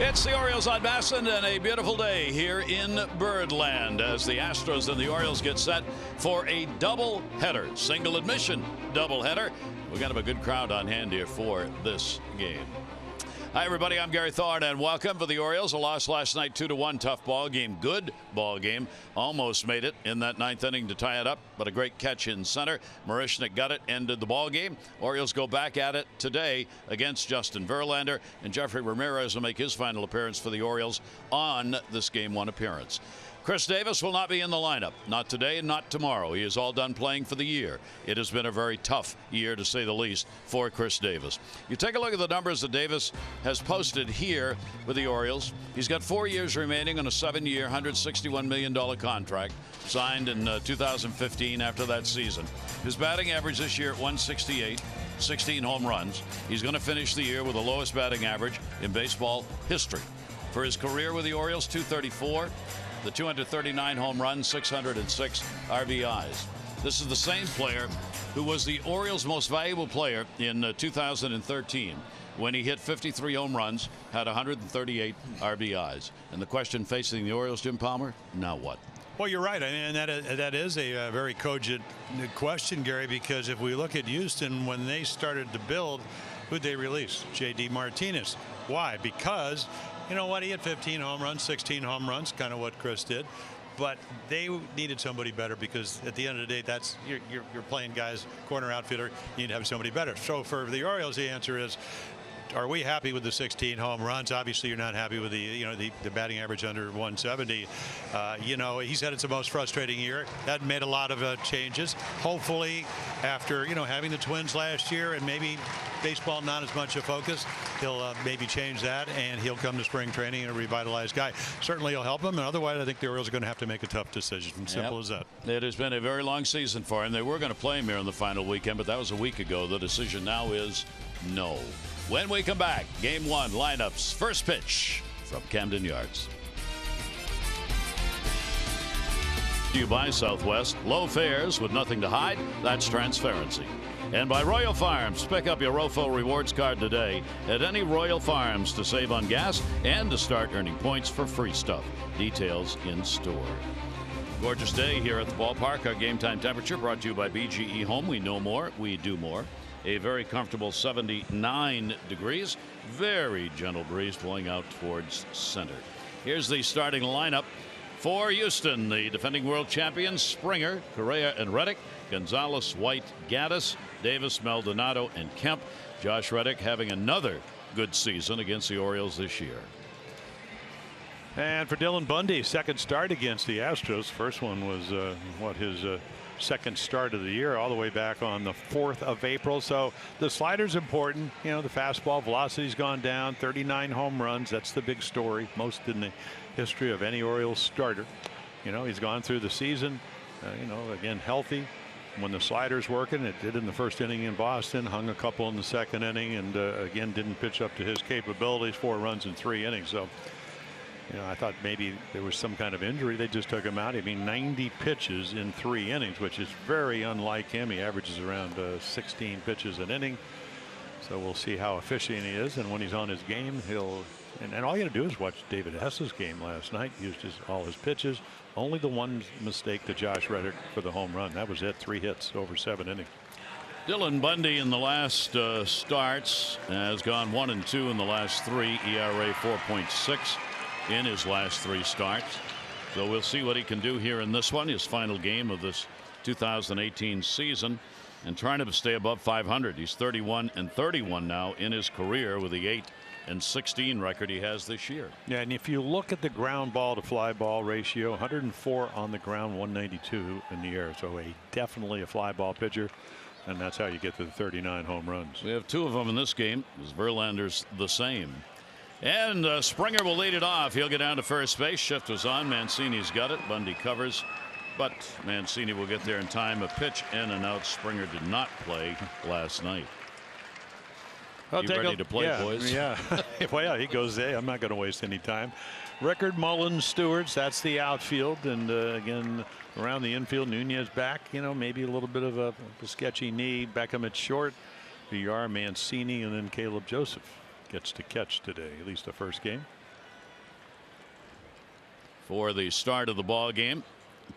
It's the Orioles on MASN and a beautiful day here in Birdland as the Astros and the Orioles get set for a double-header, single admission double-header. We're going to have a good crowd on hand here for this game. Hi, everybody. I'm Gary Thorne, and welcome for the Orioles. A loss last night, 2-1. Tough ball game. Good ball game. Almost made it in that ninth inning to tie it up, but a great catch in center. Marishnik got it, ended the ball game. Orioles go back at it today against Justin Verlander, and Jeffrey Ramirez will make his final appearance for the Orioles on this Game 1 appearance. Chris Davis will not be in the lineup. Not today and not tomorrow. He is all done playing for the year. It has been a very tough year, to say the least, for Chris Davis. You take a look at the numbers that Davis has posted here with the Orioles. He's got 4 years remaining on a 7-year, $161 million contract signed in 2015 after that season. His batting average this year at 168. 16 home runs. He's going to finish the year with the lowest batting average in baseball history. For his career with the Orioles, 234. The 239 home runs, 606 RBIs. This is the same player who was the Orioles' most valuable player in 2013 when he hit 53 home runs, had 138 RBIs. And the question facing the Orioles, Jim Palmer, now what? Well, you're right, and that is a very cogent question, Gary, because if we look at Houston, when they started to build, who'd they release? J.D. Martinez. Why? Because you know what? He had 15 home runs, 16 home runs, kind of what Chris did. But they needed somebody better because at the end of the day, that's you're playing guys, corner outfielder. You need to have somebody better. So for the Orioles, the answer is, are we happy with the 16 home runs? Obviously, you're not happy with the batting average under 170. He said it's the most frustrating year. That made a lot of changes. Hopefully, after having the Twins last year and maybe baseball not as much a focus, he'll maybe change that, and he'll come to spring training a revitalized guy. Certainly, he'll help him, and otherwise, I think the Orioles are going to have to make a tough decision. Simple as that. It has been a very long season for him. They were going to play him here in the final weekend, but that was a week ago. The decision now is no. When we come back, Game 1 lineups. First pitch from Camden Yards. You buy Southwest. Low fares with nothing to hide. That's transparency. And by Royal Farms, pick up your ROFO rewards card today at any Royal Farms to save on gas and to start earning points for free stuff. Details in store. Gorgeous day here at the ballpark. Our game time temperature brought to you by BGE Home. We know more, we do more. A very comfortable 79 degrees. Very gentle breeze blowing out towards center. Here's the starting lineup for Houston. The defending world champions: Springer, Correa, and Reddick. Gonzalez, White, Gaddis, Davis, Maldonado, and Kemp. Josh Reddick having another good season against the Orioles this year. And for Dylan Bundy, second start against the Astros. First one was his second start of the year, all the way back on the 4th of April. So the slider's important. The fastball velocity's gone down. 39 home runs. That's the big story. Most in the history of any Orioles starter. He's gone through the season, again, healthy. When the slider's working, it did in the first inning in Boston, hung a couple in the second inning, and again, didn't pitch up to his capabilities. 4 runs in 3 innings. So I thought maybe there was some kind of injury. They just took him out. 90 pitches in 3 innings, which is very unlike him. He averages around 16 pitches an inning. So we'll see how efficient he is. And when he's on his game, he'll. And all you got to do is watch David Hess's game last night. Used all his pitches. Only the one mistake to Josh Reddick for the home run. That was it. 3 hits over 7 innings. Dylan Bundy in the last starts has gone 1-2 in the last 3. ERA 4.6. in his last 3 starts. So we'll see what he can do here in this one, his final game of this 2018 season, and trying to stay above 500. He's 31-31 now in his career with the 8-16 record he has this year. Yeah, and if you look at the ground ball to fly ball ratio, 104 on the ground, 192 in the air. So definitely a fly ball pitcher, and that's how you get to the 39 home runs. We have 2 of them in this game, as Verlander's the same. And Springer will lead it off. He'll get down to first base. Shift was on. Mancini's got it. Bundy covers, but Mancini will get there in time. A pitch in and out. Springer did not play last night. You ready to play, boys? Yeah. Well, yeah, he goes, hey, I'm not going to waste any time. Rickard, Mullins, Stewarts, that's the outfield. And again, around the infield, Nunez back, maybe a little bit of a sketchy knee. Beckham at short. VR, Mancini, and then Caleb Joseph gets to catch today, at least the first game. for the start of the ball game.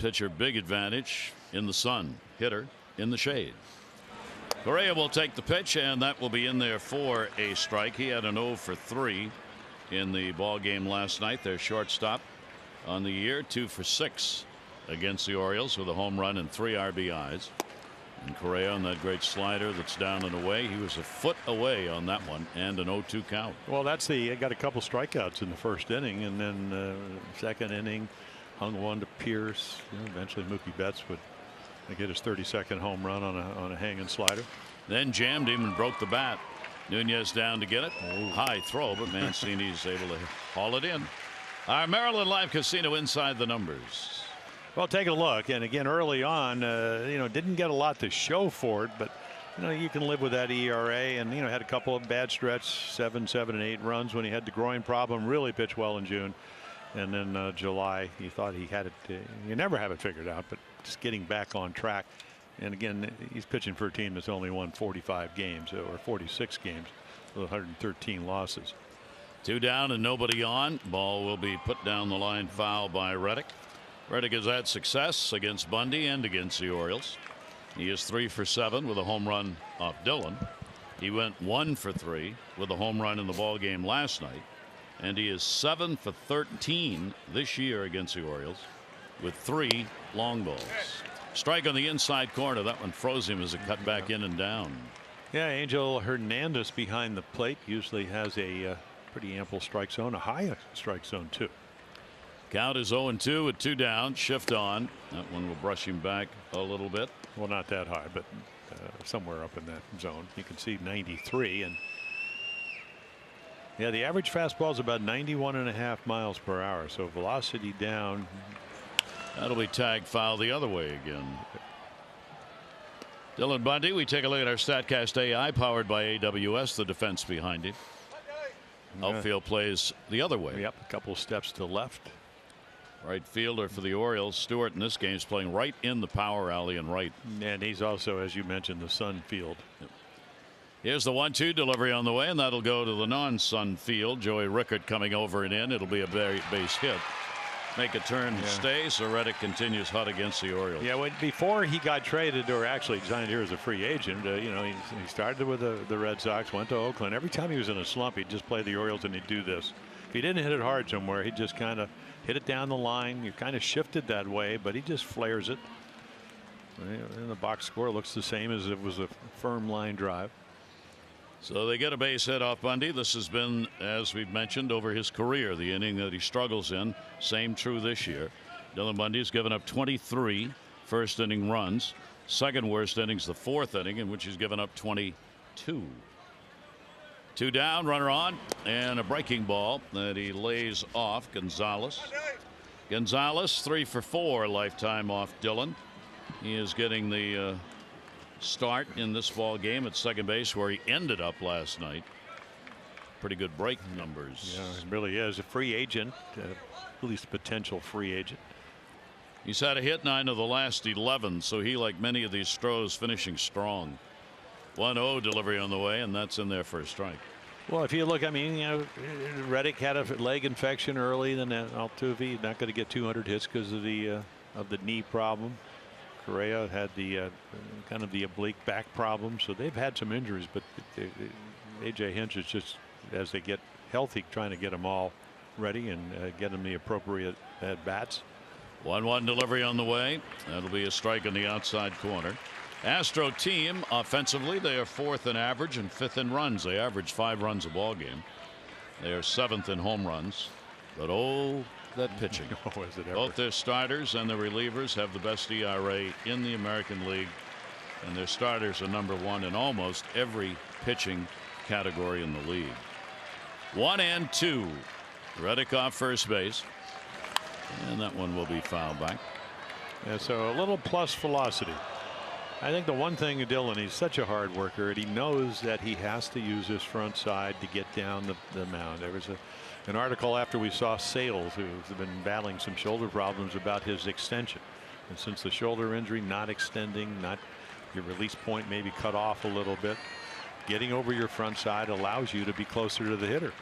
Pitcher big advantage in the sun, hitter in the shade. Correa will take the pitch, and that will be in there for a strike. He had an 0 for 3 in the ball game last night. Their shortstop on the year, 2 for 6 against the Orioles with a home run and 3 RBIs. And Correa on that great slider that's down and away. He was a foot away on that one, and an 0-2 count. Well, that's he got a couple strikeouts in the first inning, and then second inning hung one to Pierce. Eventually Mookie Betts would get his 32nd home run on a hanging slider. Then jammed him and broke the bat. Nunez down to get it. High throw, but Mancini's able to haul it in. Our Maryland Live Casino inside the numbers. Well, take a look, and again early on, didn't get a lot to show for it, but you can live with that ERA, and had a couple of bad stretches, 7 and 8 runs when he had the groin problem. Really pitched well in June, and then July he thought he had it. You never have it figured out, but just getting back on track. And again, he's pitching for a team that's only won 45 games or 46 games with 113 losses. 2 down and nobody on. Ball will be put down the line, foul by Reddick. Reddick has had success against Bundy and against the Orioles. He is 3 for 7 with a home run off Dillon. He went 1 for 3 with a home run in the ball game last night, and he is 7 for 13 this year against the Orioles with 3 long balls. Strike on the inside corner. That one froze him as it cut back in and down. Yeah, Angel Hernandez behind the plate usually has a pretty ample strike zone, a high strike zone too. Count is 0-2 with 2 down. Shift on. That one will brush him back a little bit. Well, not that high, but somewhere up in that zone. You can see 93, and yeah, the average fastball is about 91.5 miles per hour. So velocity down. That'll be tagged foul the other way again. Dylan Bundy. We take a look at our StatCast AI powered by AWS. The defense behind him. Outfield plays the other way. Yep, a couple steps to the left. Right fielder for the Orioles. Stewart in this game is playing right in the power alley and right. And he's also, as you mentioned, the Sun field. Yep. Here's the 1-2 delivery on the way, and that'll go to the non-Sun field. Joey Rickert coming over and in. It'll be a base hit. Make a turn and stay, so Reddick continues hot against the Orioles. Yeah, before he got traded, or actually signed here as a free agent, he started with the Red Sox, went to Oakland. Every time he was in a slump, he'd just play the Orioles and he'd do this. If he didn't hit it hard somewhere, he'd just kind of hit it down the line. You kind of shifted that way, but he just flares it. And the box score looks the same as it was a firm line drive. So they get a base hit off Bundy. This has been, as we've mentioned, over his career, the inning that he struggles in. Same true this year. Dylan Bundy's given up 23 first inning runs. Second worst innings the 4th inning, in which he's given up 22. 2 down, runner on, and a breaking ball that he lays off Gonzalez. Gonzalez 3 for 4 lifetime off Dylan. He is getting the start in this ball game at second base, where he ended up last night. Pretty good break numbers. Yeah, he really is a free agent, at least a potential free agent. He's had a hit 9 of the last 11, so he, like many of these Stros, finishing strong. 1-0 delivery on the way, and that's in there for a strike. Well, if you look, I mean, Reddick had a leg infection early, then Altuve not going to get 200 hits because of the knee problem. Correa had the kind of the oblique back problem, so they've had some injuries, but AJ Hinch is just, as they get healthy, trying to get them all ready and get them the appropriate at bats. 1-1 delivery on the way. That'll be a strike in the outside corner. Astro team offensively, they are 4th in average and 5th in runs. They average 5 runs a ball game. They are 7th in home runs, but that pitching. Is it ever? Both their starters and the relievers have the best ERA in the American League, and their starters are #1 in almost every pitching category in the league. 1-2. Reddick off first base, and that one will be fouled back. Yeah, so a little plus velocity. I think the one thing of Dylan, he's such a hard worker, and he knows that he has to use his front side to get down the mound. There was an article after we saw Sales, who's been battling some shoulder problems, about his extension. And since the shoulder injury, not extending, not your release point maybe cut off a little bit. getting over your front side allows you to be closer to the hitter.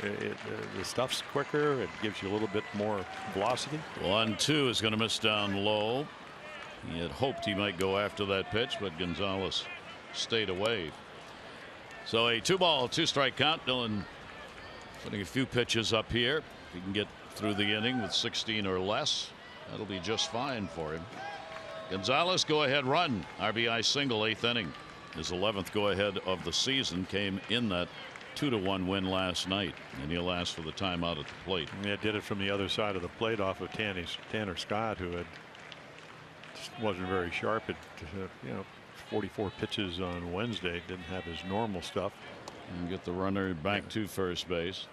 The stuff's quicker. It gives you a little bit more velocity. 1-2 is going to miss down low. He had hoped he might go after that pitch, but Gonzalez stayed away. So a 2-ball, 2-strike count. Dillon putting a few pitches up here. If he can get through the inning with 16 or less, that'll be just fine for him. Gonzalez, go ahead run. RBI single, 8th inning. His 11th go ahead of the season came in that 2-1 win last night, and he'll ask for the timeout at the plate. Yeah, did it from the other side of the plate off of Tanner Scott, who just wasn't very sharp at 44 pitches on Wednesday. Didn't have his normal stuff. And get the runner back to first base.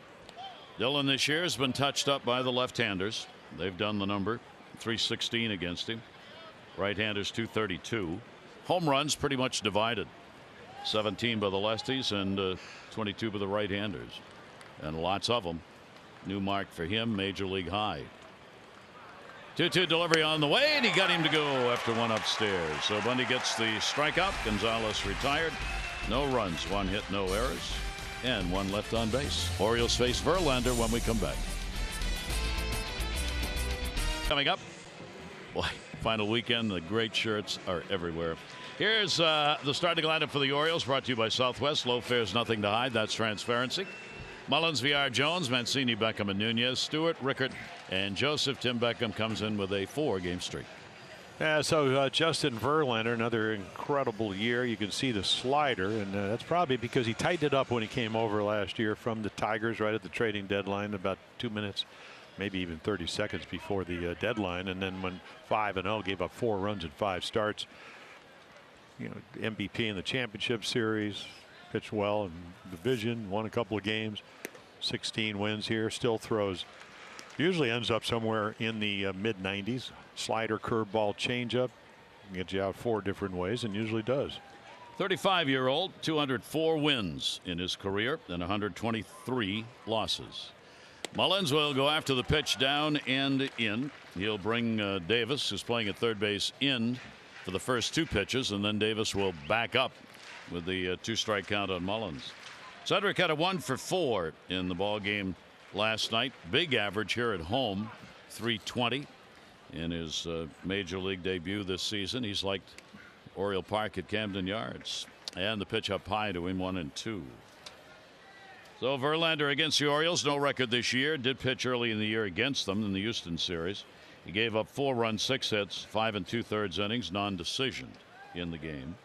Dillon this year has been touched up by the left-handers. They've done the number, 316 against him. Right-handers 232. Home runs pretty much divided, 17 by the lefties and 22 by the right-handers, and lots of them. New mark for him, major league high. 2-2 delivery on the way, and he got him to go after one upstairs. So Bundy gets the strikeout. Gonzalez retired. No runs, 1 hit, no errors, and 1 left on base. Orioles face Verlander when we come back. Coming up, boy, final weekend. The great shirts are everywhere. Here's the starting lineup for the Orioles, brought to you by Southwest. Low fares, nothing to hide. That's transparency. Mullins, VR, Jones, Mancini, Beckham, and Nunez. Stewart, Rickert, and Joseph. Tim Beckham comes in with a 4-game streak. Yeah, so Justin Verlander, another incredible year. You can see the slider, and that's probably because he tightened it up when he came over last year from the Tigers right at the trading deadline, about 2 minutes, maybe even 30 seconds before the deadline. And then when 5-0, gave up 4 runs in 5 starts. MVP in the championship series, pitched well in the division, won a couple of games, 16 wins here, still throws, usually ends up somewhere in the mid-90s. Slider, curveball, changeup, gets you out 4 different ways, and usually does. 35-year-old, 204 wins in his career and 123 losses. Mullins will go after the pitch down and in. He'll bring Davis, who's playing at third base, in for the first 2 pitches, and then Davis will back up with the 2-strike count on Mullins. Cedric had a 1 for 4 in the ball game last night. Big average here at home, 320 in his major league debut this season. He's liked Oriole Park at Camden Yards, and the pitch up high to him, 1-2. So Verlander against the Orioles, no record this year. Did pitch early in the year against them in the Houston series. He gave up 4 runs, 6 hits, 5 2/3 innings, non-decision in the game.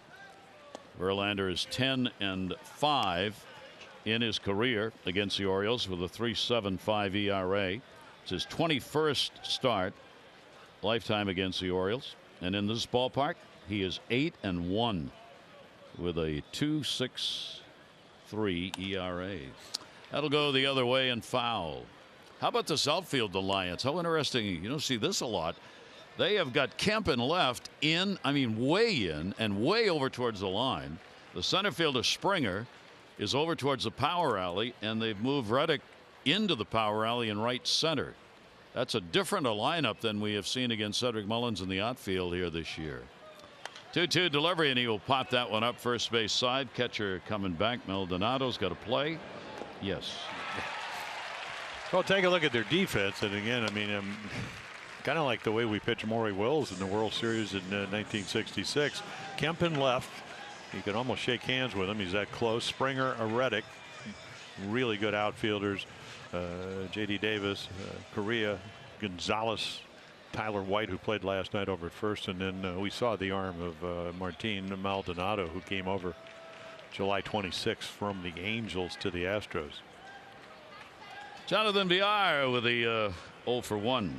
Verlander is 10-5 in his career against the Orioles with a 3.75 ERA. It's his 21st start lifetime against the Orioles, and in this ballpark he is 8-1 with a 2.63 ERA. That'll go the other way and foul. How about this outfield alliance? How interesting. You don't see this a lot. They have got Kemp in left, way in and way over towards the line. The center fielder Springer is over towards the power alley, and they've moved Reddick into the power alley in right center. That's a different lineup than we have seen against Cedric Mullins in the outfield here this year. 2-2 delivery, and he will pop that one up first base side. Catcher coming back. Maldonado's got to play. Yes. Well, take a look at their defense, and again, kind of like the way we pitched Maury Wills in the World Series in 1966. Kemp in left. You can almost shake hands with him. He's that close. Springer, Reddick, really good outfielders. J.D. Davis, Correa, Gonzalez, Tyler White, who played last night over at first, and then we saw the arm of Martin Maldonado, who came over July 26th from the Angels to the Astros. Jonathan Villar with the 0 for 1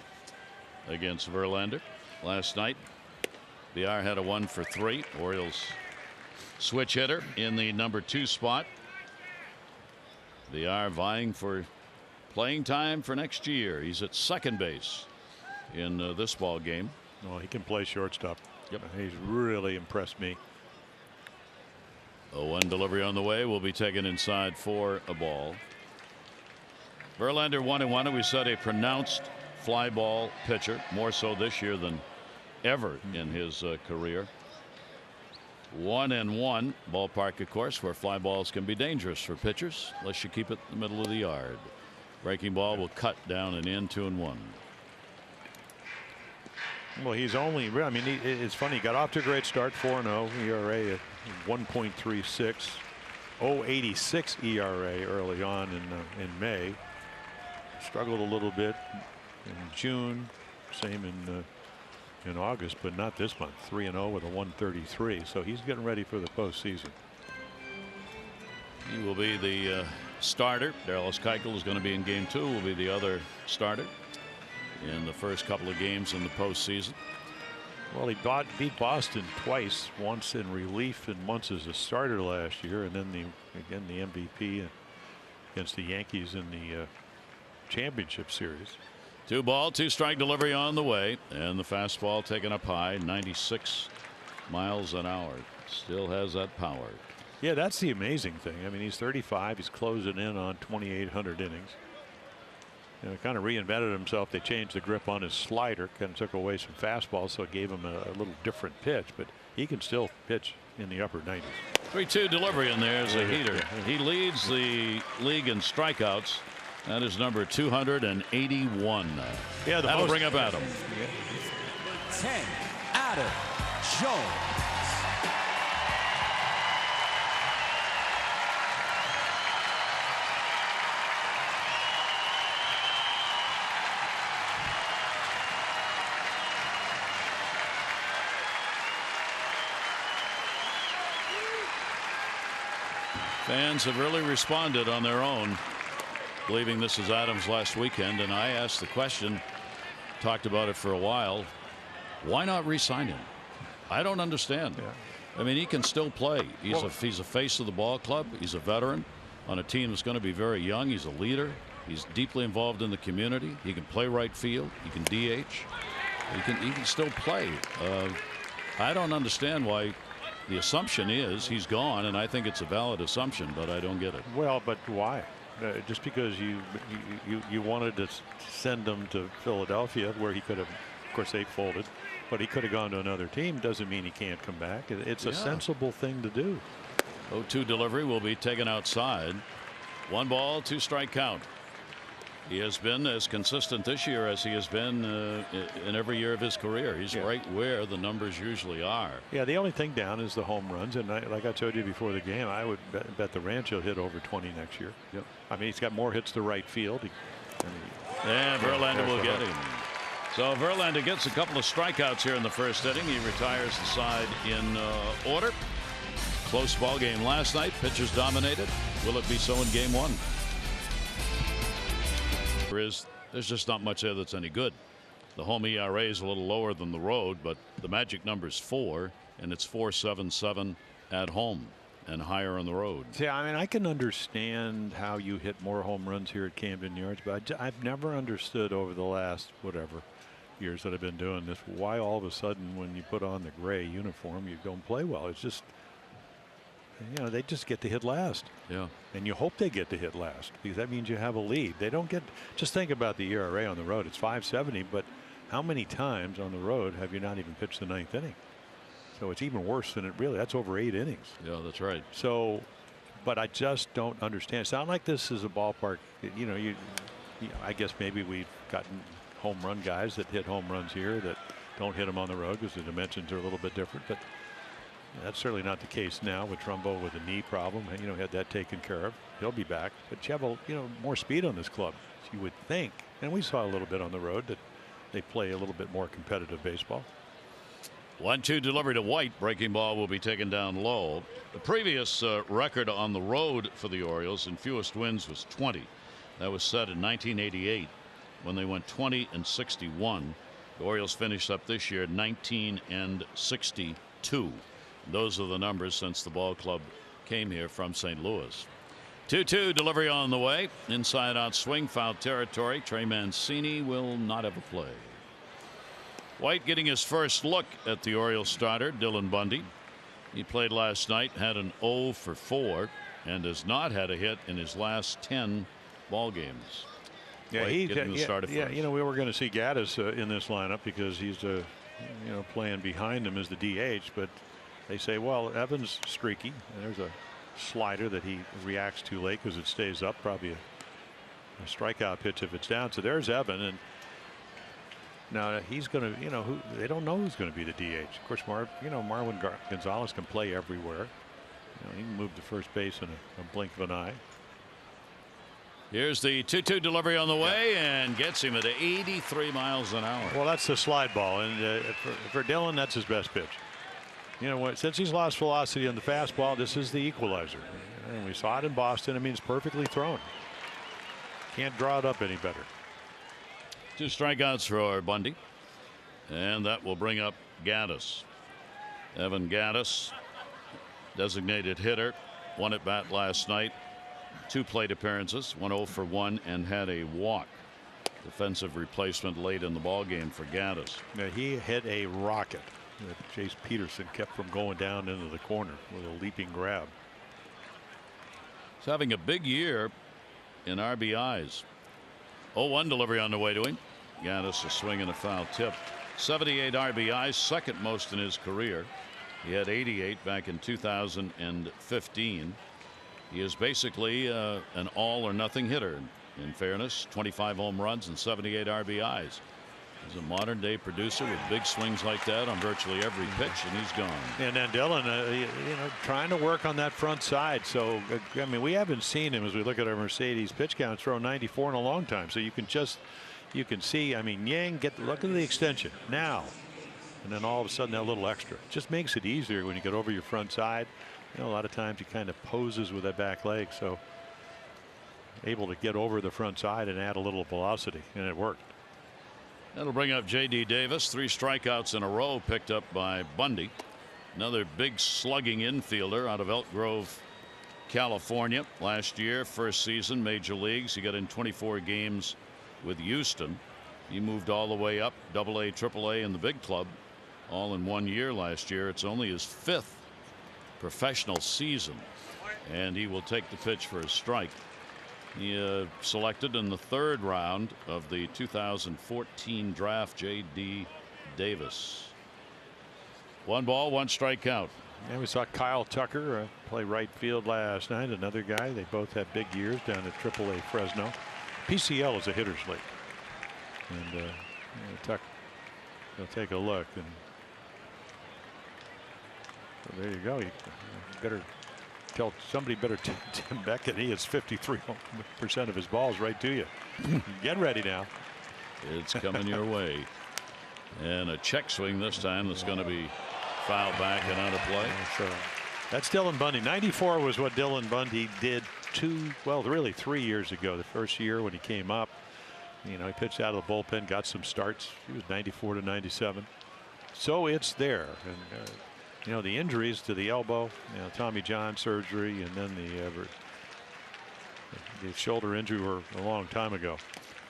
against Verlander last night. Villar had a 1 for 3. Orioles switch hitter in the number 2 spot. Villar vying for playing time for next year. He's at second base in this ball game. Oh, he can play shortstop. Yep. He's really impressed me. 0-1 delivery on the way, will be taken inside for a ball. Verlander 1-1, and we said a pronounced fly ball pitcher, more so this year than ever in his career. 1-1 ballpark, of course, where fly balls can be dangerous for pitchers unless you keep it in the middle of the yard. Breaking ball will cut down and in. 2-1. Well, he's only, I mean, it's funny. He got off to a great start, 4-0 ERA at 1.36, 0.86 ERA early on in May. Struggled a little bit in June, same in August, but not this month. 3-0 with a 1.33, so he's getting ready for the postseason. He will be the starter. Dallas Keuchel is going to be in game 2. Will be the other starter in the first couple of games in the postseason. Well, he beat Boston twice, once in relief and once as a starter last year, and then again the MVP against the Yankees in the championship series. 2-ball, 2-strike delivery on the way, and the fastball taken up high, 96 miles an hour. Still has that power. Yeah, that's the amazing thing. I mean, he's 35. He's closing in on 2,800 innings. You know, kind of reinvented himself. They changed the grip on his slider, kind of took away some fastballs, so it gave him a little different pitch. But he can still pitch in the upper 90s. 3-2 delivery in there is a heater. He leads the league in strikeouts. That is number 281. Yeah, that'll bring up Adam. 10, Adam Jones. Fans have really responded on their own, believing this is Adams' last weekend. And I asked the question, talked about it for a while, why not re-sign him? I don't understand. I mean, he can still play. He's a face of the ball club. He's a veteran on a team that's going to be very young. He's a leader. He's deeply involved in the community. He can play right field. He can DH. He can still play. I don't understand why. The assumption is he's gone, and I think it's a valid assumption, but I don't get it. Well, but why? Just because you wanted to send him to Philadelphia, where he could have, of course, they folded, but he could have gone to another team, doesn't mean he can't come back. It's a sensible thing to do. 0-2 delivery will be taken outside. 1-ball, 2-strike count. He has been as consistent this year as he has been in every year of his career. He's right where the numbers usually are. Yeah, the only thing down is the home runs, and like I told you before the game, I would bet the Ranch will hit over 20 next year. Yep. I mean, he's got more hits to right field. And Verlander will get him. So Verlander gets a couple of strikeouts here in the first inning. He retires the side in order. Close ball game last night. Pitchers dominated. Will it be so in game 1? There's just not much there that's any good. The home ERA is a little lower than the road, but the magic number is 4, and it's 4.77 at home and higher on the road. Yeah, I mean, I can understand how you hit more home runs here at Camden Yards, but I've never understood over the last years that I've been doing this, why all of a sudden when you put on the gray uniform you don't play well. It's just, you know, they just get to hit last. Yeah. And you hope they get to hit last, because that means you have a lead. They don't get, just think about the ERA on the road. It's 5.70, but how many times on the road have you not even pitched the 9th inning? So it's even worse than it really, that's over 8 innings. Yeah, that's right. So, but I just don't understand. It's not like this is a ballpark, you know, I guess maybe we've gotten home run guys that hit home runs here that don't hit them on the road because the dimensions are a little bit different, but that's certainly not the case now with Trumbo with a knee problem. You know, had that taken care of. He'll be back. But you have more speed on this club, you would think. And we saw a little bit on the road that they play a little bit more competitive baseball. 1-2 delivery to White. Breaking ball will be taken down low. The previous record on the road for the Orioles in fewest wins was 20. That was set in 1988 when they went 20-61. The Orioles finished up this year 19-62. Those are the numbers since the ball club came here from St. Louis. 2-2 delivery on the way. Inside out swing, foul territory. Trey Mancini will not have a play. White getting his first look at the Orioles starter, Dylan Bundy. He played last night, had an 0 for 4, and has not had a hit in his last 10 ball games. Yeah, he's getting the start yeah, you know, we were going to see Gaddis in this lineup because he's playing behind him as the DH, but They say, well, Evans streaky, and there's a slider that he reacts to late because it stays up, probably a strikeout pitch if it's down. So there's Evan, and now he's going to, they don't know who's going to be the DH. Of course, Marwin Gonzalez can play everywhere. He can move to first base in a blink of an eye. Here's the 2-2 delivery on the way, and gets him at 83 miles an hour. Well, that's the slide ball, and for Dillon, that's his best pitch. Since he's lost velocity on the fastball, this is the equalizer. And we saw it in Boston. I mean, it's perfectly thrown. Can't draw it up any better. 2 strikeouts for Bundy, and that will bring up Gaddis. Evan Gaddis, designated hitter, 1 at bat last night, 2 plate appearances, 1 0 for 1, and had a walk. Defensive replacement late in the ball game for Gaddis. Now, he hit a rocket that Chase Peterson kept from going down into the corner with a leaping grab. He's having a big year in RBIs. 0-1 delivery on the way to him. Gaddis a swing and a foul tip. 78 RBIs, second most in his career. He had 88 back in 2015. He is basically an all or nothing hitter. In fairness, 25 home runs and 78 RBIs. He's a modern day producer with big swings like that on virtually every pitch, and he's gone. And then Dillon, trying to work on that front side. So, I mean, we haven't seen him, as we look at our Mercedes pitch count, throw 94 in a long time. So you can see, I mean, Yang, look at the extension now. And then all of a sudden that little extra just makes it easier when you get over your front side. A lot of times he kind of poses with that back leg. So able to get over the front side and add a little velocity, and it worked. That'll bring up J.D. Davis. 3 strikeouts in a row picked up by Bundy. Another big slugging infielder out of Elk Grove, California. Last year, first season, major leagues. He got in 24 games with Houston. He moved all the way up, AA, AAA in the big club, all in 1 year last year. It's only his 5th professional season, and he will take the pitch for a strike. He selected in the 3rd round of the 2014 draft, J.D. Davis. 1 ball, 1 strikeout. And we saw Kyle Tucker play right field last night. Another guy. They both had big years down at AAA Fresno. PCL is a hitter's league. And Tucker, they'll take a look. And so there you go. You better tell somebody, better Tim Beckett, he hits 53% of his balls right to you. Get ready now. It's coming your way. And a check swing this time that's going to be fouled back and out of play. So that's Dylan Bundy. 94 was what Dylan Bundy did really 3 years ago. The first year when he came up, he pitched out of the bullpen, got some starts. He was 94 to 97. So it's there. And the injuries to the elbow, Tommy John surgery, and then the shoulder injury were a long time ago.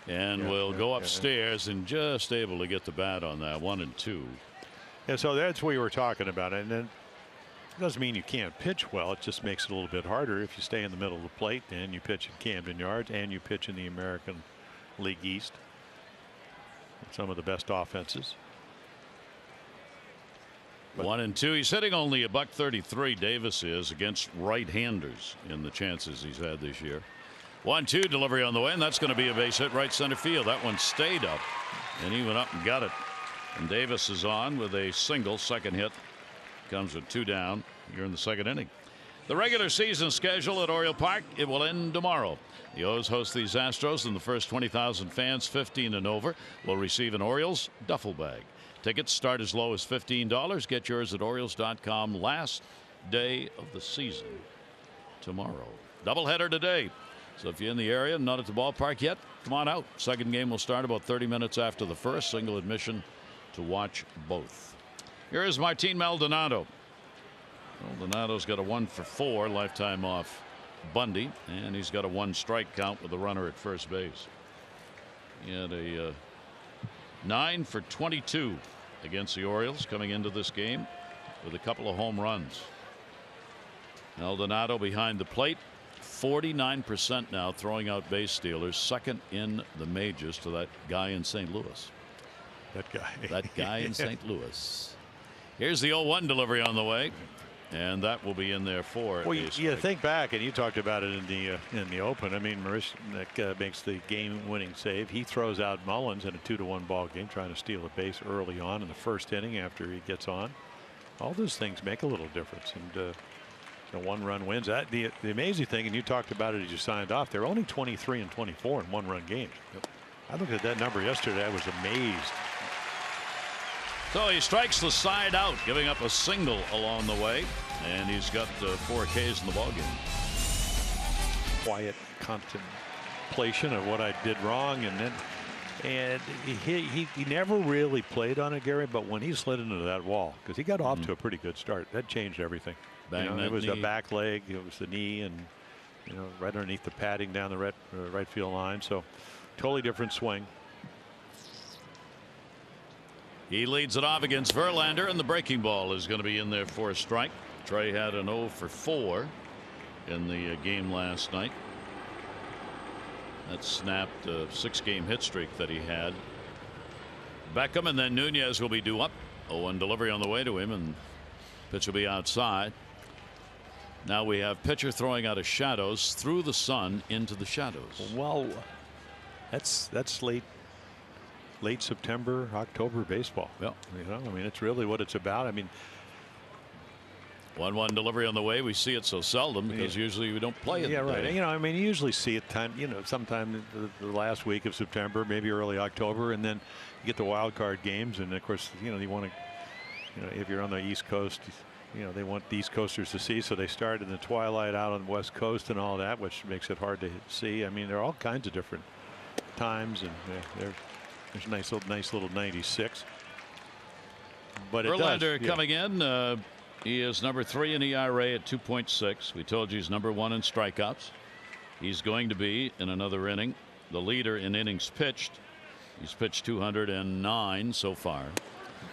And we'll go upstairs and just able to get the bat on that 1 and 2. And so that's what we were talking about. And then it doesn't mean you can't pitch well. It just makes it a little bit harder if you stay in the middle of the plate and you pitch in Camden Yards and you pitch in the American League East. Some of the best offenses. 1 and 2. He's hitting only a .133. Davis is against right-handers in the chances he's had this year. 1-2 delivery on the way, and that's going to be a base hit right center field. That one stayed up, and he went up and got it. And Davis is on with a single. Second hit comes with 2 down here in the 2nd inning. The regular season schedule at Oriole Park, it will end tomorrow. The O's host these Astros, and the first 20,000 fans 15 and over will receive an Orioles duffel bag. Tickets start as low as $15. Get yours at Orioles.com. Last day of the season tomorrow. Doubleheader today. So if you're in the area, not at the ballpark yet, come on out. Second game will start about 30 minutes after the first. Single admission to watch both. Here is Martin Maldonado. Maldonado's got a 1 for 4 lifetime off Bundy, and he's got a 1 strike count with the runner at first base. He had a 9 for 22 against the Orioles coming into this game with a couple of home runs. Maldonado behind the plate, 49% now throwing out base stealers, second in the majors to that guy in St. Louis. That guy. That guy in St. Louis. Here's the 0-1 delivery on the way, and that will be in there for. Well, you think back, and you talked about it in the open. I mean, Marishnik makes the game-winning save. He throws out Mullins in a 2-1 ball game, trying to steal a base early on in the first inning after he gets on. All those things make a little difference, and the 1-run wins. That the amazing thing, and you talked about it as you signed off. They're only 23 and 24 in 1-run games. Yep. I looked at that number yesterday. I was amazed. So he strikes the side out, giving up a single along the way, and he's got 4 Ks in the ballgame. Quiet contemplation of what I did wrong, and he never really played on it, Gary. But when he slid into that wall, because he got off to a pretty good start, that changed everything. It was the back leg, it was the knee, and right underneath the padding down the right field line. So totally different swing. He leads it off against Verlander, and the breaking ball is going to be in there for a strike. Trey had an 0 for 4 in the game last night. That snapped a 6-game hit streak that he had. Beckham, and then Nunez will be due up. 0-1 delivery on the way to him, and pitch will be outside. Now we have pitcher throwing out of shadows through the sun into the shadows. Well, that's late September, October baseball. Yeah. I mean, it's really what it's about. I mean, 1-1 delivery on the way. We see it so seldom because usually we don't play it. Yeah, right. I mean, you usually see it sometime the last week of September, maybe early October, and then you get the wild card games, and of course, you want to, if you're on the East Coast, they want the East Coasters to see, so they start in the twilight out on the West Coast and all that, which makes it hard to see. I mean, there are all kinds of different times, and there's a nice little 96. But Verlander coming in. He is number 3 in ERA at 2.6. We told you he's number 1 in strikeouts. He's going to be in another inning the leader in innings pitched. He's pitched 209 so far.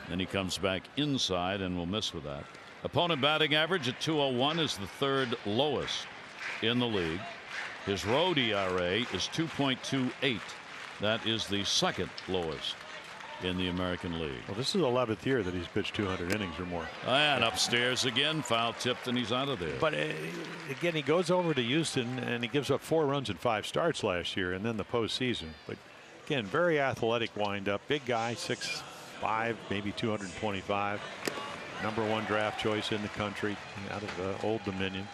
Then he comes back inside and will miss with that. Opponent batting average at 201 is the 3rd lowest in the league. His road ERA is 2.28. That is the 2nd lowest in the American League. Well, this is the 11th year that he's pitched 200 innings or more. And upstairs again, foul tipped, and he's out of there. But again, he goes over to Houston and he gives up 4 runs in 5 starts last year, and then the postseason. But again, very athletic windup, big guy, 6'5", maybe 225. Number 1 draft choice in the country out of Old Dominion.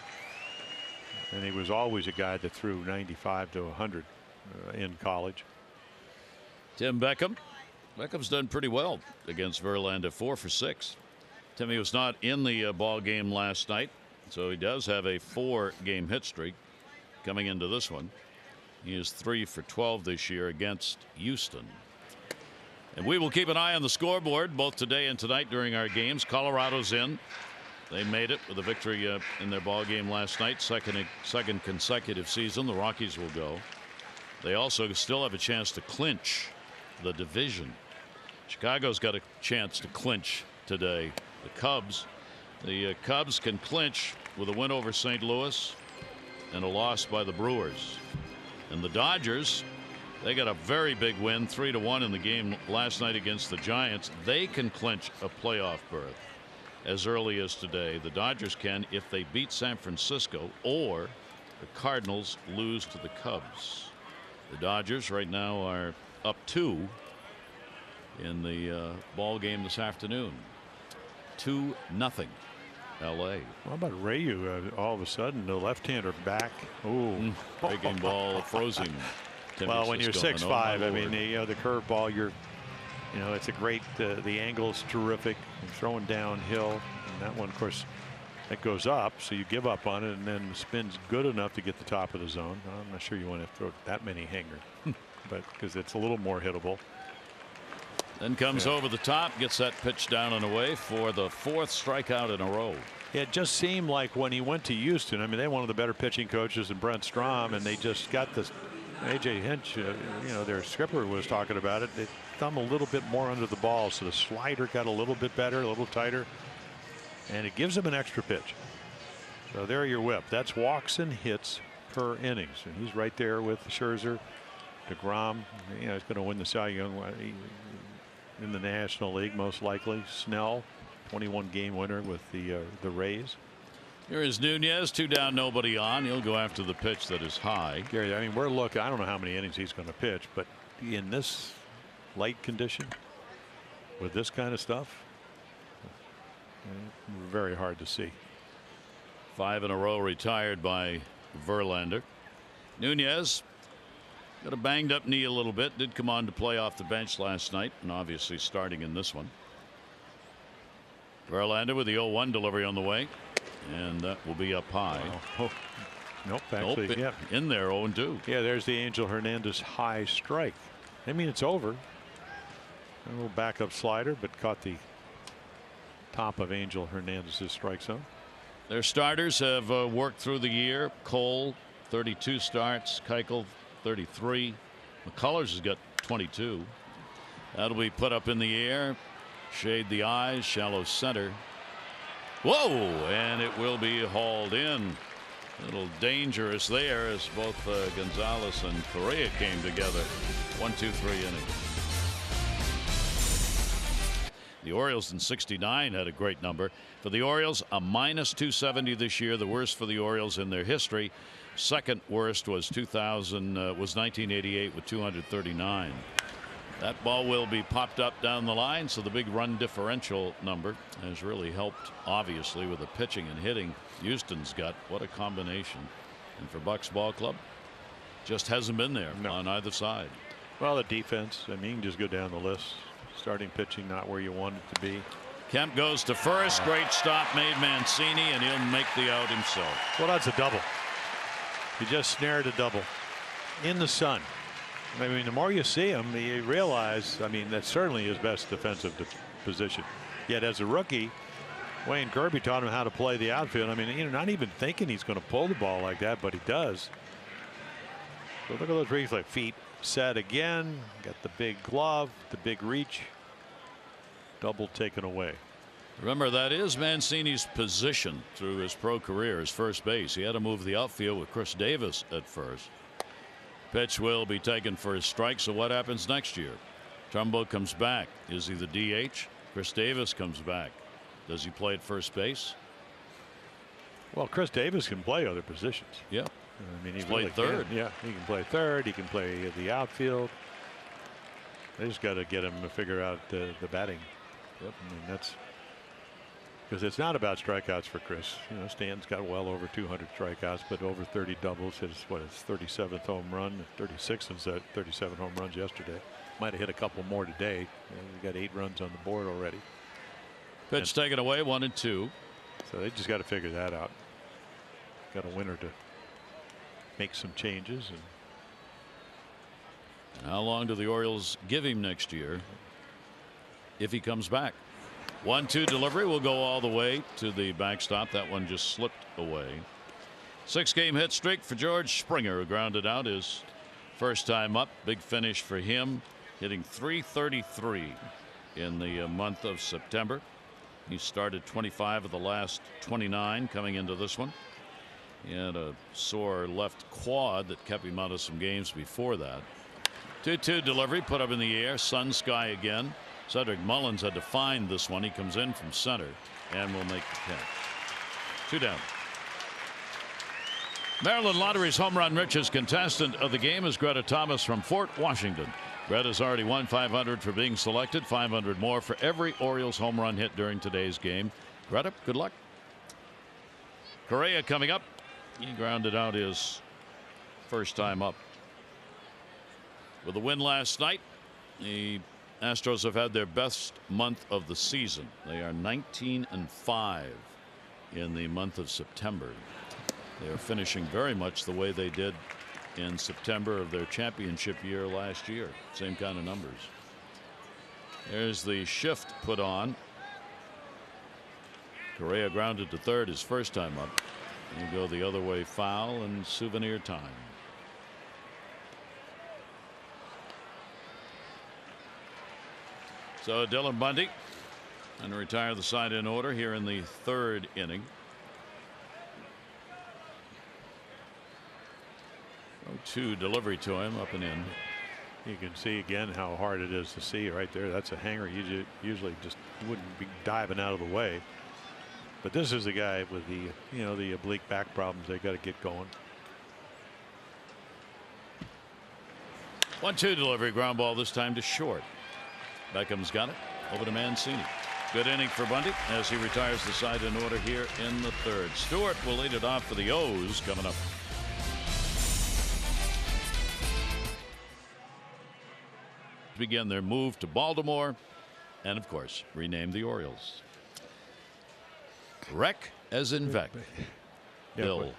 And he was always a guy that threw 95 to 100 in college. Tim Beckham. Beckham's done pretty well against Verlander, 4 for 6. Timmy was not in the ball game last night, so he does have a 4-game hit streak coming into this one. He is 3 for 12 this year against Houston. And we will keep an eye on the scoreboard both today and tonight during our games. Colorado's in. They made it with a victory in their ball game last night. Second consecutive season. The Rockies will go. They also still have a chance to clinch the division. Chicago's got a chance to clinch today. The Cubs can clinch with a win over St. Louis and a loss by the Brewers. And the Dodgers, they got a very big win, 3-1 in the game last night against the Giants. They can clinch a playoff berth as early as today. The Dodgers can if they beat San Francisco or the Cardinals lose to the Cubs. The Dodgers right now are up 2 in the ball game this afternoon. 2-0 LA. How about Rayu? All of a sudden the left-hander back. Ooh, breaking ball froze him. Well, when you're 6'5", I mean, the curveball, it's a great, the angle's terrific. You're throwing downhill, and that one, of course, that goes up, so you give up on it, and then the spin's good enough to get the top of the zone. I'm not sure you want to throw that many hangers, but because it's a little more hittable. Then comes over the top, gets that pitch down and away for the 4th strikeout in a row. It just seemed like when he went to Houston, I mean, they're one of the better pitching coaches than Brent Strom, and they just got this. A.J. Hinch, their skipper was talking about it. They thumb a little bit more under the ball, so the slider got a little bit better, a little tighter, and it gives him an extra pitch. So there your whip. That's walks and hits per innings, and he's right there with Scherzer, DeGrom. He's going to win the Cy Young in the National League most likely. Snell, 21 game winner with the Rays. Here is Nunez, 2 down, nobody on. He'll go after the pitch that is high. Gary, I mean, we're looking, I don't know how many innings he's going to pitch, but in this light condition with this kind of stuff, very hard to see. 5 in a row retired by Verlander. Nunez got a banged up knee a little bit, did come on to play off the bench last night and obviously starting in this one. Verlander with the 0-1 delivery on the way, and that will be up high. Oh, nope, actually, nope, yeah, in there, 0-2. Yeah, there's the Angel Hernandez high strike. I mean, it's over. A little backup slider, but caught the top of Angel Hernandez's strike zone. Their starters have worked through the year. Cole, 32 starts. Keuchel, 33. McCullers has got 22. That'll be put up in the air. Shade the eyes, shallow center. Whoa, and it will be hauled in. A little dangerous there as both Gonzalez and Correa came together. 1-2-3 innings. The Orioles in 69 had a great number. For the Orioles, a -270 this year, the worst for the Orioles in their history. Second worst was 1988 with 239. That ball will be popped up down the line, so the big run differential number has really helped, obviously, with the pitching and hitting Houston's got. What a combination. And for Bucks Ball Club, just hasn't been there on either side. Well, the defense, I mean, you can just go down the list. Starting pitching not where you want it to be. Kemp goes to first. Great stop made Mancini, and he'll make the out himself. Well, that's a double. He just snared a double in the sun. I mean, the more you see him, you realize, I mean, that's certainly his best defensive position. Yet as a rookie, Wayne Kirby taught him how to play the outfield. I mean, you know, not even thinking he's going to pull the ball like that, but he does. So look at those reflex feet set again. Got the big glove, the big reach. Double taken away. Remember, that is Mancini's position through his pro career, his first base. He had to move the outfield with Chris Davis at first. Pitch will be taken for his strike. So what happens next year? Trumbo comes back. Is he the DH? Chris Davis comes back. Does he play at first base? Well, Chris Davis can play other positions. Yeah. I mean, he played really third. Can. Yeah, he can play third. He can play the outfield. They just got to get him to figure out the batting. Yep. I mean, that's because it's not about strikeouts for Chris. You know, Stan's got well over 200 strikeouts, but over 30 doubles. His his 37th home run, 36 and 37 home runs yesterday. Might have hit a couple more today. He got 8 runs on the board already. Pitch taken away, 1-2. So they just got to figure that out. Got a winner to make some changes. And how long do the Orioles give him next year if he comes back? 1-2 delivery will go all the way to the backstop. That one just slipped away. 6-game hit streak for George Springer, who grounded out his first time up. Big finish for him, hitting .333 in the month of September. He started 25 of the last 29 coming into this one. He had a sore left quad that kept him out of some games before that. 2-2 delivery put up in the air. Sun sky again. Cedric Mullins had to find this one. He comes in from center and will make the catch. 2 down. Maryland Lottery's home run richest contestant of the game is Greta Thomas from Fort Washington. Greta's already won $500 for being selected, $500 more for every Orioles home run hit during today's game. Greta, good luck. Correa coming up. He grounded out his first time up. With a win last night, the Astros have had their best month of the season. They are 19-5 in the month of September. They are finishing very much the way they did in September of their championship year last year. Same kind of numbers. There's the shift put on. Correa grounded to third his first time up. You go the other way, foul, and souvenir time. So Dylan Bundy and retire the side in order here in the 3rd inning. 0-2 delivery to him, up and in. You can see again how hard it is to see right there. That's a hanger. You usually just wouldn't be diving out of the way. But this is the guy with the, the oblique back problems. They got to get going. 1-2 delivery, ground ball this time to short. Beckham's got it over to Mancini. Good inning for Bundy as he retires the side in order here in the third. Stewart will lead it off for the O's coming up. Begin their move to Baltimore and of course rename the Orioles. Wreck as in Vec. Bill.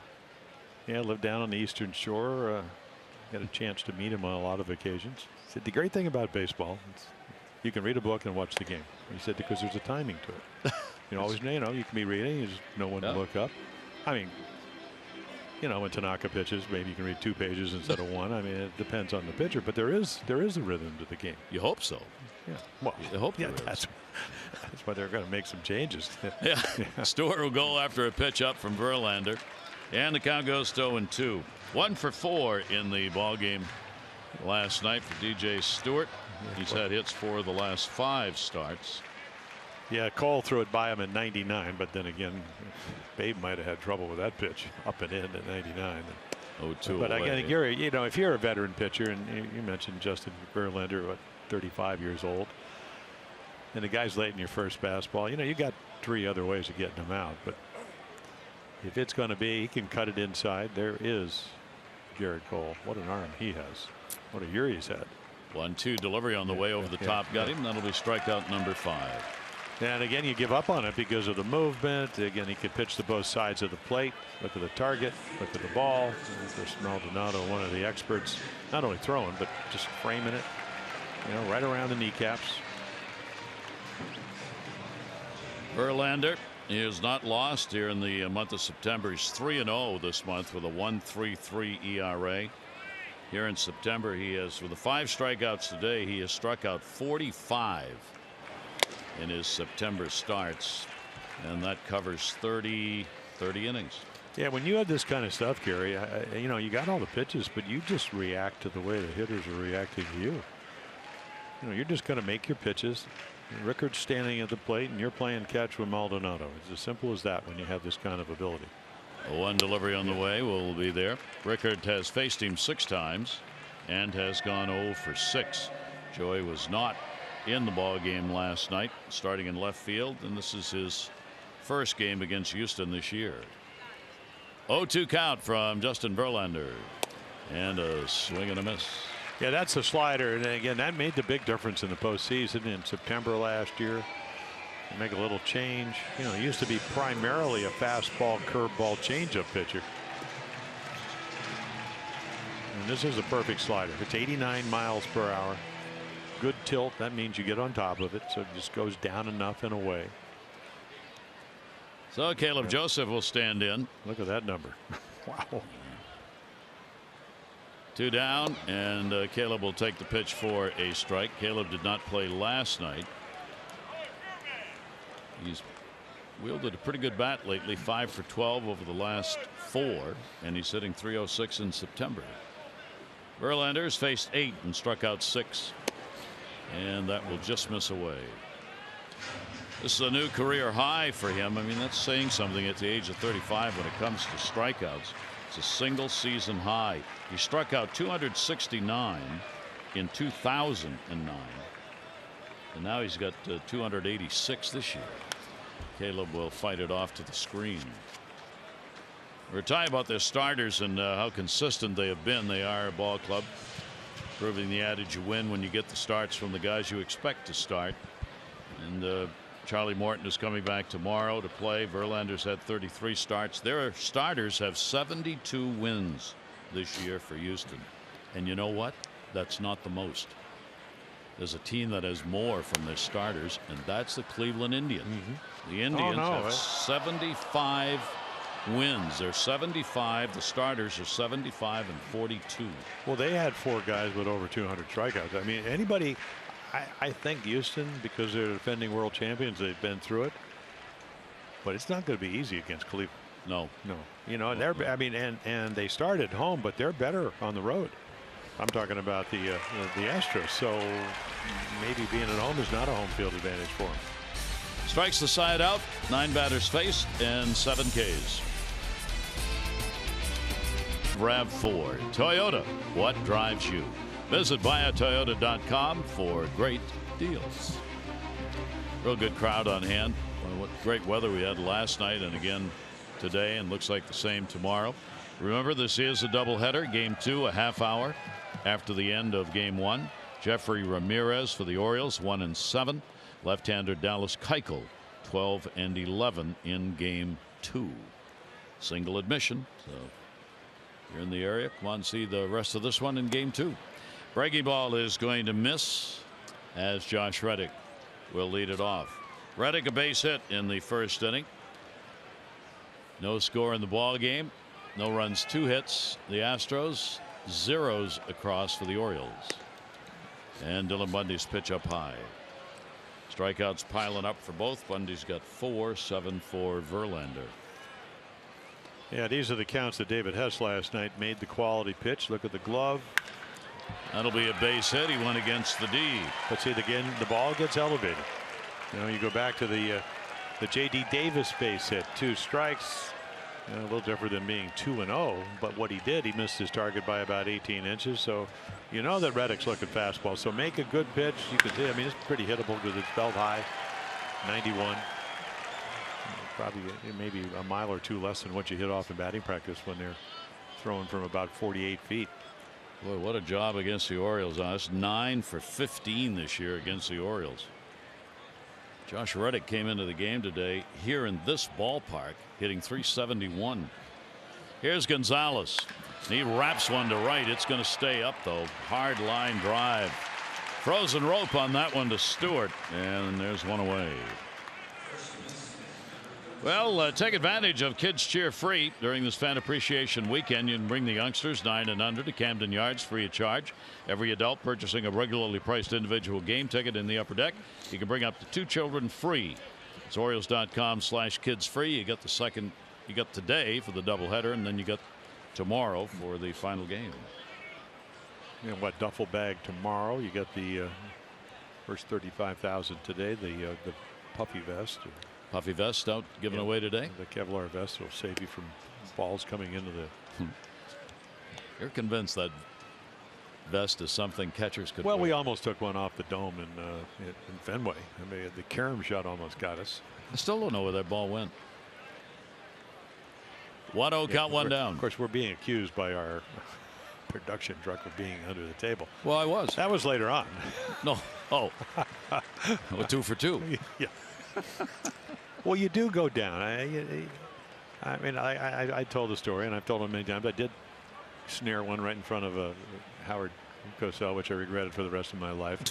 Yeah, lived down on the Eastern Shore. Got a chance to meet him on a lot of occasions. Said the great thing about baseball, you can read a book and watch the game. He said because there's a timing to it. Always, you can be reading, there's no one to look up. I mean, when Tanaka pitches, maybe you can read 2 pages instead of 1. I mean, it depends on the pitcher, but there is a rhythm to the game. You hope so. Yeah. Well, you hope that's why they're going to make some changes. Yeah. Stewart will go after a pitch up from Verlander, and the count goes to 0-2. 1 for 4 in the ball game last night for DJ Stewart. He's had hits for the last 5 starts. Yeah, Cole threw it by him in 99, but then again, Babe might have had trouble with that pitch up and in at 99. 0-2 but away. again, Gary, if you're a veteran pitcher, and you mentioned Justin Verlander, what, 35 years old, and the guy's late in your first fastball, you got 3 other ways of getting him out. But if it's going to be, he can cut it inside. There is Garrett Cole. What an arm he has. What a year he's had. 1-2 delivery on the way over the top. Got him. That'll be strikeout number 5. And again, you give up on it because of the movement. Again, he can pitch to both sides of the plate. Look at the target. Look at the ball. There's Maldonado, one of the experts, not only throwing, but just framing it, right around the kneecaps. Verlander is not lost here in the month of September. He's 3-0 this month with a 1.33 ERA. Here in September, he has, with the 5 strikeouts today, he has struck out 45 in his September starts, and that covers 30 innings. Yeah, when you have this kind of stuff, Gary, you got all the pitches, but you just react to the way the hitters are reacting to you. You're just going to make your pitches. Rickard's standing at the plate, and you're playing catch with Maldonado. It's as simple as that when you have this kind of ability. A 1 delivery on the way will be there. Rickard has faced him 6 times and has gone 0 for 6. Joey was not in the ball game last night, starting in left field, and this is his first game against Houston this year. 0-2 count from Justin Verlander, and a swing and a miss. Yeah, that's a slider, and again, that made the big difference in the postseason in September last year. Make a little change. He used to be primarily a fastball, curveball, changeup pitcher. And this is a perfect slider. It's 89 miles per hour. Good tilt. That means you get on top of it, so it just goes down enough and away. So Caleb Joseph will stand in. Look at that number. Wow. 2 down, and Caleb will take the pitch for a strike. Caleb did not play last night. He's wielded a pretty good bat lately, 5 for 12 over the last 4, and he's hitting .306 in September. Verlander's faced 8 and struck out 6, and that will just miss away. This is a new career high for him. I mean, that's saying something at the age of 35 when it comes to strikeouts. It's a single season high. He struck out 269 in 2009, and now he's got 286 this year. Caleb will fight it off to the screen. We're talking about their starters and how consistent they have been. They are a ball club, proving the adage you win when you get the starts from the guys you expect to start. And Charlie Morton is coming back tomorrow to play. Verlander's had 33 starts. Their starters have 72 wins this year for Houston. And you know what? That's not the most. There's a team that has more from their starters, and that's the Cleveland Indians. The Indians have 75 wins. They're 75. The starters are 75 and 42. Well, they had 4 guys with over 200 strikeouts. I mean, anybody. I think Houston, because they're defending world champions, they've been through it. But it's not going to be easy against Cleveland. No. And they're. I mean, and they start at home, but they're better on the road. I'm talking about the Astros. So maybe being at home is not a home field advantage for him. Strikes the side out. 9 batters faced and 7 Ks. RAV4 Toyota. What drives you? Visit buyatoyota.com for great deals. Real good crowd on hand. Well, what great weather we had last night and again today, and looks like the same tomorrow. Remember, this is a doubleheader. Game 2, a half hour after the end of Game 1. Jeffrey Ramirez for the Orioles, 1-7. Left-hander Dallas Keuchel, 12-11 in Game 2. Single admission. So if you're in the area, come on, see the rest of this one in Game 2. Breaking ball is going to miss as Josh Reddick will lead it off. Reddick a base hit in the first inning. No score in the ball game. No runs, 2 hits. The Astros, zeros across for the Orioles. And Dylan Bundy's pitch up high. Strikeouts piling up for both. Bundy's got 4, 7 for Verlander. Yeah, these are the counts that David Hess last night made the quality pitch. Look at the glove. That'll be a base hit. He went against the D. But see, again, the ball gets elevated. You know, you go back to the J.D. Davis base hit, 2 strikes. A little different than being 2-0, but what he did, he missed his target by about 18 inches. So you know that Reddick's looking fastball. So make a good pitch. You can see, I mean, it's pretty hittable because it's belt high, 91. Probably maybe a mile or 2 less than what you hit off in batting practice when they're throwing from about 48 feet. Boy, what a job against the Orioles. That's 9 for 15 this year against the Orioles. Josh Reddick came into the game today here in this ballpark hitting .371. Here's Gonzalez. He wraps one to right. It's going to stay up though. Hard line drive. Frozen rope on that one to Stewart, and there's one away. Well, take advantage of Kids Cheer Free during this Fan Appreciation Weekend. You can bring the youngsters 9 and under to Camden Yards free of charge. Every adult purchasing a regularly priced individual game ticket in the upper deck, you can bring up to 2 children free. It's Orioles.com/kidsfree. You got the second, you got today for the doubleheader, and then you got tomorrow for the final game. And what duffel bag tomorrow? You got the first 35,000 today. The puffy vest. Puffy vest out given away today. The Kevlar vest will save you from balls coming into the. You're convinced that vest is something catchers could. Well, wear. we almost took one off the dome in Fenway. I mean, the carom shot almost got us. I still don't know where that ball went. 1-0 count, one down. Of course, we're being accused by our production truck of being under the table. Well, I was. That was later on. No. Oh. Well, 2 for 2. Yeah. Well, you do go down. I mean, I told the story, and I've told him many times. I did snare one right in front of Howard Cosell, which I regretted for the rest of my life.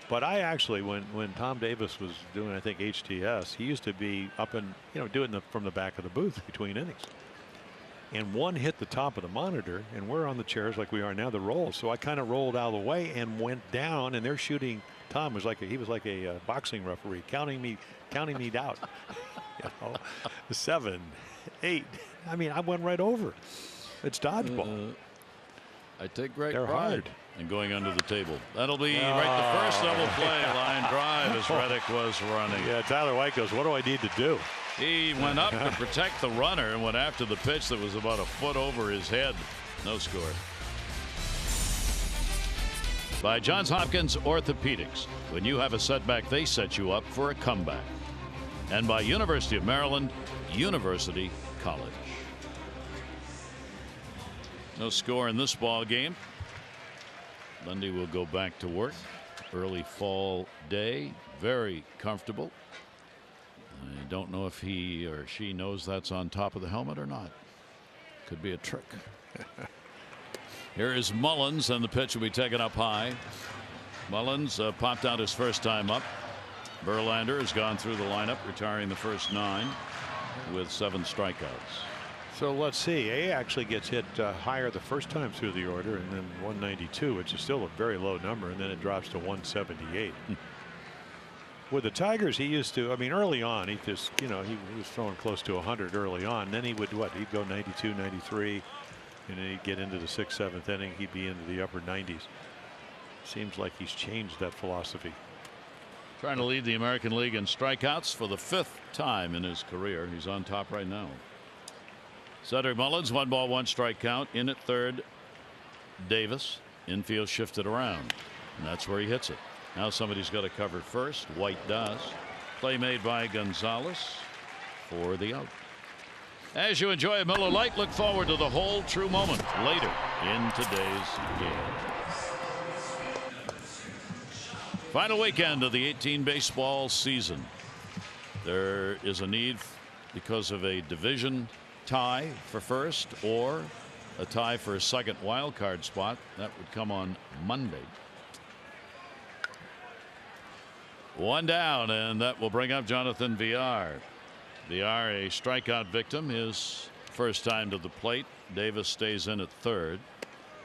But I actually, when Tom Davis was doing, I think, HTS, he used to be up and doing from the back of the booth between innings. And one hit the top of the monitor, and we're on the chairs like we are now, the rolls. So I kind of rolled out of the way and went down, and they're shooting. Tom was like a boxing referee, counting me out. 7, 8. I mean, I went right over. It's dodgeball. I take great They're pride hard. in going under the table. That'll be right the first double play line drive as Reddick was running. Yeah, Tyler White goes, what do I need to do? He went up to protect the runner and went after the pitch that was about a foot over his head. No score. By Johns Hopkins Orthopedics. When you have a setback, they set you up for a comeback. And by University of Maryland, University College. No score in this ball game. Bundy will go back to work. Early fall day. Very comfortable. I don't know if he or she knows that's on top of the helmet or not. Could be a trick. Here is Mullins, and the pitch will be taken up high. Mullins popped out his first time up. Verlander has gone through the lineup, retiring the first 9 with 7 strikeouts. So let's see. A actually gets hit higher the first time through the order, and then 192, which is still a very low number, and then it drops to 178. With the Tigers, he used to, I mean, early on, he just, he was throwing close to 100 early on. And then he would, he'd go 92, 93. and he'd get into the 6th, 7th inning, he'd be into the upper 90s. Seems like he's changed that philosophy. Trying to lead the American League in strikeouts for the 5th time in his career. He's on top right now. Cedric Mullins, 1 ball, 1 strike count. In at third, Davis. Infield shifted around, and that's where he hits it. Now somebody's got to cover first. White does. Play made by Gonzalez for the out. As you enjoy a Miller Lite, look forward to the whole true moment later in today's game. Final weekend of the 18 baseball season. There is a need because of a division tie for first or a tie for a second wild card spot. That would come on Monday. 1 down, and that will bring up Jonathan Villar. Villar, a strikeout victim, his first time to the plate. Davis stays in at third.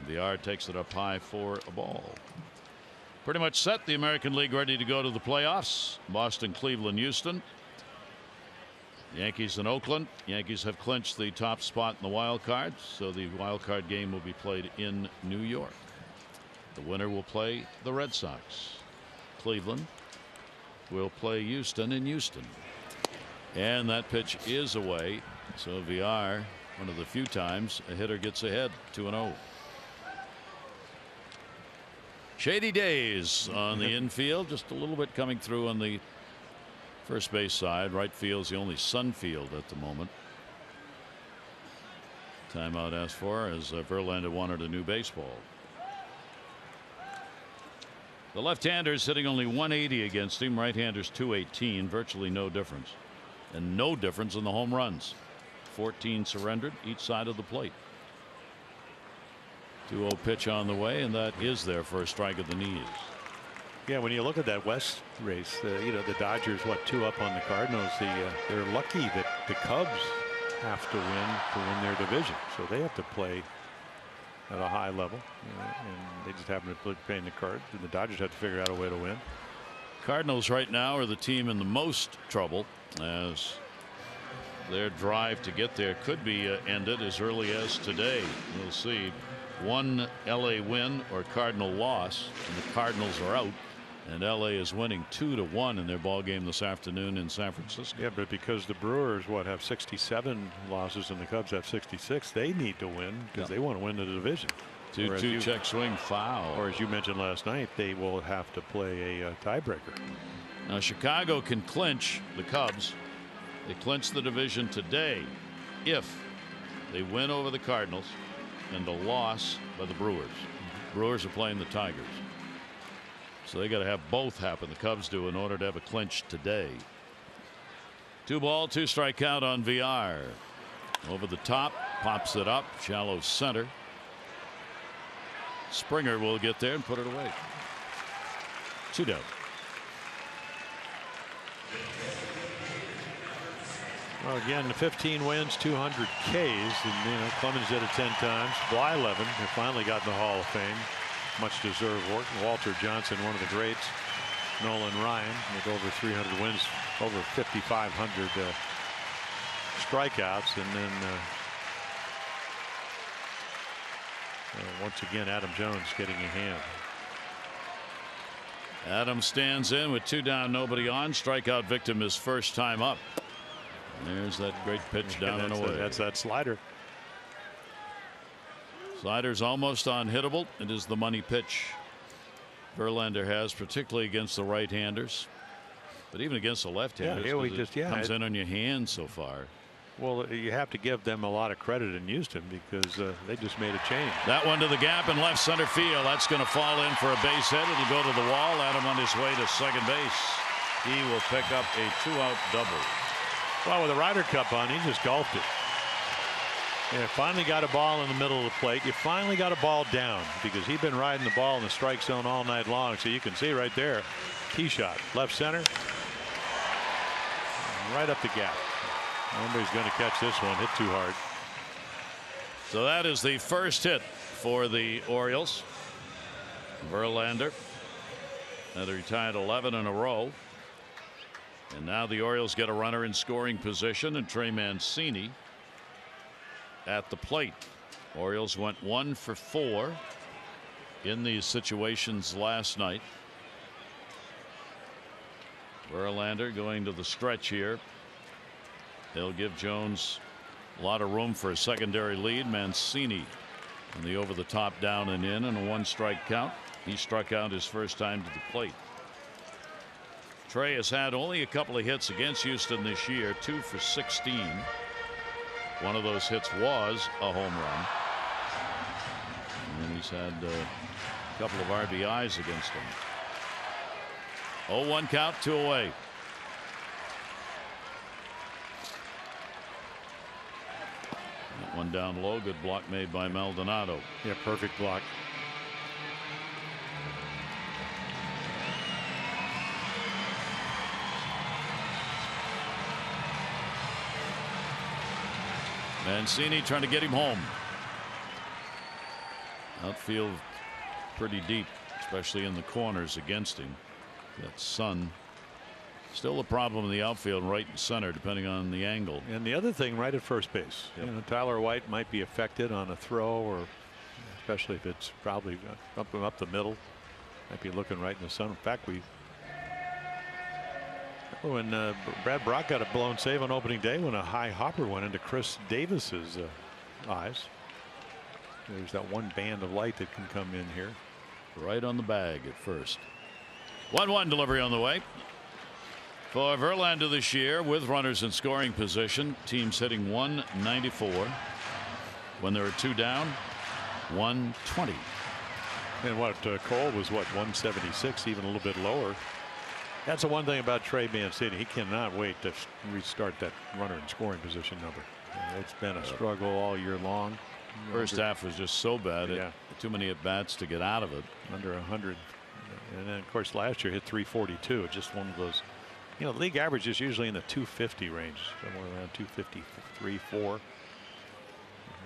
Villar takes it up high for a ball. Pretty much set. The American League ready to go to the playoffs. Boston, Cleveland, Houston. Yankees and Oakland. Yankees have clinched the top spot in the wild card, so the wild card game will be played in New York. The winner will play the Red Sox. Cleveland will play Houston in Houston. And that pitch is away. So Villar, one of the few times a hitter gets ahead 2-0. Shady days on the infield, just a little bit coming through on the first base side. Right field's the only sun field at the moment. Timeout asked for as Verlander wanted a new baseball. The left-hander's hitting only 180 against him. Right-hander's 218. Virtually no difference. And no difference in the home runs. 14 surrendered each side of the plate. 2-0 pitch on the way, and that is their first strike of the knees. Yeah, when you look at that West race, you know, the Dodgers, what, 2 up on the Cardinals. They're lucky that the Cubs have to win their division, so they have to play at a high level, and they just happen to play in the Cards, and the Dodgers have to figure out a way to win. Cardinals right now are the team in the most trouble, as their drive to get there could be ended as early as today. We'll see. 1 LA win or Cardinal loss, and the Cardinals are out, and LA is winning 2-1 in their ball game this afternoon in San Francisco. Yeah, but because the Brewers have 67 losses and the Cubs have 66, they need to win because they want to win the division. 2-2 check swing foul. Or as you mentioned last night, they will have to play a tiebreaker. Now Chicago can clinch the Cubs. They clinch the division today if they win over the Cardinals and a loss by the Brewers. Brewers are playing the Tigers, so they got to have both happen. The Cubs do in order to have a clinch today. 2 ball, 2 strike count on Villar. Over the top, pops it up, shallow center. Springer will get there and put it away. 2 down. Well, again, the 15 wins, 200 Ks, and Clemens did it 10 times. Bly 11, who finally got in the Hall of Fame, much deserved work. Walter Johnson, one of the greats. Nolan Ryan with over 300 wins, over 5,500 strikeouts, and then once again Adam Jones getting a hand. Adam stands in with 2 down, nobody on. Strikeout victim his first time up. There's that great pitch down and away. That's that slider. Slider's almost unhittable. It is the money pitch Verlander has, particularly against the right-handers, but even against the left-handers. Comes in on your hand so far. Well, you have to give them a lot of credit in Houston because they just made a change. That one to the gap in left center field. That's going to fall in for a base hit. It'll go to the wall. Adam on his way to second base. He will pick up a 2-out double. Well, with the Ryder Cup on, he just golfed it. Yeah, finally got a ball in the middle of the plate. You finally got a ball down because he'd been riding the ball in the strike zone all night long. So you can see right there, tee shot, left center, right up the gap. Nobody's going to catch this one. Hit too hard. So that is the first hit for the Orioles. Verlander had retired 11 in a row. And now the Orioles get a runner in scoring position, and Trey Mancini at the plate. Orioles went 1 for 4 in these situations last night. Verlander going to the stretch here. They'll give Jones a lot of room for a secondary lead. Mancini in the over the top down and in, and a 1-strike count. He struck out his first time to the plate. Trey has had only a couple of hits against Houston this year, 2 for 16. One of those hits was a home run. And he's had a couple of RBIs against him. 0-1 count, 2 away. That one down low. Good block made by Maldonado. Yeah, perfect block. Mancini trying to get him home. Outfield pretty deep, especially in the corners against him. That sun still a problem in the outfield, right and center, depending on the angle. And the other thing, right at first base. Yep. You know, Tyler White might be affected on a throw, or especially if it's probably up the middle. Might be looking right in the sun. In fact, when Brad Brock got a blown save on opening day when a high hopper went into Chris Davis's eyes. There's that one band of light that can come in here. Right on the bag at first. 1-1 delivery on the way. For Verlander this year, with runners in scoring position, teams hitting 194. When there are 2 down, 120. And what Cole was, what, 176, even a little bit lower. That's the one thing about Trey Mancini. He cannot wait to restart that runner in scoring position number. It's been a struggle all year long. First half was just so bad. Yeah. Too many at bats to get out of it. Under 100. And then, of course, last year hit 342. Just one of those. You know, league average is usually in the 250 range, somewhere around 253, 4.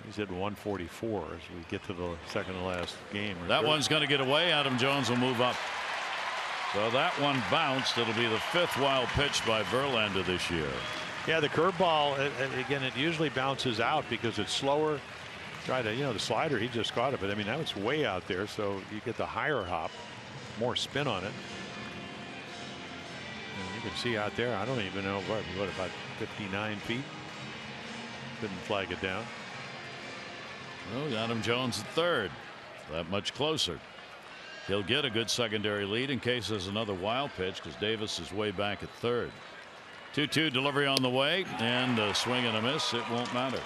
He's at 144 as we get to the second to last game. That one's going to get away. Adam Jones will move up. So that one bounced. It'll be the 5th wild pitch by Verlander this year. Yeah, the curveball, again, it usually bounces out because it's slower. Try to, you know, the slider, he just caught it, but I mean, now it's way out there, so you get the higher hop, more spin on it. And you can see out there, I don't even know what about 59 feet. Couldn't flag it down. Well, Adam Jones at third. That much closer. He'll get a good secondary lead in case there's another wild pitch, because Davis is way back at third. 2-2 delivery on the way, and a swing and a miss. It won't matter.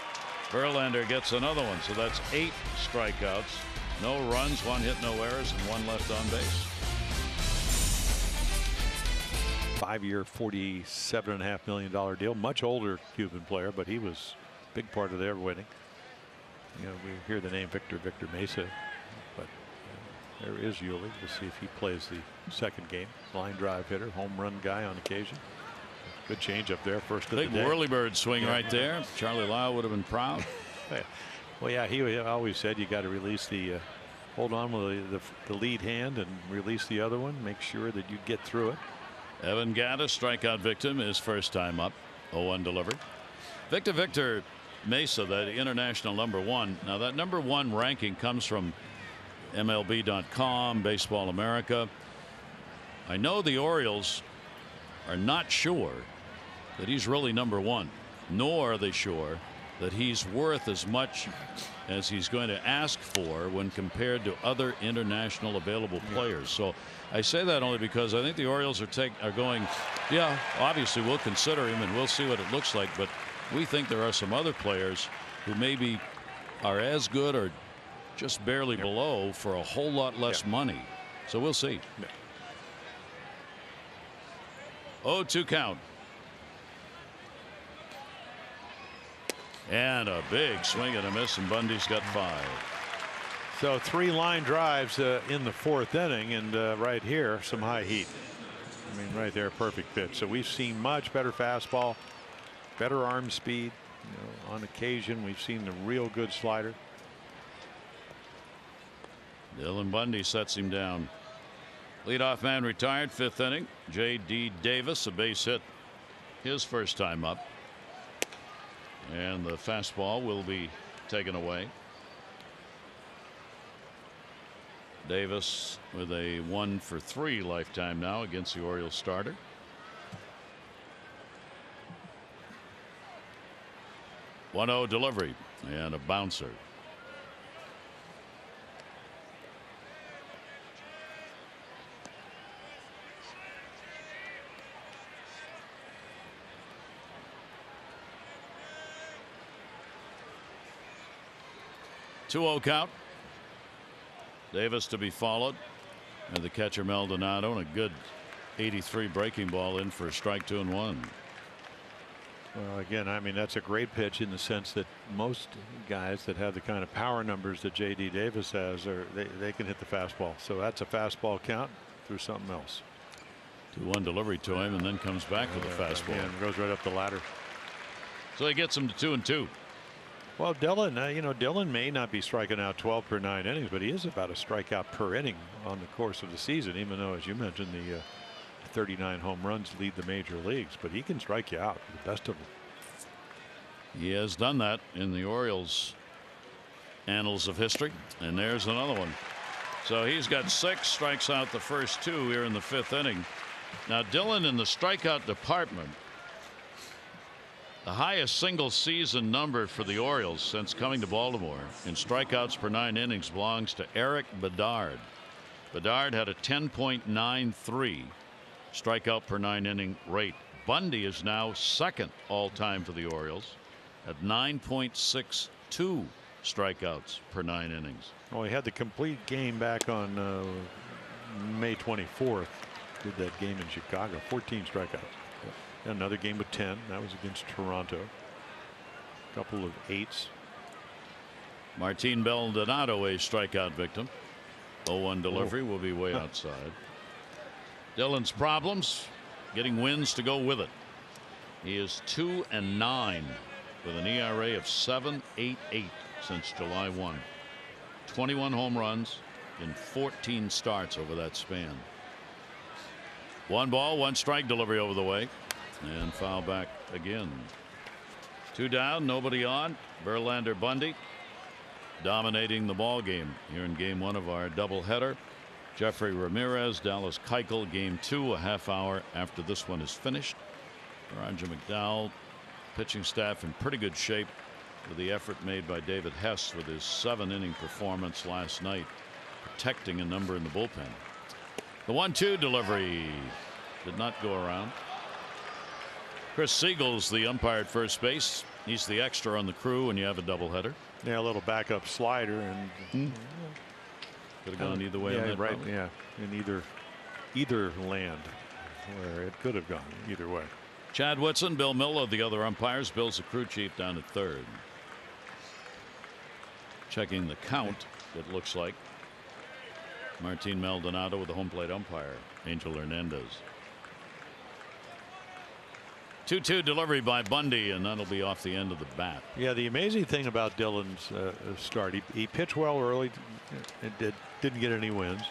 Verlander gets another one, so that's 8 strikeouts, no runs, 1 hit, no errors, and 1 left on base. 5-year, $47.5 million deal. Much older Cuban player, but he was a big part of their winning. You know, we hear the name Victor Mesa, but there is Yuli. We'll see if he plays the second game. Line drive hitter, home run guy on occasion. Good change up there, first of the day. Big whirlybird swing right there. Charlie Lyle would have been proud. Well, yeah, he always said you got to release the hold on with the lead hand and release the other one. Make sure that you get through it. Evan Gattis, strikeout victim, his first time up. 0-1 delivered. Victor Mesa, that international #1. Now that #1 ranking comes from MLB.com, Baseball America. I know the Orioles are not sure that he's really #1, nor are they sure that he's worth as much as he's going to ask for when compared to other international available players. So I say that only because I think the Orioles are going, yeah, obviously we'll consider him and we'll see what it looks like, but we think there are some other players who maybe are as good or just barely below for a whole lot less money. So we'll see. 0-2 count. And a big swing and a miss, and Bundy's got 5. So 3 line drives in the 4th inning, and right here some high heat. I mean, right there, perfect pitch. So we've seen much better fastball, better arm speed. You know, on occasion we've seen the real good slider. Dylan Bundy sets him down. Leadoff man retired, 5th inning. J.D. Davis, a base hit, his first time up. And the fastball will be taken away. Davis with a 1-for-3 lifetime now against the Orioles starter. .1-0 delivery and a bouncer. .2-0 count. Davis to be followed, and the catcher Maldonado, and a good 83 breaking ball in for a strike 2 and 1. Well, again, I mean, that's a great pitch in the sense that most guys that have the kind of power numbers that J.D. Davis has, they can hit the fastball. So that's a fastball count through something else. 2-1 delivery to him, and then comes back to the fastball. And goes right up the ladder. So he gets him to 2 and 2. Well, Dillon, Dillon may not be striking out 12 per 9 innings, but he is about a strikeout per inning on the course of the season, even though, as you mentioned, the 39 home runs lead the major leagues, but he can strike you out, the best of them. He has done that in the Orioles annals of history, and there's another one. So he's got 6, strikes out the first 2 here in the 5th inning. Now Dillon in the strikeout department, the highest single season number for the Orioles since coming to Baltimore in strikeouts per 9 innings belongs to Eric Bedard. Bedard had a 10.93 strikeout per 9 inning rate. Bundy is now 2nd all time for the Orioles at 9.62 strikeouts per 9 innings. Well, he had the complete game back on May 24th. Did that game in Chicago, 14 strikeouts. Another game with 10. That was against Toronto. A couple of 8s. Martin Maldonado, a strikeout victim. 0-1 delivery will be way outside. Dillon's problems getting wins to go with it. He is 2-9 with an ERA of 7.88 since July 1. 21 home runs in 14 starts over that span. 1 ball, 1 strike delivery over the way. And foul back again. 2 down, nobody on. Verlander, Bundy dominating the ball game here in game 1 of our doubleheader. Jeffrey Ramirez, Dallas Keuchel, game 2 a half hour after this one is finished. Roger McDowell, pitching staff in pretty good shape with the effort made by David Hess with his 7-inning performance last night, protecting a number in the bullpen. The 1-2 delivery did not go around. Chris Siegel's the umpire at first base. He's the extra on the crew when you have a doubleheader. Yeah, a little backup slider, and could have gone either way on that. Right, probably. yeah, in either land where it could have gone either way. Chad Whitson, Bill Miller, the other umpires. Bill's the crew chief down at 3rd. Checking the count, it looks like Martin Maldonado with the home plate umpire, Angel Hernandez. 2-2 delivery by Bundy, and that'll be off the end of the bat. Yeah, the amazing thing about Dillon's start, he pitched well early and didn't get any wins.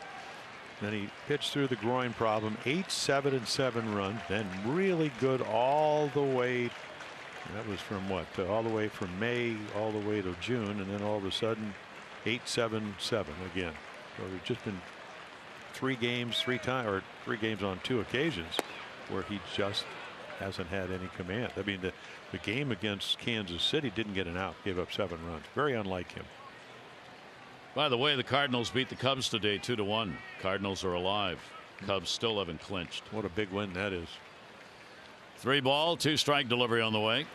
Then he pitched through the groin problem, 8, 7, and 7 runs, then really good all the way. That was from what? All the way from May all the way to June, and then all of a sudden 8, 7, 7 again. So there's just been 3 games, 3 games on 2 occasions where he just hasn't had any command. I mean, the game against Kansas City didn't get an out, gave up 7 runs. Very unlike him. By the way, the Cardinals beat the Cubs today 2-1. Cardinals are alive. Cubs still haven't clinched. What a big win that is. 3 ball, 2 strike delivery on the way.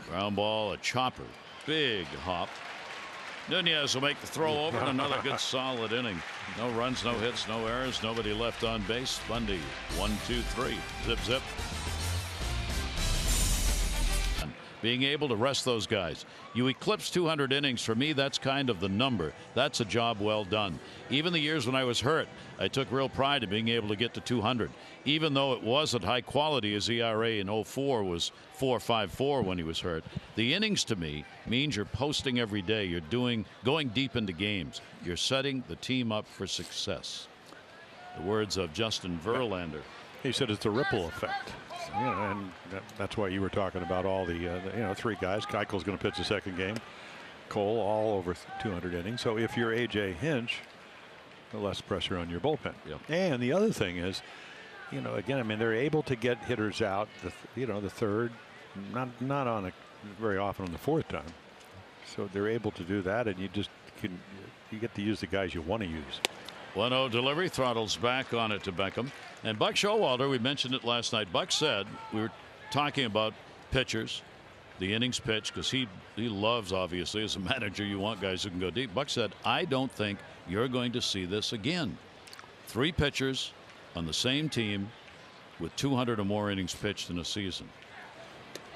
Ground ball, a chopper. Big hop. Nunez will make the throw over, and another good solid inning. No runs, no hits, no errors, nobody left on base. Bundy, 1, 2, 3. Zip, zip. Being able to rest those guys. You eclipse 200 innings. For me, that's kind of the number. That's a job well done. Even the years when I was hurt, I took real pride in being able to get to 200. Even though it wasn't high quality, his ERA in 04 was 4.54 when he was hurt. The innings to me means you're posting every day. You're going deep into games. You're setting the team up for success. The words of Justin Verlander. He said it's a ripple effect. Yeah, and that's why you were talking about all the 3 guys. Keuchel's going to pitch the 2nd game. Cole all over 200 innings. So if you're AJ Hinch, less pressure on your bullpen. Yep. And the other thing is, you know, again, I mean, they're able to get hitters out, the third, not on a very often on the fourth time. So they're able to do that, and you get to use the guys you want to use. 1-0 delivery, throttles back on it to Beckham. And Buck Showalter, we mentioned it last night. Buck said, we were talking about pitchers, the innings pitch, because he loves, obviously, as a manager, you want guys who can go deep. Buck said, I don't think you're going to see this again. 3 pitchers on the same team with 200 or more innings pitched in a season.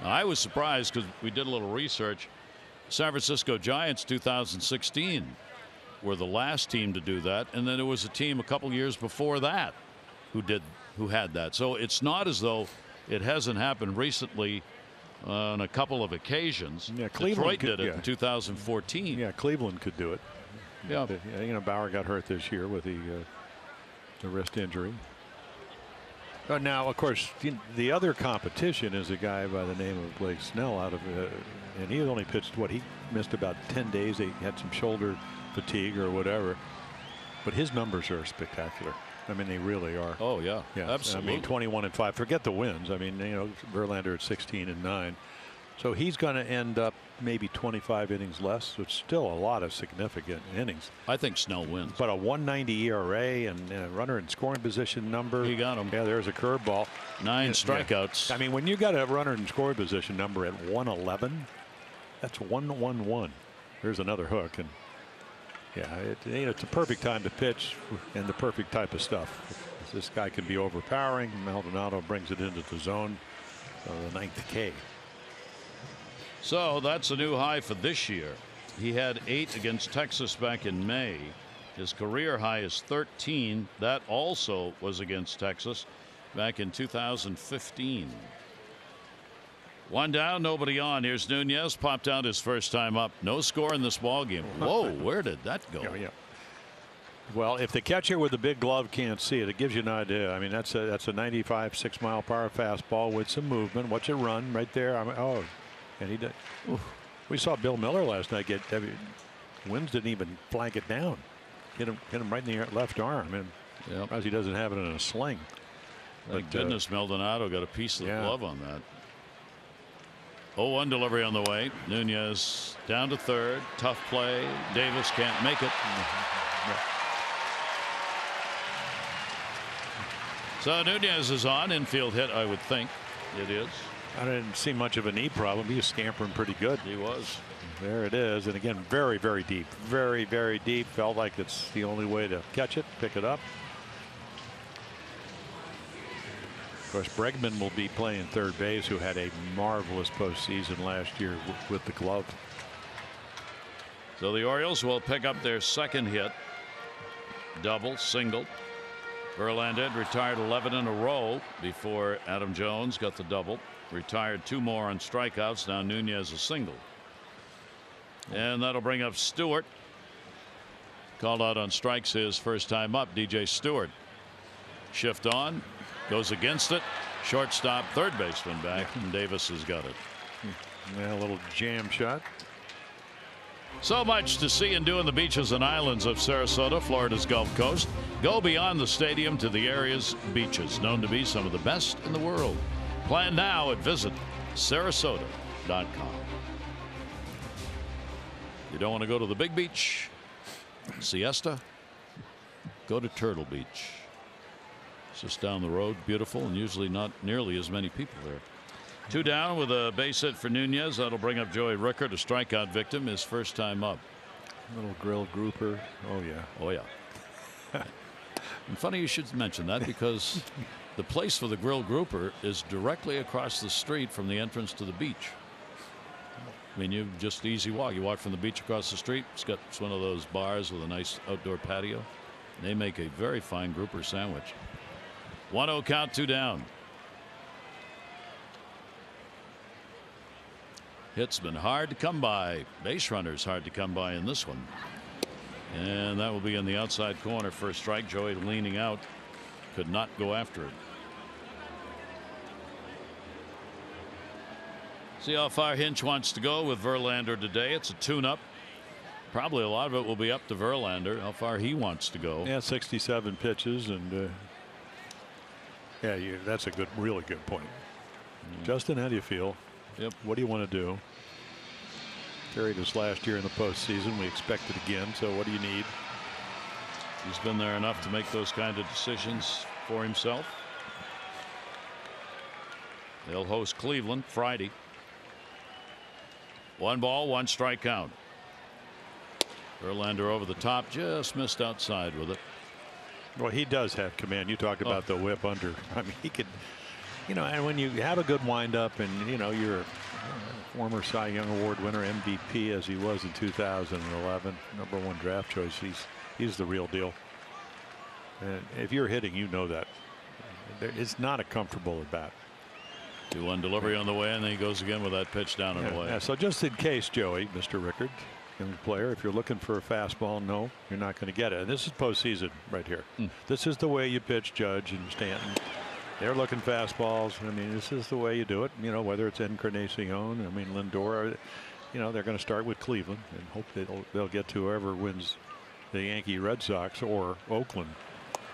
Now, I was surprised because we did a little research. San Francisco Giants 2016 were the last team to do that, and then there was a team a couple years before that who had that. So it's not as though it hasn't happened recently on a couple of occasions. Yeah, Detroit did it in 2014. Yeah, Cleveland could do it. Yeah. You know, Bauer got hurt this year with the wrist injury. Now, of course, the other competition is a guy by the name of Blake Snell out of, and he only pitched he missed about 10 days. He had some shoulder fatigue or whatever, but his numbers are spectacular. I mean, they really are. Oh yeah, yeah, absolutely. I mean, 21-5. Forget the wins. I mean, you know, Verlander at 16-9. So he's going to end up maybe 25 innings less. So it's still a lot of significant innings. I think Snell wins. But a 190 ERA and a runner in scoring position number. He got him. Yeah, there's a curveball. 9 strikeouts. Yeah. I mean, when you got a runner in scoring position number at 111, that's 1-1-1. There's another hook, and yeah, it's a perfect time to pitch and the perfect type of stuff. This guy can be overpowering. Maldonado brings it into the zone. The 9th K. So that's a new high for this year. He had 8 against Texas back in May. His career high is 13. That also was against Texas back in 2015. 1 down, nobody on. Here's Nunez, popped out his first time up. No score in this ball game. Whoa, where did that go? Yeah. Well, if the catcher with the big glove can't see it, it gives you an idea. I mean, that's a 95 6-mile-per-hour fastball with some movement. Watch it run right there. And he did. Oof. We saw Bill Miller last night get. Wins didn't even flank it down. Hit him right in the left arm. And surprised he doesn't have it in a sling. Thank goodness Maldonado got a piece of the glove on that. 0-1 delivery on the way. Nunez down to third. Tough play. Davis can't make it. So Nunez is on. Infield hit, I would think. It is. I didn't see much of a knee problem. He was scampering pretty good. He was. There it is. And again, very, very deep. Very, very deep. Felt like it's the only way to catch it, pick it up. Of course, Bregman will be playing third base, who had a marvelous postseason last year with the glove. So the Orioles will pick up their second hit. Double, single. Verlander had retired 11 in a row before Adam Jones got the double. Retired 2 more on strikeouts. Now Nunez a single. And that'll bring up Stewart. Called out on strikes his first time up. DJ Stewart. Shift on. Goes against it. Shortstop, third baseman back. And Davis has got it. Yeah, a little jam shot. So much to see and do in the beaches and islands of Sarasota, Florida's Gulf Coast. Go beyond the stadium to the area's beaches, known to be some of the best in the world. Plan now at visitsarasota.com. You don't want to go to the big beach, siesta, go to Turtle Beach. It's just down the road, beautiful, and usually not nearly as many people there. 2 down with a base hit for Nunez. That'll bring up Joey Rickard, a strikeout victim, his first time up. Little grill grouper. Oh yeah. Oh yeah. And funny you should mention that, because the place for the grill grouper is directly across the street from the entrance to the beach. I mean, you just easy walk. You walk from the beach across the street. It's one of those bars with a nice outdoor patio. They make a very fine grouper sandwich. 1-0 count, 2 down. Hit's been hard to come by. Base runners hard to come by in this one. And that will be in the outside corner for a strike. Joey leaning out. Could not go after it. See how far Hinch wants to go with Verlander today. It's a tune-up. Probably a lot of it will be up to Verlander, how far he wants to go. Yeah, 67 pitches, and yeah, that's a really good point. Justin, how do you feel? Yep. What do you want to do? Carried us last year in the postseason. We expect it again. So what do you need? He's been there enough to make those kind of decisions for himself. They'll host Cleveland Friday. 1 ball, 1 strike count. Verlander over the top, just missed outside with it. Well, he does have command. You talked about the whip under. I mean, he could, and when you have a good windup, and you're a former Cy Young Award winner, MVP as he was in 2011, #1 draft choice. He's the real deal. And if you're hitting, you know that. It's not a comfortable at bat. 2-1 delivery on the way, and then he goes again with that pitch down and away. Yeah, so just in case, Joey, Mr. Rickard, young player, if you're looking for a fastball, no, you're not going to get it. And this is postseason right here. This is the way you pitch Judge and Stanton. They're looking fastballs. I mean, this is the way you do it. Whether it's Encarnacion, I mean, Lindor, they're going to start with Cleveland and hope they'll get to whoever wins the Yankee Red Sox or Oakland.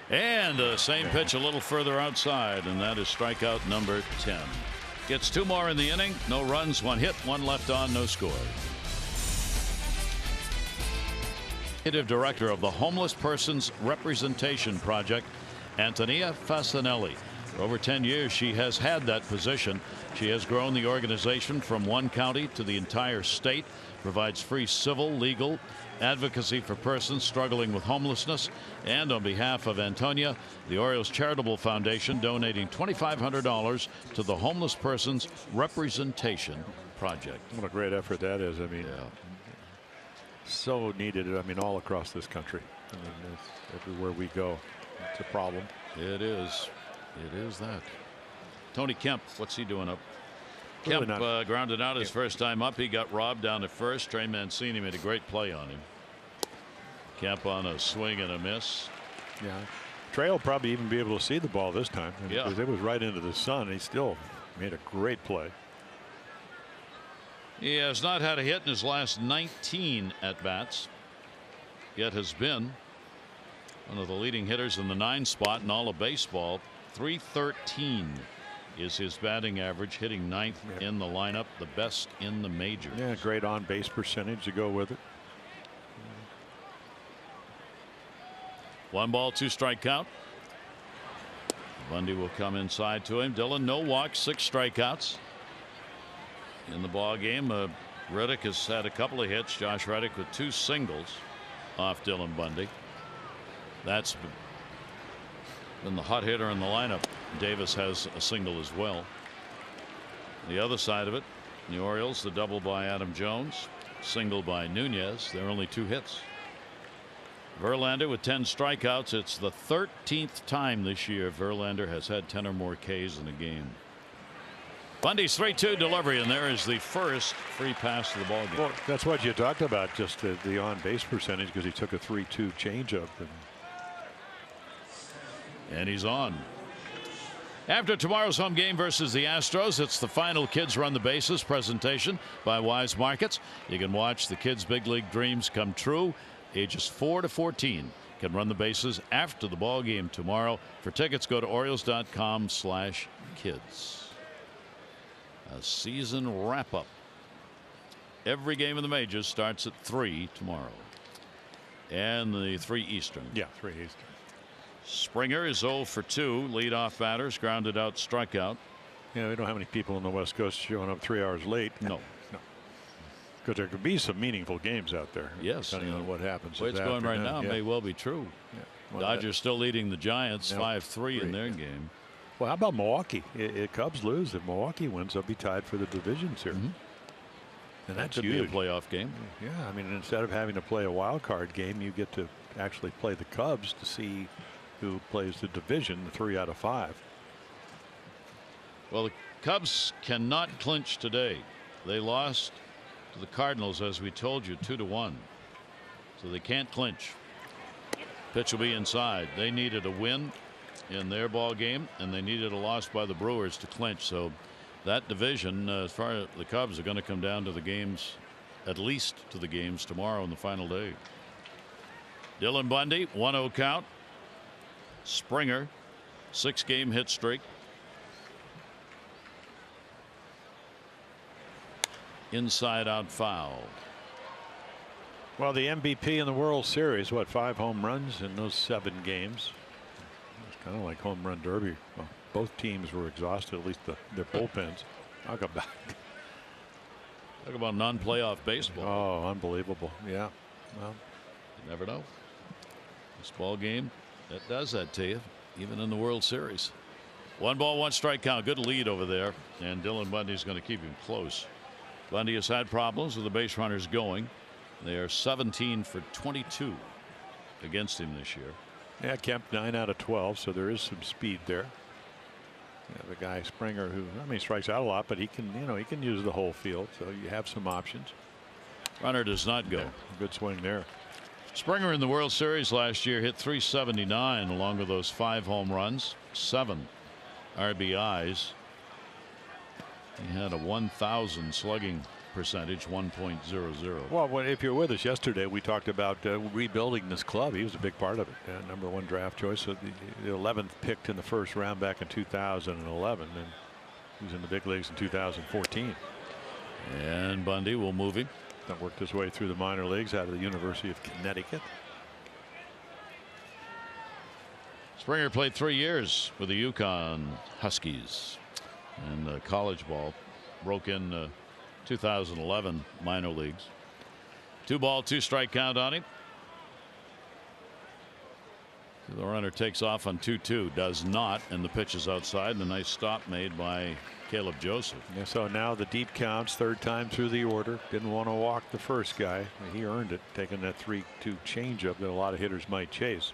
And the same pitch a little further outside, and that is strikeout number 10. Gets 2 more in the inning. No runs, 1 hit, 1 left on, no score. Executive Director of the Homeless Persons Representation Project, Antonia Fasanelli. For over 10 years, she has had that position. She has grown the organization from 1 county to the entire state, provides free civil, legal, advocacy for persons struggling with homelessness, and on behalf of Antonia, the Orioles Charitable Foundation donating $2,500 to the Homeless Persons Representation Project. What a great effort that is. I mean, so needed. I mean, all across this country. I mean, it's everywhere we go. It's a problem. It is. It is that. Tony Kemp, what's he doing up? Really Kemp grounded out his first time up. He got robbed down at first. Trey Mancini made a great play on him. Kemp on a swing and a miss. Yeah. Trey will probably even be able to see the ball this time. Yeah. Because it was right into the sun. He still made a great play. He has not had a hit in his last 19 at bats. Yet has been one of the leading hitters in the 9 spot in all of baseball. .313 is his batting average, hitting 9th in the lineup, the best in the majors. Yeah, great on base percentage to go with it. 1 ball, 2 strike count. Bundy will come inside to him. Dillon, no walks, 6 strikeouts in the ball game. Reddick has had a couple of hits. Josh Reddick with 2 singles off Dillon Bundy. That's been the hot hitter in the lineup. Davis has a single as well. The other side of it, the Orioles, the double by Adam Jones, single by Nunez. There are only 2 hits. Verlander with 10 strikeouts. It's the 13th time this year Verlander has had 10 or more Ks in a game. Bundy's 3-2 delivery, and there is the first free pass to the ball game. Well, that's what you talked about, just the on base percentage, because he took a 3-2 changeup. And he's on. After tomorrow's home game versus the Astros, it's the final Kids Run the Bases presentation by Wise Markets. You can watch the kids' big league dreams come true. Ages 4 to 14 can run the bases after the ball game tomorrow. For tickets, go to Orioles.com/kids. A season wrap up. Every game in the majors starts at 3 tomorrow. And the 3 Eastern. Yeah, 3 Eastern. Springer is 0 for 2. Leadoff batters, grounded out, strikeout. Yeah, we don't have any people on the West Coast showing up 3 hours late. No. Because there could be some meaningful games out there. Yes. Depending on what happens. The way it's going right now may well be true. Yeah. Well, Dodgers still leading the Giants 5-3 in their game. Well, how about Milwaukee? If Cubs lose, if Milwaukee wins, they'll be tied for the division series. And that could be a playoff game. Yeah, I mean, instead of having to play a wild card game, you get to actually play the Cubs to see who plays the division, the 3 out of 5. Well, the Cubs cannot clinch today. They lost to the Cardinals, as we told you, 2-1. So they can't clinch. Pitch will be inside. They needed a win in their ball game, and they needed a loss by the Brewers to clinch. So that division, as far as the Cubs, are going to come down to the games at least to the games tomorrow in the final day. Dylan Bundy, 1-0 count. Springer, 6-game hit streak. Inside out foul. Well, the MVP in the World Series, what, 5 home runs in those 7 games. It's kind of like home run derby. Well, both teams were exhausted, at least their bullpens. I'll go back. Talk about non-playoff baseball. Oh, unbelievable. Yeah. Well, you never know. This ball game, that does that to you, even in the World Series. 1 ball, 1 strike count. Good lead over there. And Dylan Bundy's going to keep him close. Bundy has had problems with the base runners going. They are 17 for 22 against him this year. Yeah, Kemp 9 out of 12, so there is some speed there. Yeah, the guy Springer, who, I mean, strikes out a lot, but he can, he can use the whole field, so you have some options. Runner does not go. Yeah, good swing there. Springer in the World Series last year hit .379 along with those 5 home runs, 7 RBIs. He had a 1,000 slugging percentage, 1.00. Well, if you're with us yesterday, we talked about rebuilding this club. He was a big part of it. #1 draft choice, so the 11th picked in the first round back in 2011, and he was in the big leagues in 2014. And Bundy will move him. That worked his way through the minor leagues out of the University of Connecticut. Springer played 3 years with the Yukon Huskies, and college ball. Broke in 2011 minor leagues. 2 ball, 2 strike count on him. The runner takes off on 2-2, does not, and the pitch is outside, and a nice stop made by Caleb Joseph. Yeah, so now the deep counts, 3rd time through the order. Didn't want to walk the first guy. He earned it, taking that 3-2 changeup that a lot of hitters might chase.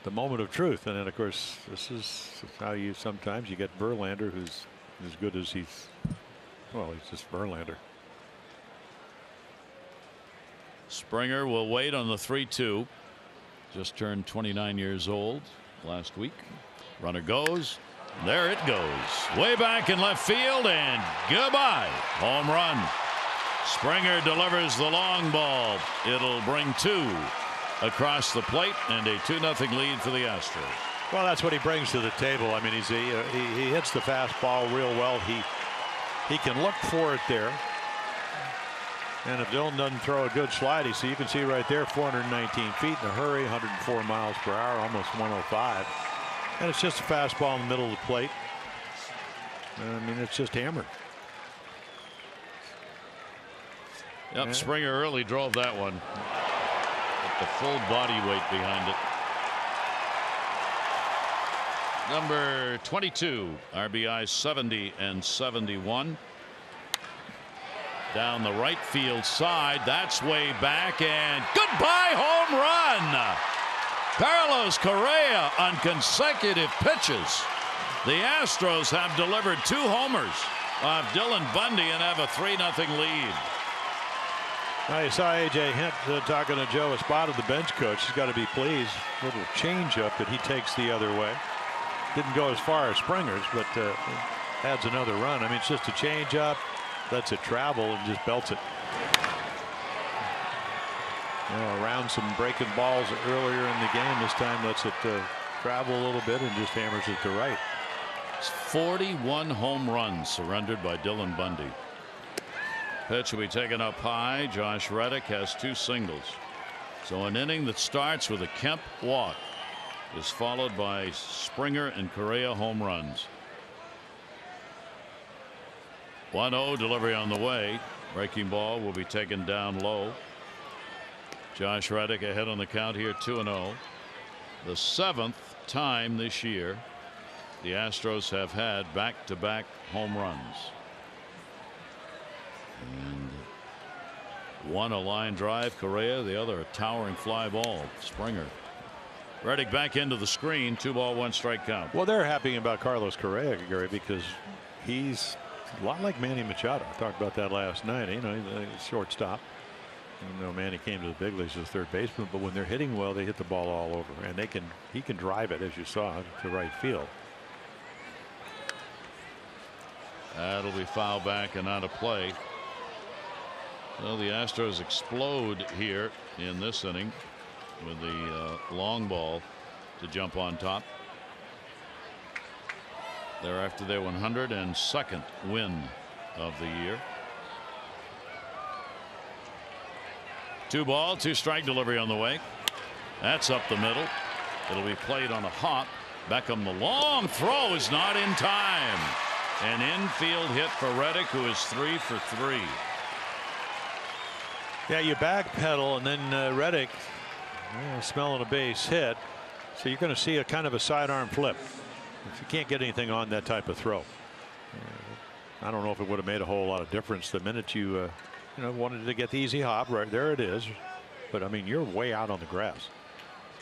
The moment of truth, and then of course this is how you sometimes you get Verlander, who's as good as he's just Verlander. Springer will wait on the 3-2. Just turned 29 years old last week. Runner goes. There it goes. Way back in left field, and goodbye. Home run. Springer delivers the long ball. It'll bring 2 across the plate, and a 2-0 lead for the Astros. Well, that's what he brings to the table. I mean, he hits the fastball real well. He can look for it there. And if Dylan doesn't throw a good slide, you can see right there, 419 feet in a hurry, 104 miles per hour, almost 105. And it's just a fastball in the middle of the plate. I mean, it's just hammered. Yep, yeah. Springer early drove that one. With the full body weight behind it. Number 22, RBI 70 and 71. Down the right field side. That's way back, and goodbye home run. Carlos Correa on consecutive pitches. The Astros have delivered 2 homers of Dylan Bundy and have a 3-0 lead. Now you saw A.J. Hint talking to Joe Espada, the bench coach. He's got to be pleased. Little change up that he takes the other way. Didn't go as far as Springer's, but adds another run. I mean, it's just a change up. Lets it travel and just belts it. Around some breaking balls earlier in the game. This time lets it travel a little bit and just hammers it to right. It's 41 home runs surrendered by Dylan Bundy. Pitch will be taken up high. Josh Reddick has 2 singles. So an inning that starts with a Kemp walk is followed by Springer and Correa home runs. 1-0 delivery on the way. Breaking ball will be taken down low. Josh Reddick ahead on the count here, 2-0. The 7th time this year the Astros have had back-to-back home runs. And one a line drive, Correa, the other a towering fly ball, Springer. Reddick back into the screen, 2 ball, 1 strike count. Well, they're happy about Carlos Correa, Gary, because he's a lot like Manny Machado. I talked about that last night. He's a shortstop. Manny came to the big leagues as 3rd baseman, but when they're hitting well, they hit the ball all over, and he can drive it, as you saw, to right field. That'll be foul back and out of play. Well, the Astros explode here in this inning with the long ball to jump on top. They're after their 102nd win of the year. 2-ball, 2-strike delivery on the way. That's up the middle. It'll be played on a hop. Beckham, the long throw is not in time. An infield hit for Reddick, who is 3 for 3. Yeah, you backpedal, and then Reddick smelling a base hit. So you're going to see a kind of a sidearm flip if you can't get anything on that type of throw. I don't know if it would have made a whole lot of difference the minute you wanted to get the easy hop. Right there it is. But I mean, you're way out on the grass.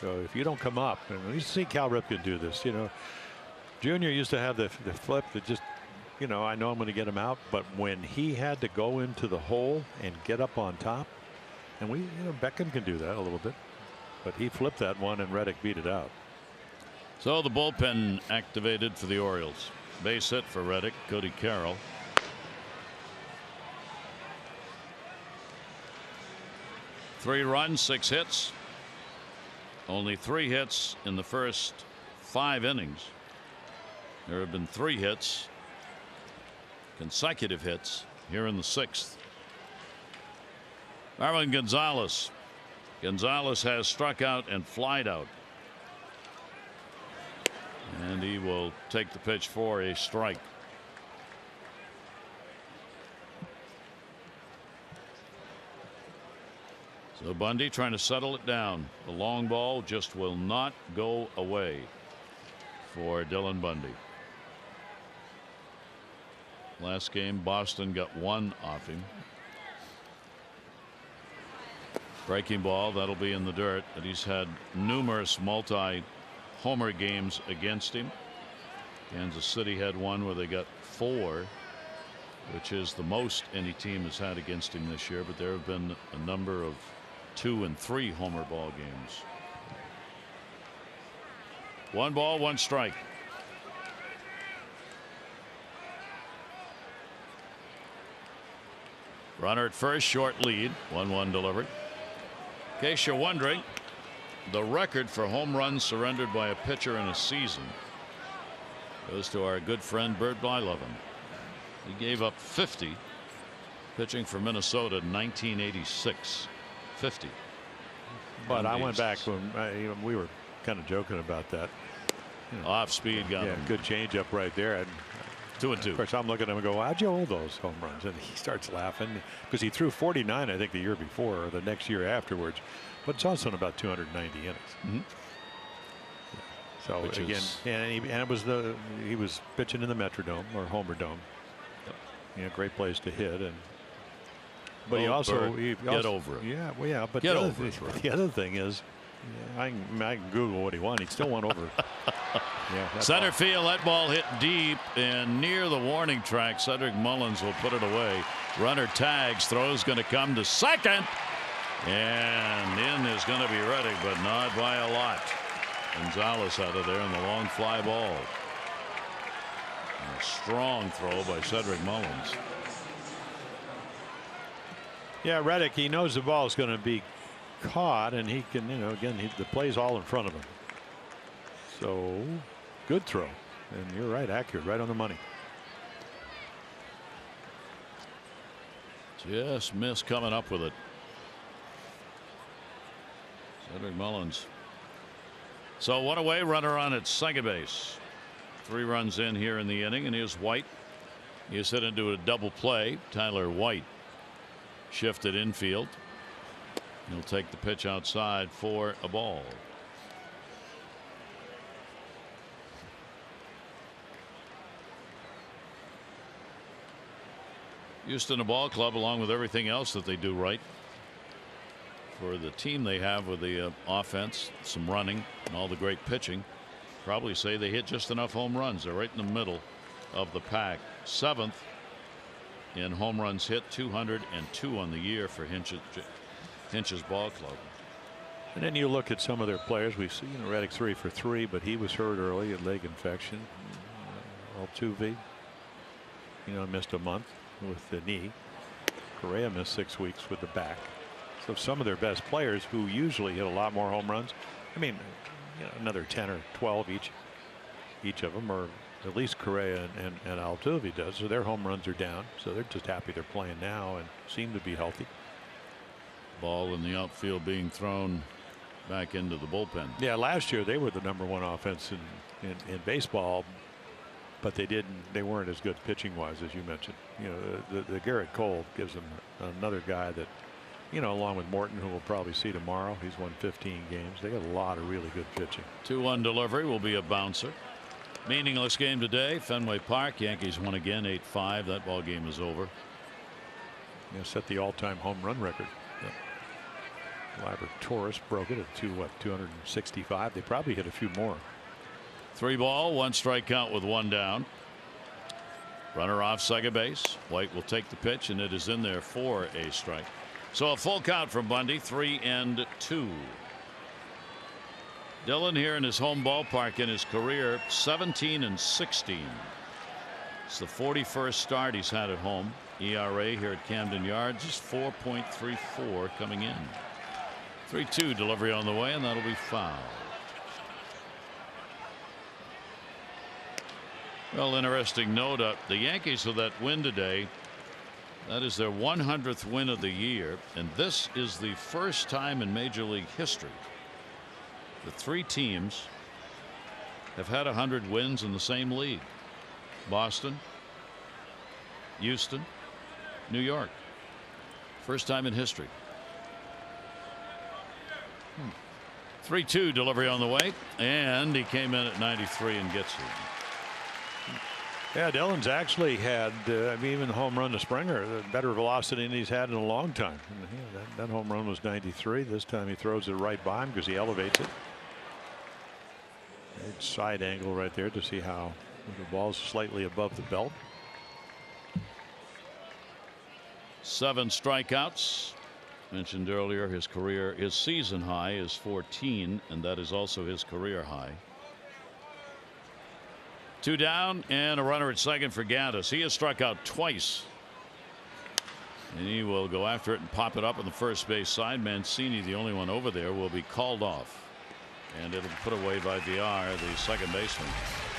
So if you don't come up, and you see Cal Ripken do this, Junior used to have the flip that just, I know I'm going to get him out, but when he had to go into the hole and get up on top, and Beckham can do that a little bit, but he flipped that one and Reddick beat it out. So the bullpen activated for the Orioles. Base hit for Reddick, Cody Carroll. Three runs, 6 hits. Only 3 hits in the first 5 innings. There have been 3 hits, consecutive hits, here in the 6th. Marwin Gonzalez. Gonzalez has struck out and flied out. And he will take the pitch for a strike. So Bundy trying to settle it down. The long ball just will not go away for Dylan Bundy. Last game, Boston got 1 off him. Breaking ball, that'll be in the dirt, but he's had numerous multi-homer games against him. Kansas City had one where they got 4, which is the most any team has had against him this year, but there have been a number of 2 and 3 homer ball games. 1 ball, 1 strike. Runner at first, short lead, 1-1 delivery. In case you're wondering, the record for home runs surrendered by a pitcher in a season goes to our good friend Bert Blyleven. He gave up 50 pitching for Minnesota in 1986. 50. But I went back when we were kind of joking about that. Off speed got him. Good changeup right there. And 2 and 2. Of course, I'm looking at him and go, how'd you hold those home runs? And he starts laughing because he threw 49, I think, the year before or the next year afterwards. But it's also in about 290 innings. Mm-hmm. So which again, and it was he was pitching in the Metrodome or Homer Dome. Yep. Great place to hit, but he also get over it. Yeah, well, yeah, but the other thing is, I can Google what he won. He still went over. Center field, that ball hit deep and near the warning track. Cedric Mullins will put it away. Runner tags, throw's going to come to second, and in is going to be Reddick, but not by a lot. Gonzalez out of there in the long fly ball. And a strong throw by Cedric Mullins. Yeah, Reddick, he knows the ball is going to be caught, and he can, again, the play's all in front of him. So good throw, and you're right, accurate, right on the money. Just missed coming up with it. Cedric Mullins. So 1 away, runner on at second base. 3 runs in here in the inning, and here's White. He is hit into a double play. Tyler White shifted infield. He'll take the pitch outside for a ball. Houston, a ball club, along with everything else that they do right. For the team they have with the offense, some running, and all the great pitching, probably say they hit just enough home runs. They're right in the middle of the pack. 7th in home runs hit, 202 on the year for Hinch's ball club. And then you look at some of their players. We've seen Reddick 3 for 3, but he was hurt early, a leg infection. Altuve, missed a month with the knee. Correa missed 6 weeks with the back. So some of their best players who usually hit a lot more home runs, I mean, you know, another 10 or 12 each of them, or at least Correa and Altuve does. So their home runs are down. So they're just happy they're playing now and seem to be healthy. Ball in the outfield being thrown back into the bullpen. Yeah, last year they were the #1 offense in baseball, but they weren't as good pitching wise as you mentioned. You know, the Garrett Cole gives them another guy that, you know, along with Morton, who we'll probably see tomorrow. He's won 15 games. They got a lot of really good pitching. 2-1 delivery will be a bouncer. Meaningless game today. Fenway Park. Yankees won again 8-5. That ball game is over. Yeah, set the all-time home run record. Labrador Torres broke it at 265. They probably hit a few more. 3 ball, 1 strikeout with 1 down. Runner off second base. White will take the pitch, and it is in there for a strike. So a full count from Bundy, 3-2. Dillon here in his home ballpark in his career, 17-16. It's the 41st start he's had at home. ERA here at Camden Yards is 4.34 coming in. 3-2 delivery on the way, and that'll be foul. Well, interesting note, the Yankees with that win today, that is their 100th win of the year, and this is the first time in Major League history the 3 teams have had 100 wins in the same league. Boston, Houston, New York. First time in history. 3-2 delivery on the way, and he came in at 93 and gets it. Yeah, Dillon's actually had, I mean, even the home run to Springer, better velocity than he's had in a long time. Yeah, that home run was 93. This time he throws it right by him because he elevates it. Great side angle right there to see how the ball's slightly above the belt. 7 strikeouts. Mentioned earlier, his season high is 14, and that is also his career high. 2 down and a runner at second for Gaddis. He has struck out twice, and he will go after it and pop it up on the first base side. Mancini, the only one over there, will be called off, and it'll be put away by Villar, the second baseman.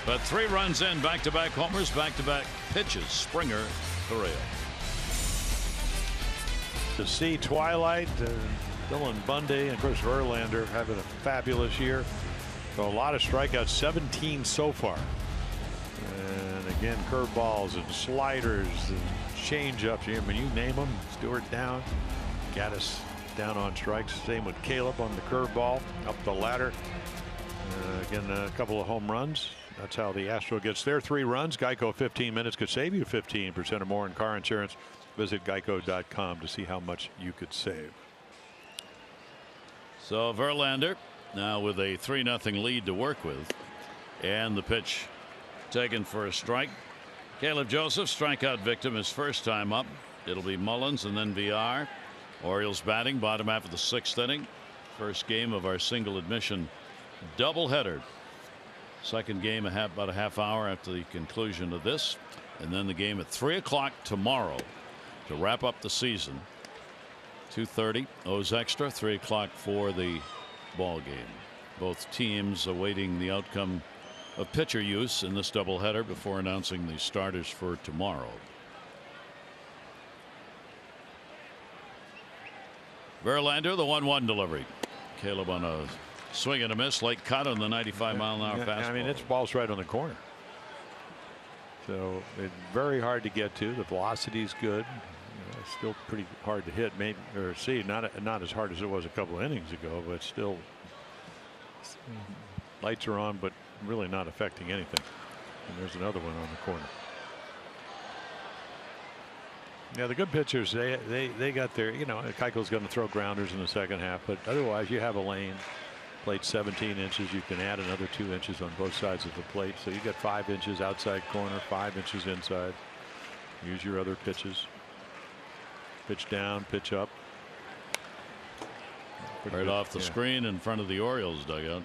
But 3 runs in, back-to-back homers, back-to-back pitches. Springer, Correa. To see Twilight, Dylan Bundy, and Chris Verlander having a fabulous year. So a lot of strikeouts, 17 so far. And again, curveballs and sliders and changeups. I mean, you name them. Stewart down. Gaddis down on strikes. Same with Caleb on the curveball up the ladder. Again, a couple of home runs. That's how the Astro gets their 3 runs. Geico 15 minutes could save you 15% or more in car insurance. Visit geico.com to see how much you could save. So Verlander now with a 3-0 lead to work with, and the pitch taken for a strike. Caleb Joseph, strikeout victim, his first time up. It'll be Mullins and then Villar. Orioles batting bottom half of the 6th inning. First game of our single admission doubleheader. Second game about a half hour after the conclusion of this, and then the game at 3 o'clock tomorrow to wrap up the season. 2:30 O's extra, 3 o'clock for the ball game. Both teams awaiting the outcome of pitcher use in this doubleheader before announcing the starters for tomorrow. Verlander, the 1-1 delivery. Caleb on a swing and a miss, late cut on the 95-mile-an-hour fastball. I mean, it's ball's right on the corner. So it's very hard to get to. The velocity's good. It's still pretty hard to hit, maybe, or see, not as hard as it was a couple of innings ago, but still lights are on, but really not affecting anything. And there's another one on the corner. Yeah, the good pitchers, they got their, you know, Keuchel's going to throw grounders in the second half, but otherwise you have a lane. Plate 17 inches. You can add another 2 inches on both sides of the plate, so you get 5 inches outside corner, 5 inches inside. Use your other pitches. Pitch down, pitch up. Right good. Off the screen in front of the Orioles dugout.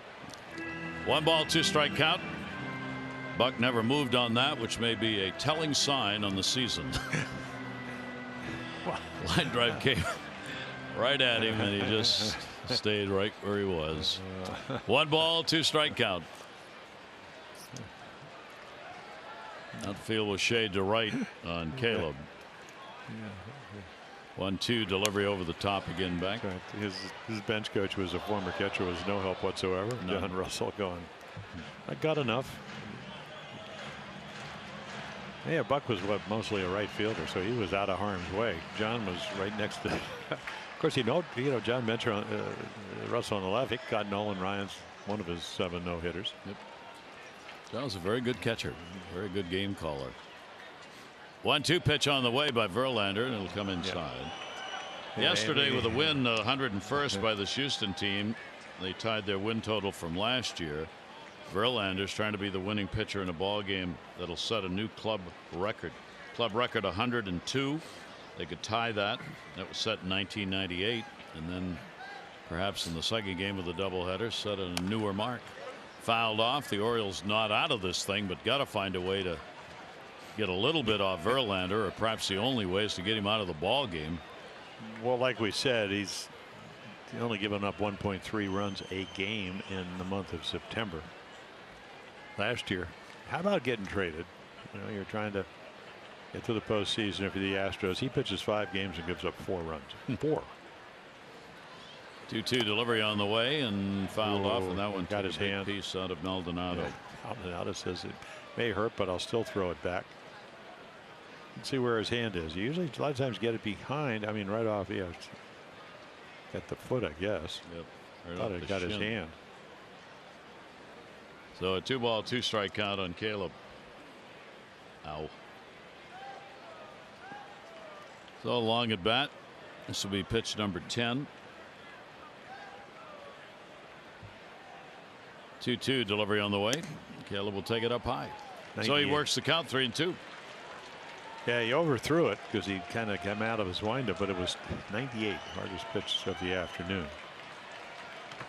1 ball, 2 strike count. Buck never moved on that, which may be a telling sign on the season. Line drive came right at him, and he just stayed right where he was. 1 ball, 2 strike count. Outfield was shade to right on Caleb. 1-2 delivery over the top again back. His bench coach was a former catcher, was no help whatsoever. No. John Russell going, I got enough. Yeah, Buck was mostly a right fielder, so he was out of harm's way. John was right next to. Of course, John mentioned Russell on the left. He caught Nolan Ryan's one of his 7 no-hitters. Yep. John was a very good catcher, very good game caller. 1-2 pitch on the way by Verlander, and it'll come inside. Yesterday, with a win, 101st by the Houston team, they tied their win total from last year. Verlander's trying to be the winning pitcher in a ball game that'll set a new club record. Club record 102. They could tie that. That was set in 1998, and then perhaps in the second game of the doubleheader set a newer mark. Fouled off. The Orioles not out of this thing, but got to find a way to get a little bit off Verlander, or perhaps the only way is to get him out of the ball game. Well, like we said, he's only given up 1.3 runs a game in the month of September. Last year, how about getting traded? You're trying to get to the postseason. If you're the Astros, he pitches 5 games and gives up 4 runs. 4. 2-2 delivery on the way and fouled off, and that one got his hand. Piece out of Maldonado. Yeah. Maldonado says it may hurt, but I'll still throw it back. Let's see where his hand is. You usually a lot of times get it behind. I mean, right off. Yeah, got the foot, I guess. Yep. Right thought it got his hand. So a 2 ball, 2 strike count on Caleb. Ow. So long at bat. This will be pitch number 10. 2-2 delivery on the way. Caleb will take it up high. 98. So he works the count 3-2. Yeah, he overthrew it because he kind of came out of his windup, but it was 98, hardest pitch of the afternoon.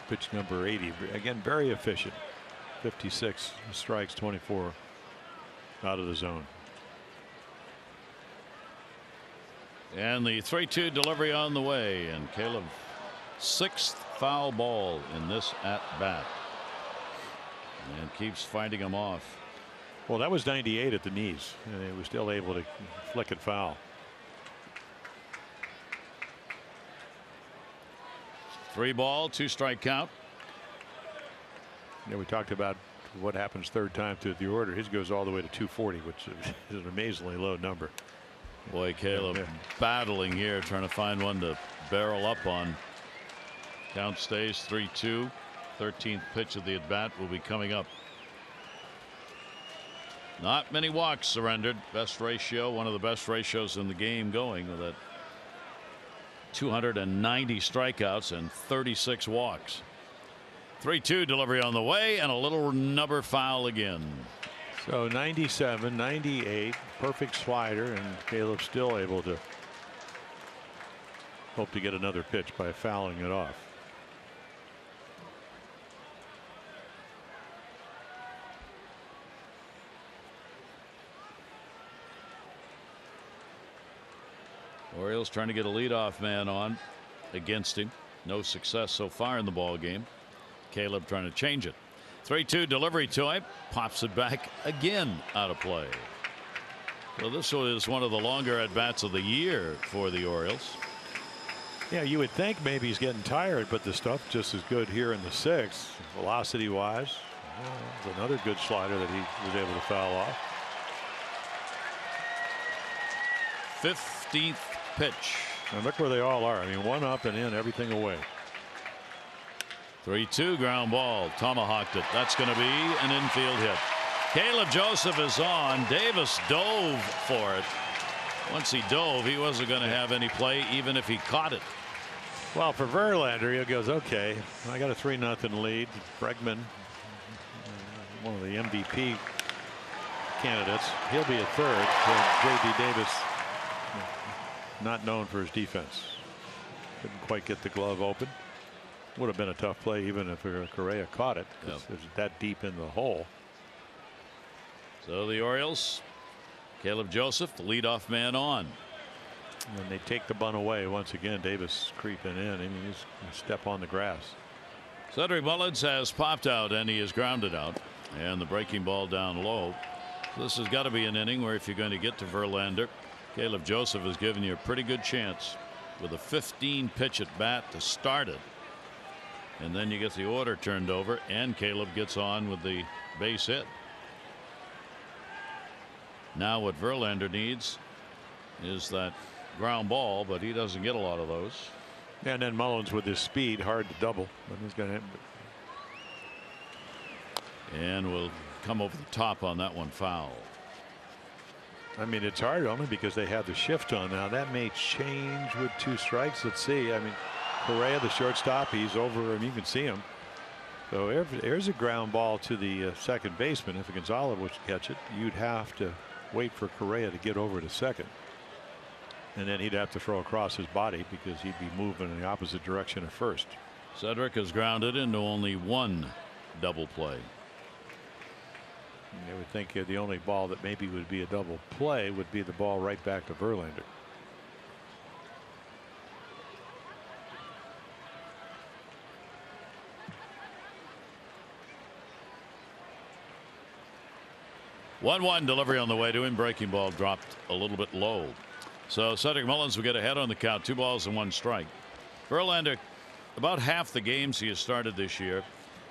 Pitch number 80. Again, very efficient. 56 strikes, 24 out of the zone. And the 3-2 delivery on the way, and Caleb 6th foul ball in this at bat. And keeps fighting him off. Well, that was 98 at the knees, and he was still able to flick it foul. 3 ball, 2 strike count. Yeah, we talked about what happens 3rd time through the order. His goes all the way to 240, which is an amazingly low number. Boy, Caleb battling here, trying to find one to barrel up on. Count stays 3-2. 13th pitch of the at bat will be coming up. Not many walks surrendered. Best ratio, one of the best ratios in the game going, with that 290 strikeouts and 36 walks. 3-2 delivery on the way, and a little number foul again. So 97, 98, perfect slider, and Caleb still able to hope to get another pitch by fouling it off. Orioles trying to get a leadoff man on against him. No success so far in the ball game. Caleb trying to change it. 3-2 delivery to him. Pops it back again, out of play. So this was one of the longer at bats of the year for the Orioles. Yeah, you would think maybe he's getting tired, but the stuff just as good here in the 6th, velocity wise. Another good slider that he was able to foul off. 15th pitch. And look where they all are. I mean, one up and in, everything away. 3-2 ground ball. Tomahawked it. That's going to be an infield hit. Caleb Joseph is on. Davis dove for it. Once he dove, he wasn't going to have any play, even if he caught it. Well, for Verlander, he goes, okay, I got a 3-0 lead. Bregman, one of the MVP candidates, he'll be a 3rd. J.D. Davis, not known for his defense. Couldn't quite get the glove open. Would have been a tough play even if Correa caught it, because it was that deep in the hole. So the Orioles, Caleb Joseph, the leadoff man on. And they take the bunt away once again. Davis creeping in. I mean, he's gonna step on the grass. Cedric Mullins has popped out and he is grounded out, and the breaking ball down low. This has got to be an inning where if you're going to get to Verlander, Caleb Joseph has given you a pretty good chance with a 15 pitch at bat to start it. And then you get the order turned over and Caleb gets on with the base hit. Now what Verlander needs is that ground ball, but he doesn't get a lot of those. And then Mullins with his speed, hard to double. But he's going to. And will come over the top on that one, foul. I mean, it's hard only because they have the shift on now. That may change with 2 strikes. Let's see. I mean, Correa, the shortstop, he's over and you can see him. So there's a ground ball to the second baseman. If Gonzalez would catch it, you'd have to wait for Correa to get over to second. And then he'd have to throw across his body because he'd be moving in the opposite direction at first. Cedric has grounded into only 1 double play. I would think the only ball that maybe would be a double play would be the ball right back to Verlander. One delivery on the way to him. Breaking ball dropped a little bit low. So Cedric Mullins will get ahead on the count. 2 balls and 1 strike. Verlander, about half the games he has started this year,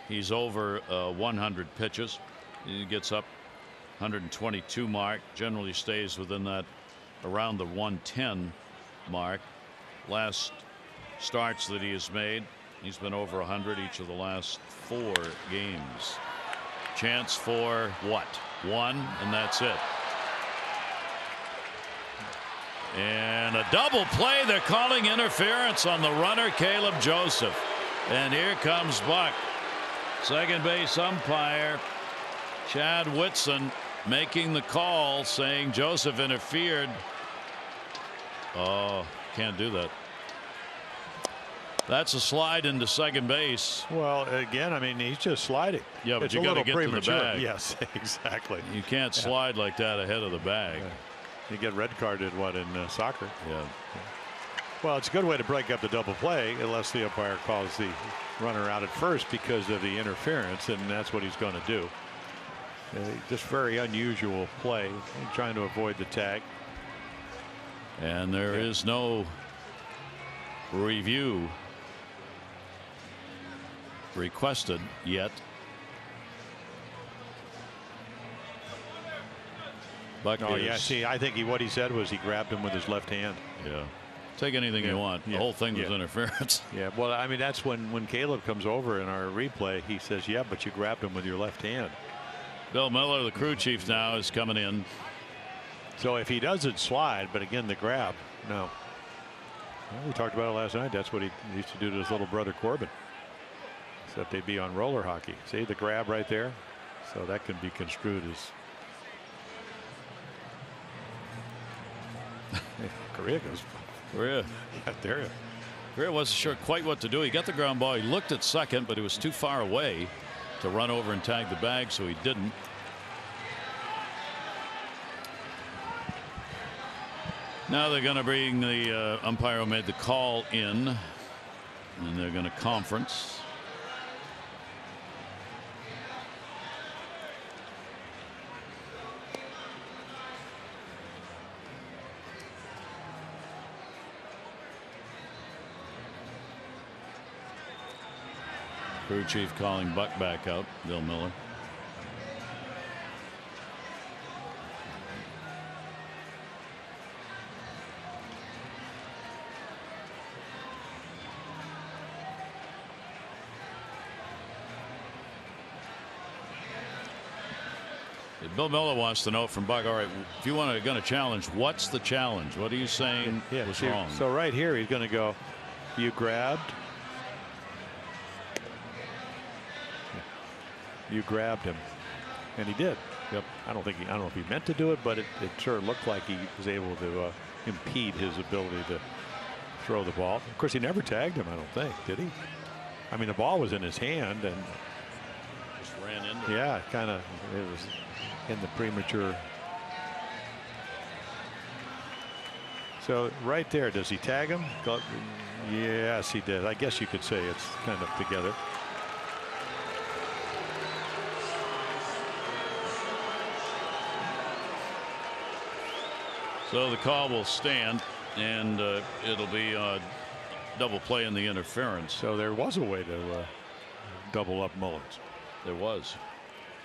he's over 100 pitches. He gets up 122 mark. Generally stays within that around the 110 mark. Last starts that he has made, he's been over 100 each of the last 4 games. Chance for what? 1, and that's it. And a double play. They're calling interference on the runner, Caleb Joseph. And here comes Buck. Second base umpire Chad Whitson making the call, saying Joseph interfered. Oh, can't do that. That's a slide into second base. Well, again, I mean, he's just sliding. Yeah, but it's you got to get premature. to the bag. Yes, exactly. You can't slide like that ahead of the bag. Yeah. You get red carded, what, in soccer? Yeah. Well, it's a good way to break up the double play unless the umpire calls the runner out at first because of the interference, and that's what he's going to do. Just very unusual play, trying to avoid the tag. And there is no review requested yet. Buck Oh, yeah. See, I think what he said was he grabbed him with his left hand. Yeah. Take anything you want. The whole thing was interference. Yeah. Well, I mean, that's when Caleb comes over in our replay, he says, yeah, but you grabbed him with your left hand. Bill Miller, the crew chief now, is coming in. So if he doesn't slide, but again, the grab, no. Well, we talked about it last night. That's what he used to do to his little brother Corbin. Except they'd be on roller hockey. See the grab right there? So that can be construed as Correa goes. Correa. Yeah, there. Correa wasn't sure quite what to do. He got the ground ball. He looked at second, but it was too far away to run over and tag the bag, so he didn't. Now they're going to bring the umpire who made the call in, and they're going to conference. Crew chief calling Buck back out, Bill Miller. Bill Miller wants to know from Buck, all right, if you want to going to challenge, what's the challenge? What are you saying was wrong? So right here he's going to go, you grabbed. You grabbed him, and he did. Yep. I don't know if he meant to do it, but it sure looked like he was able to impede his ability to throw the ball. Of course, he never tagged him, I don't think, did he? I mean, the ball was in his hand and just ran into it. Kind of. It was in the premature. So right there, does he tag him? Yes, he did. I guess you could say it's kind of together. So the call will stand, and it'll be a double play in the interference. So there was a way to double up Mullins. There was.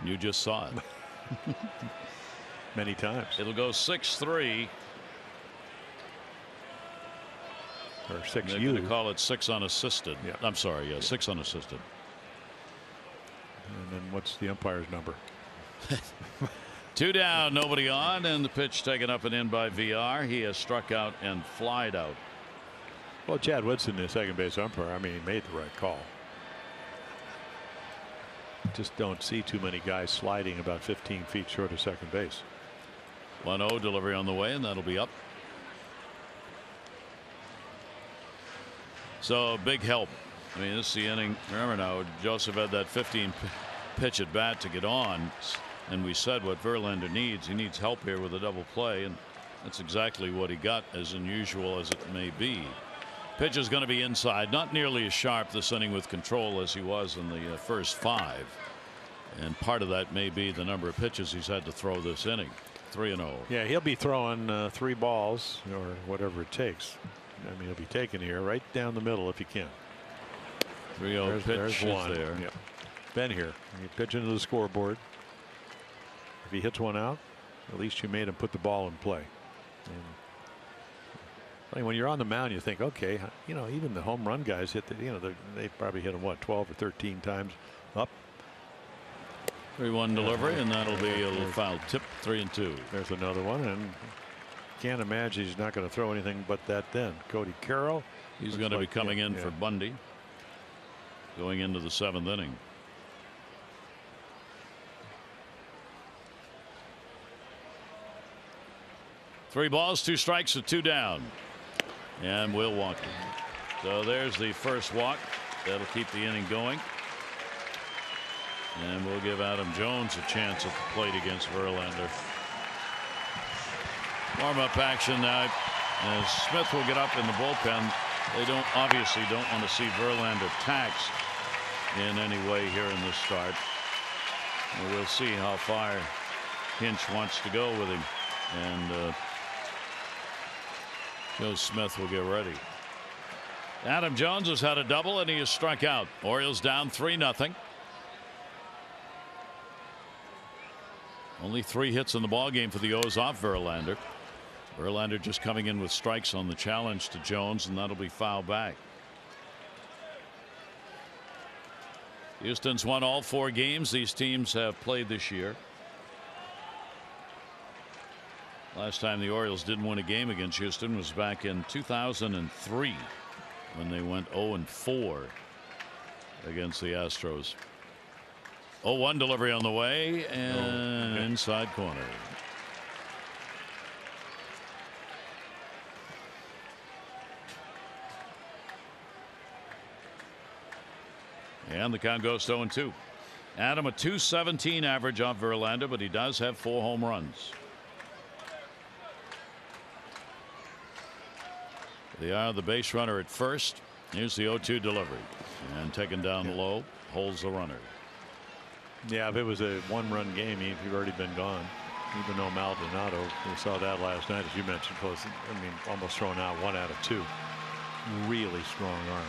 You just saw it. Many times. It'll go 6-3. Or 6U. They're going to call it 6 unassisted. Yeah. I'm sorry, yeah, 6 unassisted. And then what's the umpire's number? 2 down, nobody on, and the pitch taken up and in by VR. He has struck out and flied out. Well, Chad Woodson, the second base umpire, I mean, he made the right call. Just don't see too many guys sliding about 15 feet short of second base. 1-0 delivery on the way, and that'll be up. So big help. I mean, this is the inning. Remember now, Joseph had that 15 pitch at bat to get on, and we said what Verlander needs. He needs help here with a double play, and that's exactly what he got, as unusual as it may be. Pitch is going to be inside, not nearly as sharp this inning with control as he was in the first 5. And part of that may be the number of pitches he's had to throw this inning. 3-0. Yeah, he'll be throwing 3 balls or whatever it takes. I mean, he'll be taking here right down the middle if he can. 3-0 pitch there's one. there. Yep. Ben here. You pitch into the scoreboard. If he hits one out, at least you made him put the ball in play. And I mean, when you're on the mound, you think, okay, you know, even the home run guys hit the, you know, they probably hit him what, 12 or 13 times up. 3-1 delivery, and that'll be a little foul tip. 3-2. There's another one, and can't imagine he's not going to throw anything but that. Then Cody Carroll, he's going to be coming in for Bundy going into the 7th inning. Three balls, 2 strikes, and 2 down, and Will walk him. So there's the first walk. That'll keep the inning going. And we'll give Adam Jones a chance at the plate against Verlander. Warm-up action now as Smith will get up in the bullpen. They obviously don't want to see Verlander taxed in any way here in this start. And we'll see how far Hinch wants to go with him. And Joe Smith will get ready. Adam Jones has had a double and he has struck out. Orioles down 3-0. Only 3 hits in the ballgame for the O's off Verlander. Verlander just coming in with strikes on the challenge to Jones, and that'll be foul back. Houston's won all 4 games these teams have played this year. Last time the Orioles didn't win a game against Houston was back in 2003 when they went 0-4 against the Astros. 0-1 delivery on the way, and inside corner. And the count goes to 0-2. Adam, a .217 average off Verlander, but he does have 4 home runs. They are the base runner at first. Here's the 0-2 delivery, and taken down low, holds the runner. Yeah, if it was a 1-run game, he'd already been gone. Even though Maldonado, we saw that last night, as you mentioned, close. I mean, almost thrown out 1 out of 2. Really strong arm.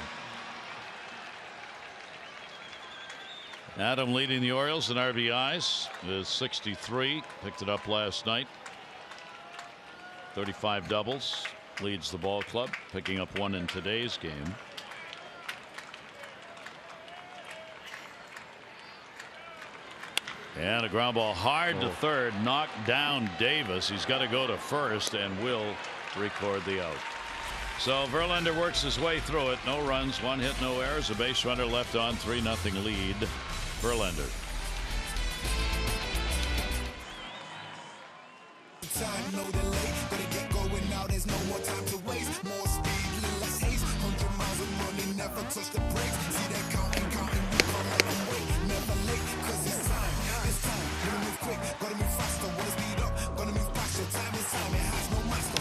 Adam leading the Orioles in RBIs with 63. Picked it up last night. 35 doubles. Leads the ball club, picking up 1 in today's game. And a ground ball hard to third, knocked down Davis. He's got to go to first and will record the out. So Verlander works his way through it. No runs, 1 hit, no errors. A base runner left on, 3-0 lead. Verlander. Time, no delay. Better get going now. There's no more time to waste. More speed, less haste. 100 miles of running, never touch the brakes. See that counting, we come out and wait. Never late, 'cause it's time. It's time. Gotta move quick, gotta move faster. Wanna speed up, gotta move faster. Time is time. It has no master.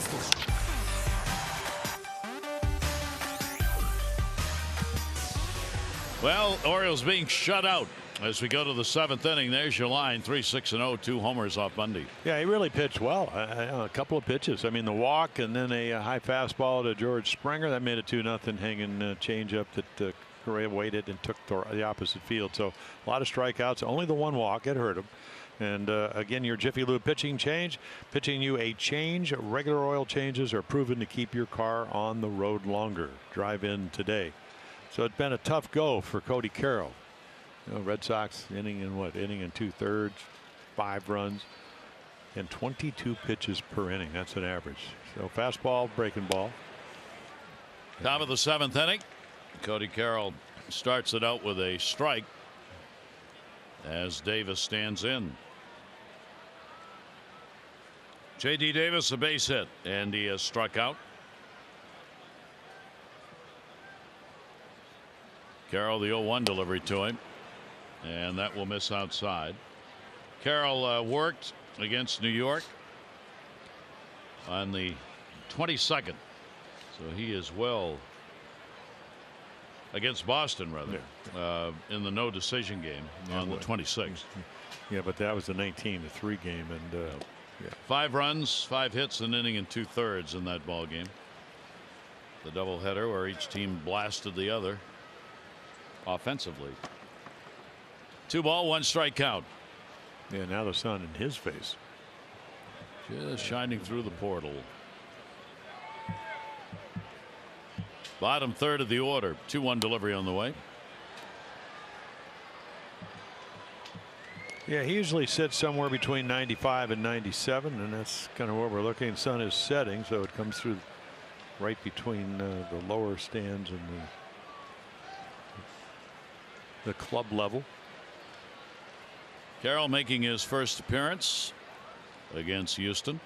Well, Orioles being shut out as we go to the 7th inning. There's your line. 3-6-0, 2 homers off Bundy. Yeah, he really pitched well. A couple of pitches. I mean, the walk and then a high fastball to George Springer that made it 2-0 hanging changeup that Correa waited and took the opposite field. So a lot of strikeouts. Only the one walk. It hurt him. And again, your Jiffy Lube pitching change, pitching you a change. Regular oil changes are proven to keep your car on the road longer. Drive in today. So it's been a tough go for Cody Carroll. You know, Red Sox inning and 2/3, 5 runs, and 22 pitches per inning. That's an average. So fastball, breaking ball. Top of the 7th inning. Cody Carroll starts it out with a strike as Davis stands in. J.D. Davis a base hit, and he has struck out. Carroll, the 0-1 delivery to him, and that will miss outside. Carroll worked against New York on the 22nd, so he is well against Boston, rather, in the no decision game on the 26th. Yeah, but that was the 19-3 game, and 5 runs, 5 hits, an inning and 2/3 in that ball game. The doubleheader where each team blasted the other offensively. 2 ball, 1 strike count. Yeah, now the sun in his face. Just shining through the portal. Bottom 3rd of the order. 2-1 delivery on the way. Yeah, he usually sits somewhere between 95 and 97, and that's kind of what we're looking. The sun is setting, so it comes through right between the lower stands and the club level. Carroll making his first appearance against Houston.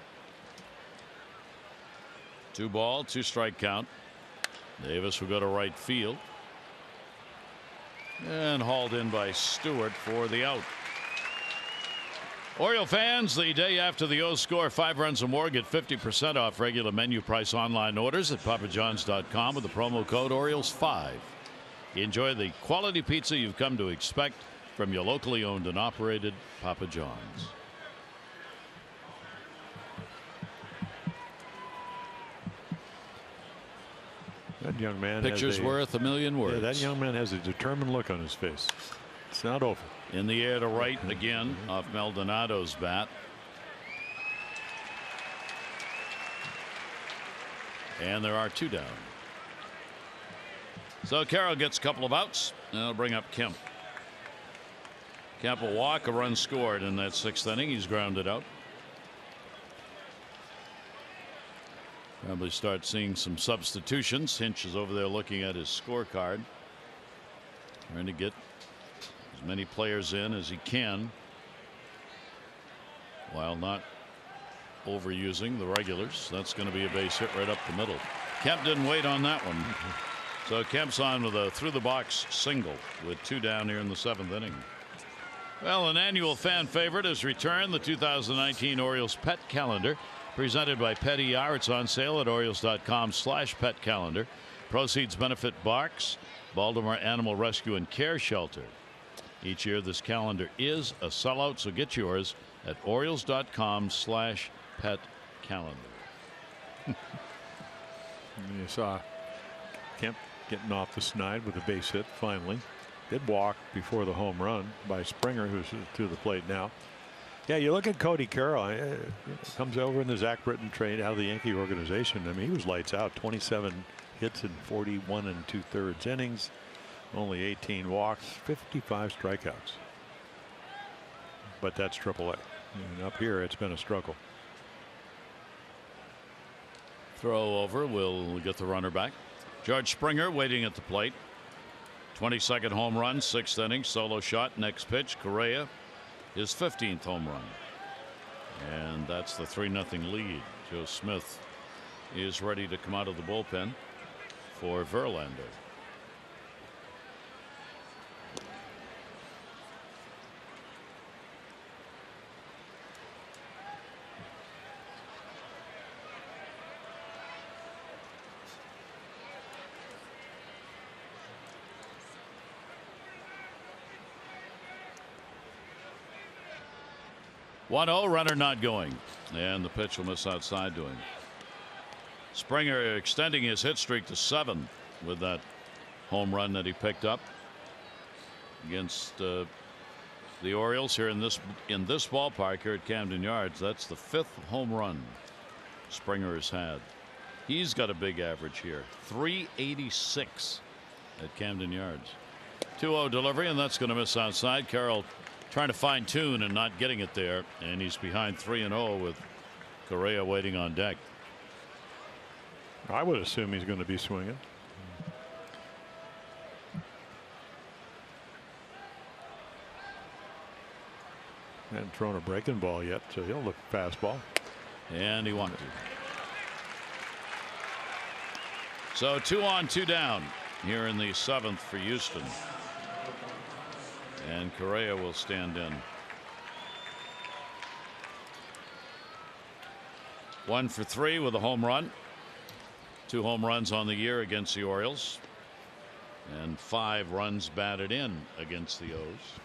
2 ball, 2 strike count. Davis will go to right field and hauled in by Stewart for the out. Oriole fans, the day after the O's score 5 runs or more, get 50% off regular menu price online orders at papajohns.com with the promo code Orioles5. Enjoy the quality pizza you've come to expect from your locally owned and operated Papa John's. That young man. Picture's worth a million words. Yeah, that young man has a determined look on his face. It's not over. In the air to right again off Maldonado's bat. And there are 2 down. So Carroll gets a couple of outs, and that'll bring up Kemp. Kemp will walk, a run scored in that 6th inning. He's grounded out. Probably start seeing some substitutions. Hinch is over there looking at his scorecard, trying to get as many players in as he can while not overusing the regulars. That's going to be a base hit right up the middle. Kemp didn't wait on that one. So Kemp's on with a through the box single with 2 down here in the 7th inning. Well, an annual fan favorite has returned, the 2019 Orioles Pet Calendar, presented by Pet ER. It's on sale at Orioles.com/pet calendar. Proceeds benefit Barks, Baltimore Animal Rescue and Care Shelter. Each year this calendar is a sellout, so get yours at Orioles.com/pet calendar. You saw Kemp getting off the snide with a base hit finally. Did walk before the home run by Springer, who's to the plate now. Yeah, you look at Cody Carroll. Comes over in the Zach Britton trade out of the Yankee organization. I mean, he was lights out. 27 hits in 41 2/3 innings. Only 18 walks, 55 strikeouts. But that's AAA. And up here, it's been a struggle. Throw over will get the runner back. George Springer waiting at the plate. 22nd home run, 6th inning, solo shot. Next pitch, Correa, his 15th home run. And that's the 3-0 lead. Joe Smith is ready to come out of the bullpen for Verlander. 1-0, runner not going, and the pitch will miss outside to him. Springer extending his hit streak to 7 with that home run that he picked up against the Orioles here in this ballpark here at Camden Yards. That's the 5th home run Springer has had. He's got a big average here, 386 at Camden Yards. 2-0 delivery, and that's going to miss outside. Carroll trying to fine tune and not getting it there, and he's behind 3-0 with Correa waiting on deck. I would assume he's going to be swinging. Hadn't thrown a breaking ball yet, so he'll look fastball. And he wanted to. So 2 on, 2 down here in the 7th for Houston. And Correa will stand in. 1 for 3 with a home run. 2 home runs on the year against the Orioles. And 5 runs batted in against the O's.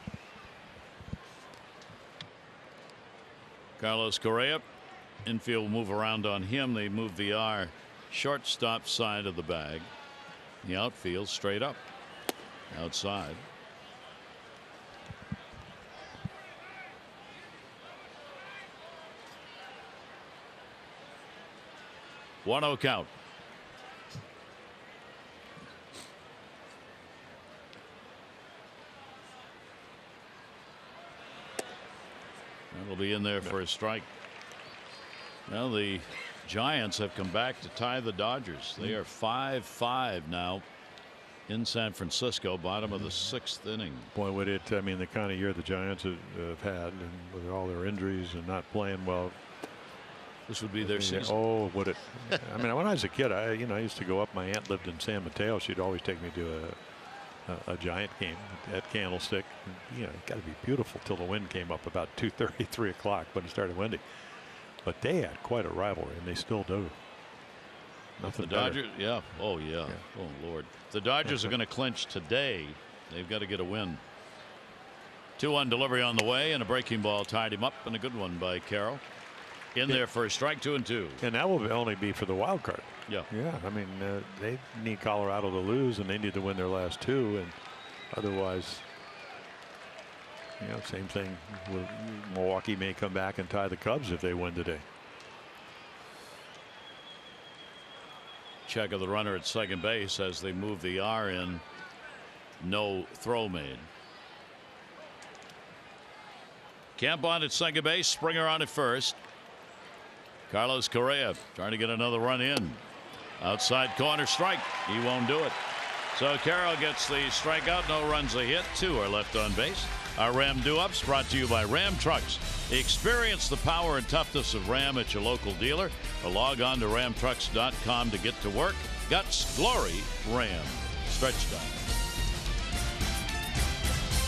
Carlos Correa. Infield move around on him. They move the R shortstop side of the bag. The outfield straight up. Outside. One 0 count. That'll be in there for a strike. Well, the Giants have come back to tie the Dodgers. They are 5-5 now in San Francisco, bottom of the 6th inning. Boy, would it, I mean, the kind of year the Giants have had, and with all their injuries and not playing well. This would be their season. Oh, would it? I mean, when I was a kid, I used to go up. My aunt lived in San Mateo. She'd always take me to a Giant game at Candlestick. You know, it got to be beautiful till the wind came up about 2:30, 3 o'clock when it started windy. But they had quite a rivalry, and they still do. Nothing the Dodgers, better. yeah. Oh, yeah. Oh, Lord. The Dodgers are going to clinch today. They've got to get a win. 2-1 delivery on the way, and a breaking ball tied him up, and a good one by Carroll. In there for a strike, 2-2. And that will only be for the wild card. Yeah. Yeah. I mean, they need Colorado to lose, and they need to win their last 2, and otherwise, you know, same thing. Milwaukee may come back and tie the Cubs if they win today. Check of the runner at second base as they move the R in. No throw made. Camp on at second base. Springer on at first. Carlos Correa trying to get another run in. Outside corner strike. He won't do it. So Carroll gets the strikeout. No runs a hit. 2 are left on base. Our Ram Do-Ups brought to you by Ram Trucks. Experience the power and toughness of Ram at your local dealer, or log on to ramtrucks.com to get to work. Guts, glory, Ram. Stretch time.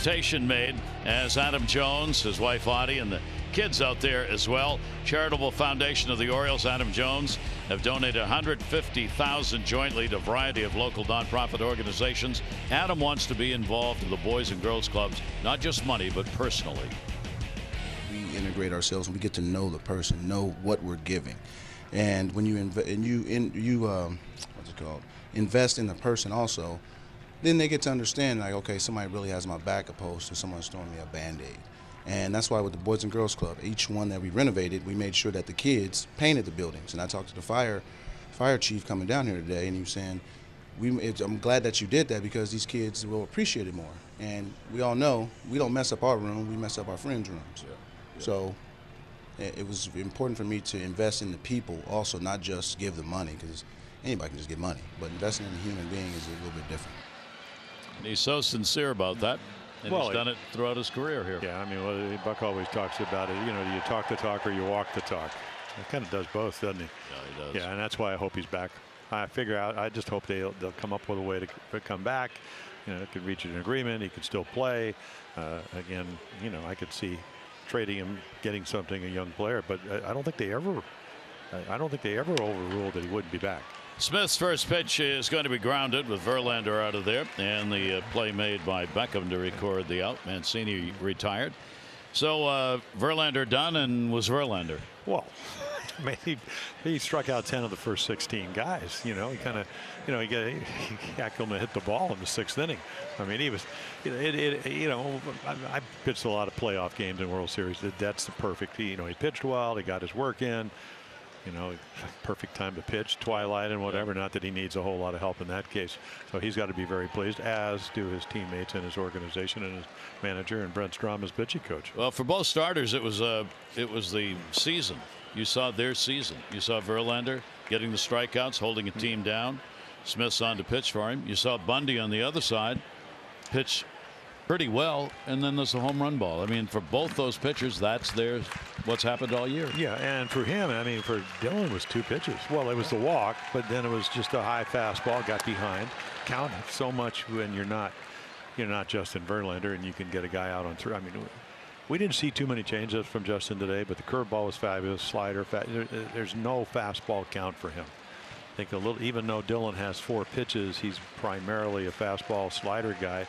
Station made as Adam Jones, his wife Audie, and the kids out there as well. Charitable Foundation of the Orioles, Adam Jones, have donated $150,000 jointly to a variety of local nonprofit organizations. Adam wants to be involved in the Boys and Girls Clubs, not just money, but personally. We integrate ourselves and we get to know the person, know what we're giving. And when you invest in the person also, then they get to understand, like, okay, somebody really has my back opposed to someone throwing me a Band-Aid. And that's why with the Boys and Girls Club, each one that we renovated, we made sure that the kids painted the buildings. And I talked to the fire chief coming down here today, and he was saying, I'm glad that you did that because these kids will appreciate it more. And we all know we don't mess up our room, we mess up our friends' rooms. Yeah. Yeah. So it was important for me to invest in the people also, not just give the money, because anybody can just get money. But investing in a human being is a little bit different. And he's so sincere about that. And he's done it throughout his career here. Yeah, I mean, Buck always talks about it. You know, you talk the talk or you walk the talk. He kind of does both, doesn't he? Yeah, he does. Yeah, and that's why I hope he's back. I just hope they'll come up with a way to come back. You know, could reach an agreement. He could still play. Again, you know, I could see trading him, getting something, a young player. But I don't think they ever overruled that he wouldn't be back. Smith's first pitch is going to be grounded with Verlander out of there, and the play made by Beckham to record the out. Mancini retired. So Verlander done, and was Verlander? Well, I mean, he struck out 10 of the first 16 guys. You know, he kind of, you know, he got him to hit the ball in the 6th inning. I mean, he was, you know, I pitched a lot of playoff games in World Series. That's the perfect. You know, he pitched well. He got his work in. You know, perfect time to pitch, twilight and whatever. Not that he needs a whole lot of help in that case. So he's got to be very pleased, as do his teammates and his organization and his manager and Brent Strom, his pitching coach. Well, for both starters, it was the season. You saw their season. You saw Verlander getting the strikeouts, holding a team down. Smith's on to pitch for him. You saw Bundy on the other side pitch pretty well, and then there's a home run ball. I mean, for both those pitchers, that's what's happened all year. Yeah, and for him, I mean, for Dillon, it was 2 pitches. Well, it was the walk, but then it was just a high fastball, got behind. Counted so much when you're not Justin Verlander, and you can get a guy out on 3. I mean, we didn't see too many changes from Justin today, but the curveball was fabulous. Slider, there's no fastball count for him. I think even though Dillon has 4 pitches, he's primarily a fastball slider guy.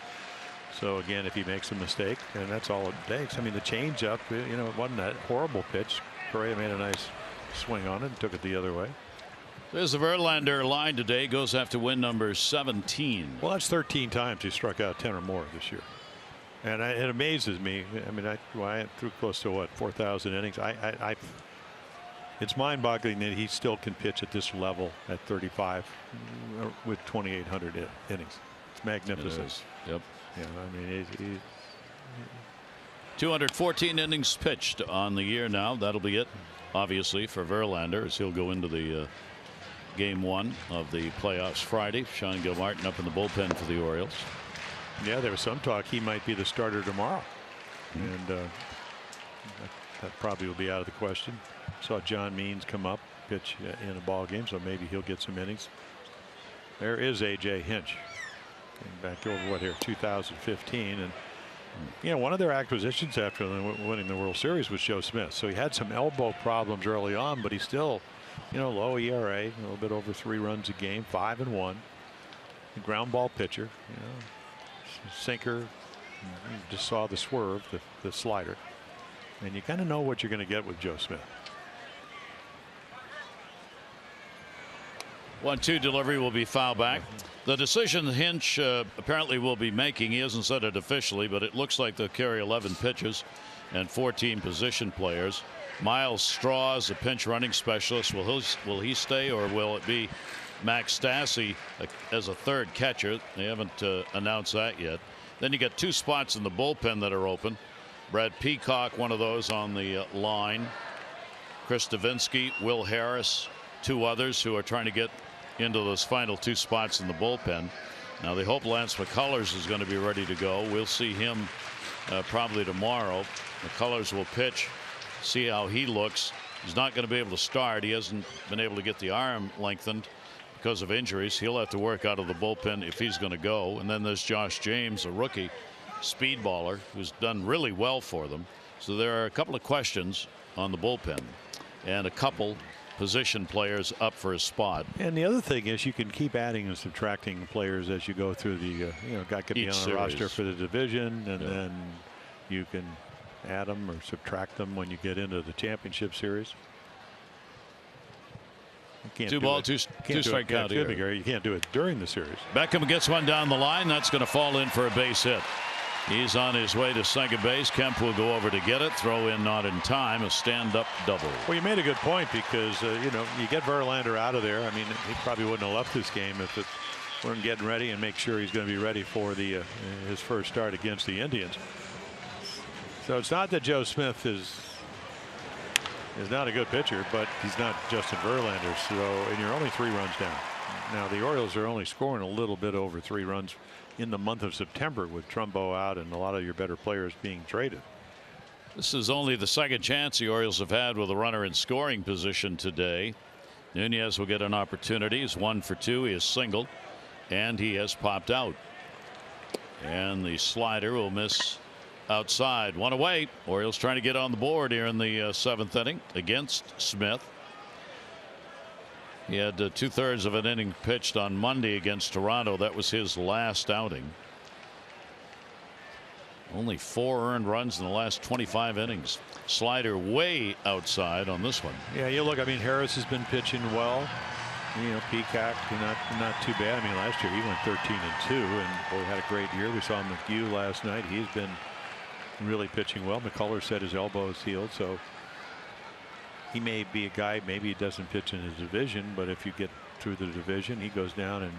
So again, if he makes a mistake, and that's all it takes. I mean, the changeup, you know, it wasn't that horrible pitch. Correa made a nice swing on it and took it the other way. There's the Verlander line today. Goes after win number 17. Well, that's 13 times he struck out 10 or more this year. And it amazes me. I mean, I threw close to what, 4,000 innings. It's mind-boggling that he still can pitch at this level at 35 with 2,800 innings. It's magnificent. It is. Yep. Yeah, I mean, 214 innings pitched on the year now. That'll be it, obviously, for Verlander, as he'll go into the game 1 of the playoffs Friday. Sean Gilmartin up in the bullpen for the Orioles. Yeah, there was some talk he might be the starter tomorrow, and that probably will be out of the question. Saw John Means come up, pitch in a ball game, so maybe he'll get some innings. There is A.J. Hinch. Back over what here, 2015, and you know, one of their acquisitions after winning the World Series was Joe Smith. So he had some elbow problems early on, but he's still, you know, low ERA, a little bit over 3 runs a game, 5-1. A ground ball pitcher, you know, sinker. You just saw the swerve, the slider, and you kind of know what you're going to get with Joe Smith. 1-2 delivery will be foul back. The decision Hinch apparently will be making, he hasn't said it officially, but it looks like they'll carry 11 pitches and 14 position players. Miles Straw is a pinch running specialist. Will he stay, or will it be Max Stassi as a 3rd catcher? They haven't announced that yet. Then you got 2 spots in the bullpen that are open. Brad Peacock, one of those on the line. Chris Davinsky, Will Harris, 2 others who are trying to get into those final 2 spots in the bullpen. Now they hope Lance McCullers is going to be ready to go. We'll see him probably tomorrow. McCullers will pitch, see how he looks. He's not going to be able to start. He hasn't been able to get the arm lengthened because of injuries. He'll have to work out of the bullpen if he's going to go. And then there's Josh James, a rookie speedballer who's done really well for them. So there are a couple of questions on the bullpen and a couple position players up for a spot. And the other thing is you can keep adding and subtracting players as you go through the you know, guy could be on a roster for the division, and then you can add them or subtract them when you get into the championship series. You 2 ball, 2 strike count here. You can't do it during the series. Beckham gets one down the line. That's going to fall in for a base hit. He's on his way to second base. Kemp will go over to get it. Throw in not in time. A stand-up double. Well, you made a good point, because you know, you get Verlander out of there. I mean, he probably wouldn't have left this game if it weren't getting ready and make sure he's going to be ready for the his first start against the Indians. So it's not that Joe Smith is not a good pitcher, but he's not Justin Verlander. So, and you're only 3 runs down. Now the Orioles are only scoring a little bit over 3 runs in the month of September, with Trumbo out and a lot of your better players being traded. This is only the 2nd chance the Orioles have had with a runner in scoring position today. Nunez will get an opportunity. He's 1 for 2. He has singled, and he has popped out. And the slider will miss outside. 1 away. Orioles trying to get on the board here in the 7th inning against Smith. He had 2/3 of an inning pitched on Monday against Toronto. That was his last outing. Only 4 earned runs in the last 25 innings. Slider way outside on this one. Yeah, you look. I mean, Harris has been pitching well. You know, Peacock, not too bad. I mean, last year he went 13-2, and boy, had a great year. We saw McHugh last night. He's been really pitching well. McCullers said his elbow is healed, so he may be a guy. Maybe he doesn't pitch in his division, but if you get through the division, he goes down and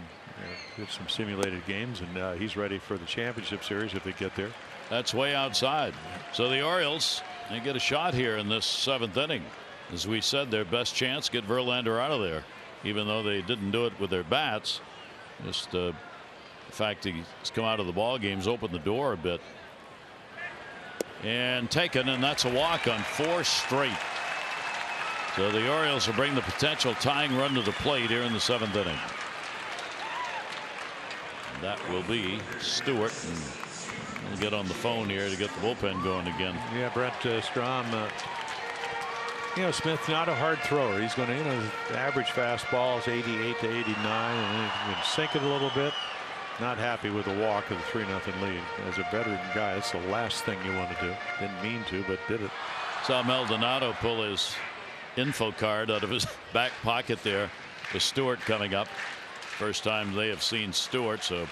gets some simulated games, and he's ready for the championship series if they get there. That's way outside. So the Orioles, they get a shot here in this 7th inning. As we said, their best chance, get Verlander out of there, even though they didn't do it with their bats. Just the fact he's come out of the ball game's opened the door a bit. And taken, and that's a walk on 4 straight. So the Orioles will bring the potential tying run to the plate here in the 7th inning. And that will be Stewart. And we'll get on the phone here to get the bullpen going again. Yeah, Brett Strom. You know, Smith's not a hard thrower. He's going to, you know, average fastball is 88 to 89, and he can sink it a little bit. Not happy with the walk of the 3-0 lead. As a veteran guy, that's the last thing you want to do. Didn't mean to, but did it. Saw Maldonado pull his info card out of his back pocket there. The Stewart coming up. First time they have seen Stewart, so.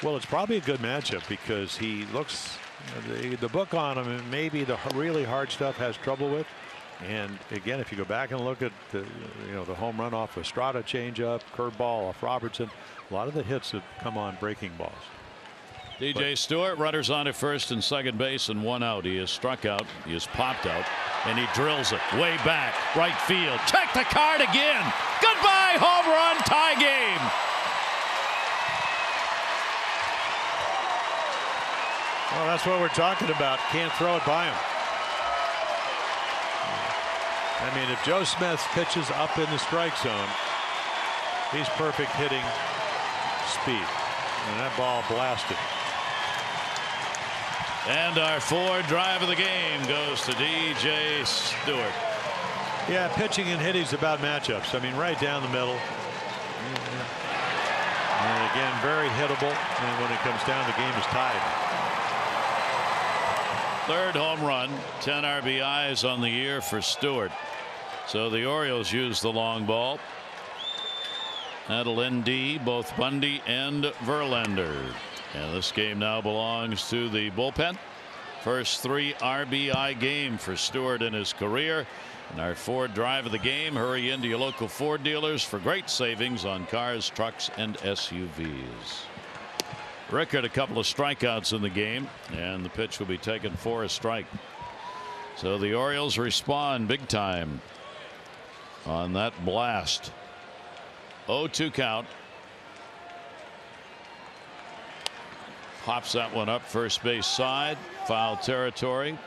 Well, it's probably a good matchup because he looks, the book on him, and maybe the really hard stuff has trouble with. And again, if you go back and look at the, you know, the home run off Estrada changeup, curveball off Robertson, a lot of the hits have come on breaking balls. DJ Stewart, runners on at first and second base, and 1 out. He is struck out, he is popped out, and he drills it way back right field. Check the card again. Goodbye, home run, tie game. Well, that's what we're talking about. Can't throw it by him. I mean, if Joe Smith pitches up in the strike zone, he's perfect hitting speed. And that ball blasted. And our 4th drive of the game goes to DJ Stewart. Yeah, pitching and hitting is about matchups. I mean, right down the middle. And again, very hittable. And when it comes down, the game is tied. 3rd home run, 10 RBIs on the year for Stewart. So the Orioles use the long ball. That'll end both Bundy and Verlander. And this game now belongs to the bullpen. First 3 RBI game for Stewart in his career. And our 4th drive of the game. Hurry into your local Ford dealers for great savings on cars, trucks, and SUVs. Rickard, a couple of strikeouts in the game, and the pitch will be taken for a strike. So the Orioles respond big time on that blast. 0-2 count. Pops that one up first base side, foul territory.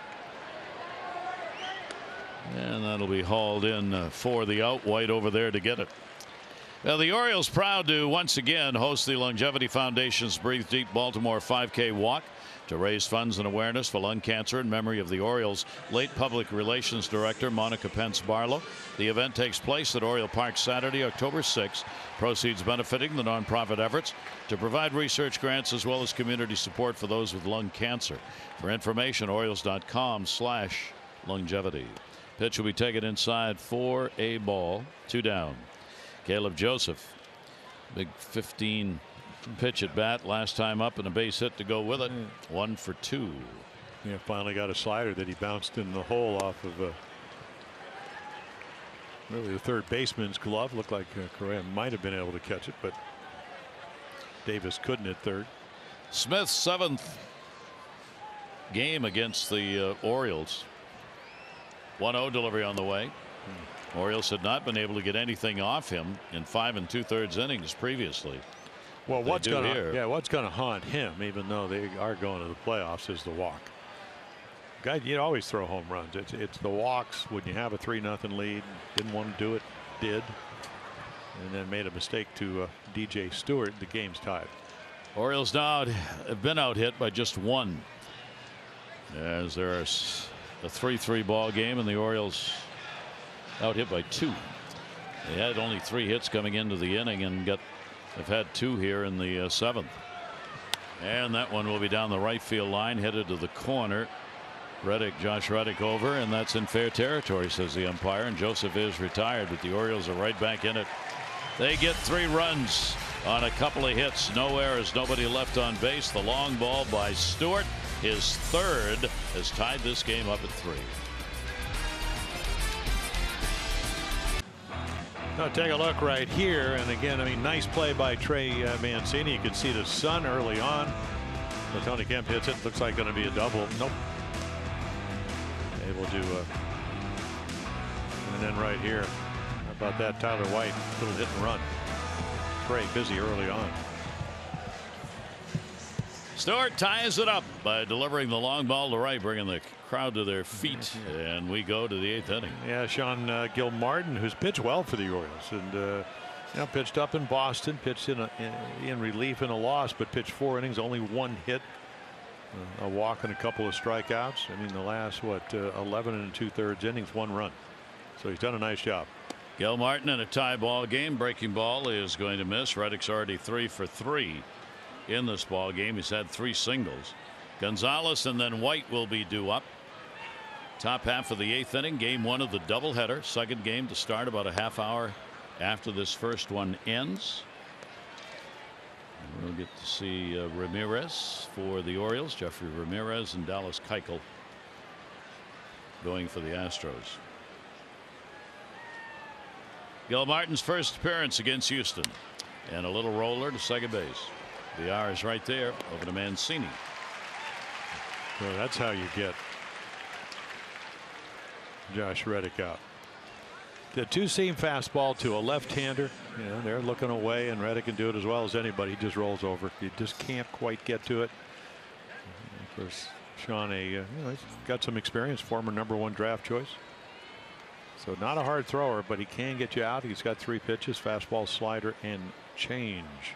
And that'll be hauled in for the out. White over there to get it. Now the Orioles proud to once again host the Longevity Foundation's Breathe Deep Baltimore 5K walk to raise funds and awareness for lung cancer in memory of the Orioles' late public relations director Monica Pence Barlow. The event takes place at Oriole Park Saturday, October 6th. Proceeds benefiting the nonprofit efforts to provide research grants as well as community support for those with lung cancer. For information, Orioles.com/longevity. Pitch will be taken inside for a ball. 2 down. Caleb Joseph, big 15 pitch at bat last time up and a base hit to go with it. 1 for 2. Yeah, finally got a slider that he bounced in the hole off of really the third baseman's glove. Looked like Correa might have been able to catch it, but Davis couldn't at third. Smith's 7th game against the Orioles. 1-0 delivery on the way. Orioles had not been able to get anything off him in 5 2/3 innings previously. Well, what's going to haunt him, even though they are going to the playoffs, is the walk. Guy, you always throw home runs. It's the walks when you have a 3-0 lead. Didn't want to do it, did, and then made a mistake to DJ Stewart. The game's tied. Orioles now have been out hit by just 1. As there's a 3-3 ball game, and the Orioles out hit by 2. They had only 3 hits coming into the inning and have had 2 here in the 7th. And that one will be down the right field line, headed to the corner. Josh Reddick over, and that's in fair territory, says the umpire. And Joseph is retired, but the Orioles are right back in it. They get 3 runs on a couple of hits. No errors, nobody left on base. The long ball by Stewart, his third, has tied this game up at 3. Now take a look right here, and again, I mean, nice play by Trey Mancini. You could see the sun early on. But Tony Kemp hits it. Looks like going to be a double. Nope. Able to, and then right here, how about that, Tyler White, little hit and run. Trey busy early on. Stewart ties it up by delivering the long ball to right, bringing the crowd to their feet, and we go to the 8th inning. Yeah, Sean Gilmartin, who's pitched well for the Orioles, and you know, pitched up in Boston, pitched in relief in a loss, but pitched 4 innings, only 1 hit, a walk and a couple of strikeouts. I mean, the last 11 2/3 innings, 1 run. So he's done a nice job. Gilmartin in a tie ball game. Breaking ball is going to miss. Reddick's already 3 for 3 in this ball game. He's had 3 singles. Gonzalez and then White will be due up. Top half of the 8th inning, game 1 of the doubleheader. Second game to start about a half hour after this first one ends. And we'll get to see Ramirez for the Orioles. Jeffrey Ramirez and Dallas Keuchel going for the Astros. Gilmartin's first appearance against Houston, and a little roller to second base. The R is right there over to Mancini. So that's how you get Josh Reddick out. The 2-seam fastball to a left-hander. You know, they're looking away, and Reddick can do it as well as anybody. He just rolls over. You just can't quite get to it. Of course, Sean, you know, he's got some experience, former #1 draft choice. So not a hard thrower, but he can get you out. He's got 3 pitches: fastball, slider, and change.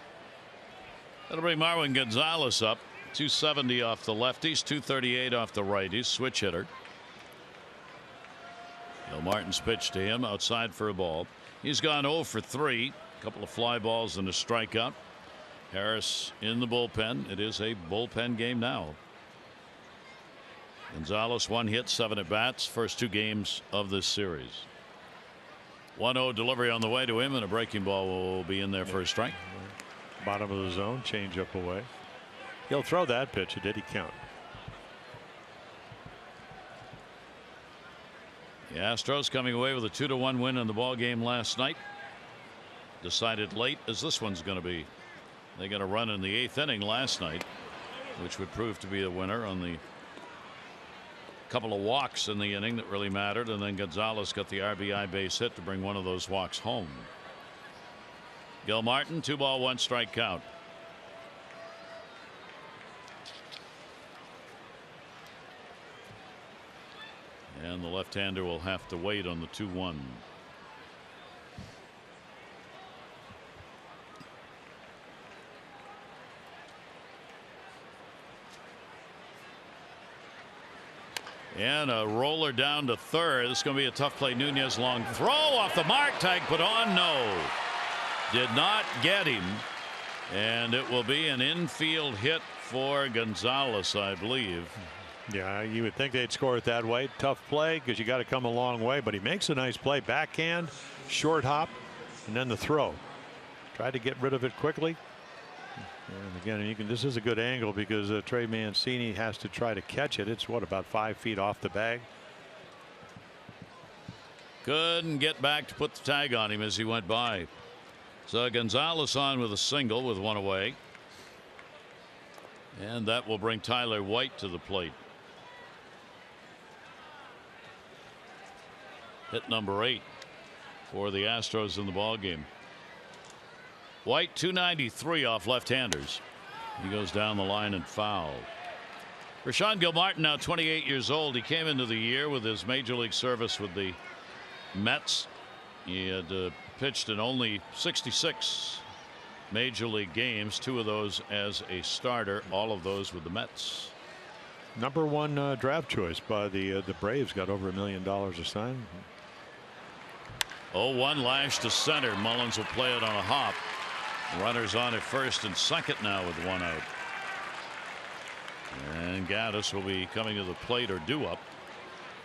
That'll bring Marwin Gonzalez up. 270 off the lefties, 238 off the righties. Switch hitter. Gilmartin's pitch to him outside for a ball. He's gone 0 for 3. A couple of fly balls and a strikeout. Harris in the bullpen. It is a bullpen game now. Gonzalez 1 hit, 7 at bats. First 2 games of this series. 1-0 delivery on the way to him, and a breaking ball will be in there for a strike. Bottom of the zone, change up away. He'll throw that pitch. Did he count? The Astros coming away with a 2-1 win in the ball game last night. Decided late as this one's going to be. They got a run in the 8th inning last night, which would prove to be a winner on the couple of walks in the inning that really mattered, and then Gonzalez got the RBI base hit to bring one of those walks home. Gilmartin, 2 ball 1 strike count. And the left-hander will have to wait on the 2-1. And a roller down to third. This is going to be a tough play. Nunez long throw off the mark. Tag put on. No. Did not get him. And it will be an infield hit for Gonzalez, I believe. Yeah, you would think they'd score it that way. Tough play because you got to come a long way, but he makes a nice play. Backhand, short hop, and then the throw. Tried to get rid of it quickly. And again, you can. This is a good angle because Trey Mancini has to try to catch it. It's what, about 5 feet off the bag. Couldn't get back to put the tag on him as he went by. So Gonzalez on with a single with 1 away. And that will bring Tyler White to the plate. Hit number 8 for the Astros in the ball game. White 293 off left-handers. He goes down the line and fouled. Rashawn Gilmartin, now 28 years old. He came into the year with his major league service with the Mets. He had pitched in only 66 major league games, 2 of those as a starter, all of those with the Mets. #1 draft choice by the Braves. Got over $1 million a sign. 0-1 lash to center. Mullins will play it on a hop. Runners on at first and second now with 1 out. And Gaddis will be coming to the plate or due up.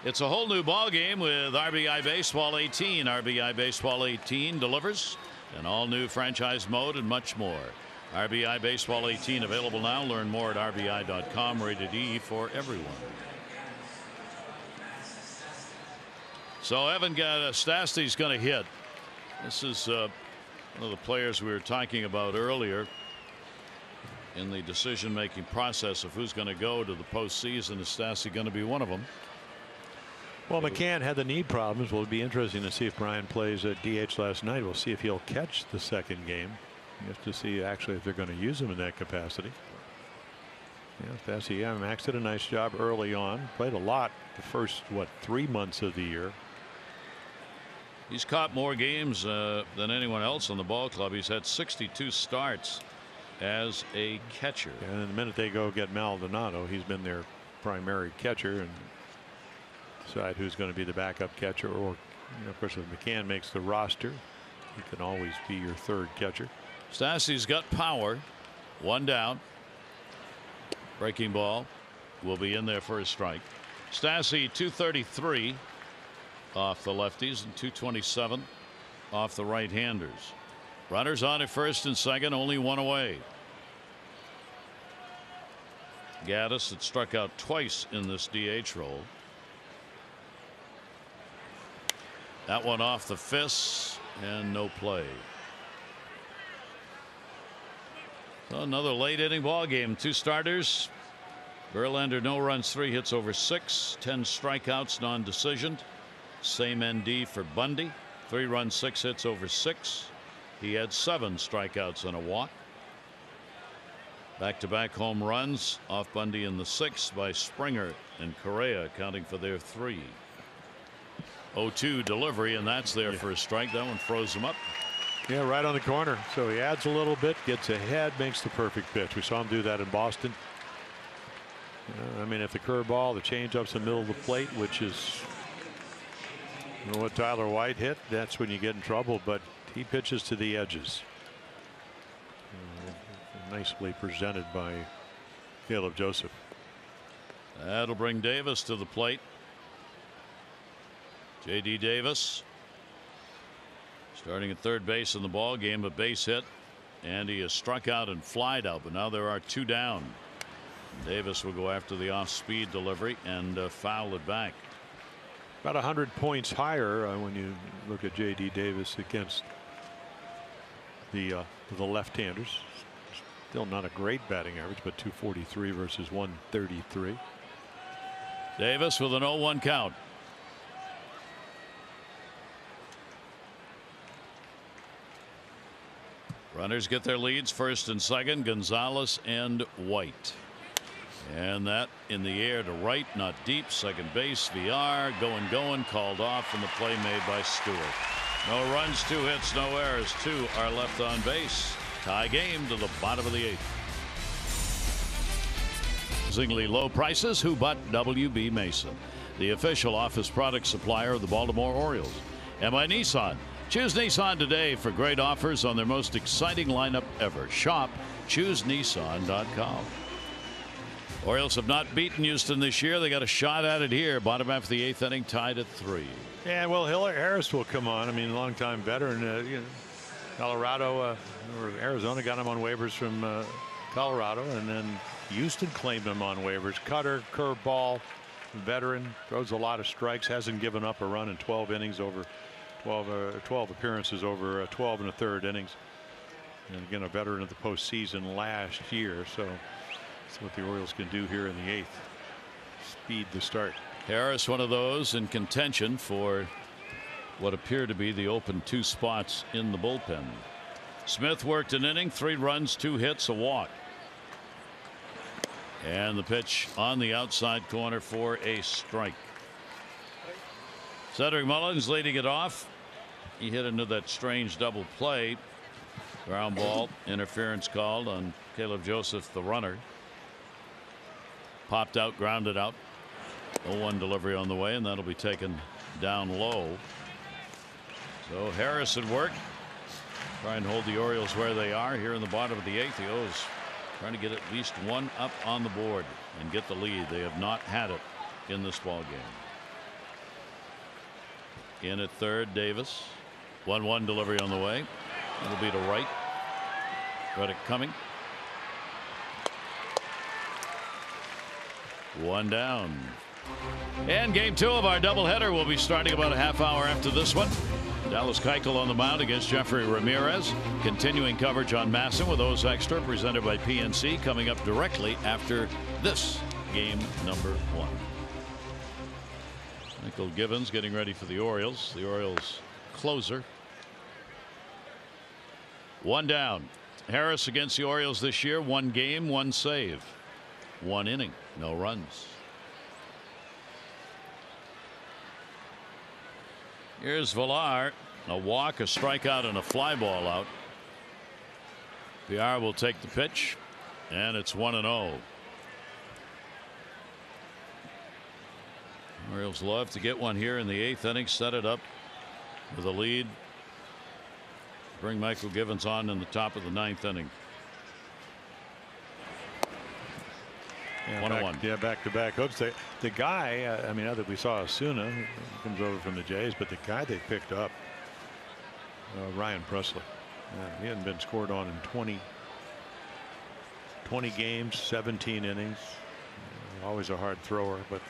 It's a whole new ball game with RBI Baseball 18. RBI Baseball 18 delivers an all new franchise mode and much more. RBI Baseball 18 available now. Learn more at RBI.com. Rated E for everyone. So Evan Stasty's going to hit. This is one of the players we were talking about earlier in the decision-making process of who's going to go to the postseason. Is Stasty going to be one of them? Well, McCann had the knee problems. Will be interesting to see if Brian plays at DH last night. We'll see if he'll catch the second game. You have to see actually if they're going to use him in that capacity. Yeah, Stasty, Max did a nice job early on. Played a lot the first 3 months of the year. He's caught more games than anyone else on the ball club. He's had 62 starts as a catcher. And the minute they go get Maldonado, he's been their primary catcher, and decide who's going to be the backup catcher. Or, of course, if McCann makes the roster, he can always be your third catcher. Stasty's got power. One down. Breaking ball will be in there for a strike. Stasty 233 off the lefties and 227 off the right-handers. Runners on at first and second, only one away. Gaddis had struck out twice in this DH role. That one off the fists and no play. So another late inning ball game. 2 starters. Verlander no runs, 3 hits over 6, 10 strikeouts, non-decisioned. Same ND for Bundy. 3 runs, 6 hits over 6. He had 7 strikeouts and a walk. Back-to-back home runs off Bundy in the 6th by Springer and Correa, accounting for their 3. 0-2 delivery, and that's there for a strike. That one froze him up. Yeah, right on the corner. So he adds a little bit, gets ahead, makes the perfect pitch. We saw him do that in Boston. I mean, if the curveball, the changeup's in the middle of the plate, which is what Tyler White hit, that's when you get in trouble. But he pitches to the edges. Nicely presented by Caleb Joseph. That'll bring Davis to the plate. J.D. Davis starting at third base in the ball game, a base hit, and he is struck out and flied out, but now there are 2 down. Davis will go after the off-speed delivery and foul it back. About 100 points higher when you look at J.D. Davis against the left-handers. Still not a great batting average, but 243 versus 133. Davis with an 0-1 count. Runners get their leads, first and second, Gonzalez and White. And that in the air to right, not deep. Second base, VR going, called off, and the play made by Stewart. No runs, 2 hits, no errors. 2 are left on base. Tie game to the bottom of the 8th. Zingly low prices. Who but WB Mason, the official office product supplier of the Baltimore Orioles. MI Nissan. Choose Nissan today for great offers on their most exciting lineup ever. Shop ChooseNissan.com. Orioles have not beaten Houston this year. They got a shot at it here. Bottom half of the 8th inning, tied at 3. Yeah, well, Harris will come on. I mean, longtime veteran. Colorado or Arizona got him on waivers from Colorado, and then Houston claimed him on waivers. Cutter, curveball, veteran, throws a lot of strikes, hasn't given up a run in 12 innings over 12 appearances over 12 1/3 innings. And again, a veteran of the postseason last year. So that's what the Orioles can do here in the 8th. Speed the start. Harris, one of those in contention for what appear to be the open 2 spots in the bullpen. Smith worked an inning, 3 runs, 2 hits, a walk. And the pitch on the outside corner for a strike. Cedric Mullins leading it off. He hit into that strange double play. Ground ball, interference called on Caleb Joseph, the runner. Popped out, grounded out. 0-1 delivery on the way, and that'll be taken down low. So Harris at work. Try and hold the Orioles where they are here in the bottom of the 8th. The O's trying to get at least one up on the board and get the lead. They have not had it in this ball game. In at third, Davis. 1-1 delivery on the way. It'll be to right. Reddick coming. One down. And game 2 of our doubleheader will be starting about a half hour after this one. Dallas Keuchel on the mound against Jeffrey Ramirez. Continuing coverage on MASN with O's Extra presented by PNC coming up directly after this game number 1. Michael Givens getting ready for the Orioles. The Orioles closer. One down. Harris against the Orioles this year. 1 game, 1 save. 1 inning, no runs. Here's Villar. A walk, a strikeout, and a fly ball out. Villar will take the pitch, and it's 1-0. Orioles love to get one here in the 8th inning, set it up with a lead. Bring Michael Givens on in the top of the 9th inning. Yeah, 1-1. Yeah, back-to-back hooks. The guy, I mean, other we saw Osuna, he comes over from the Jays, but the guy they picked up, Ryan Presley, he hadn't been scored on in 20 games, 17 innings. Always a hard thrower, but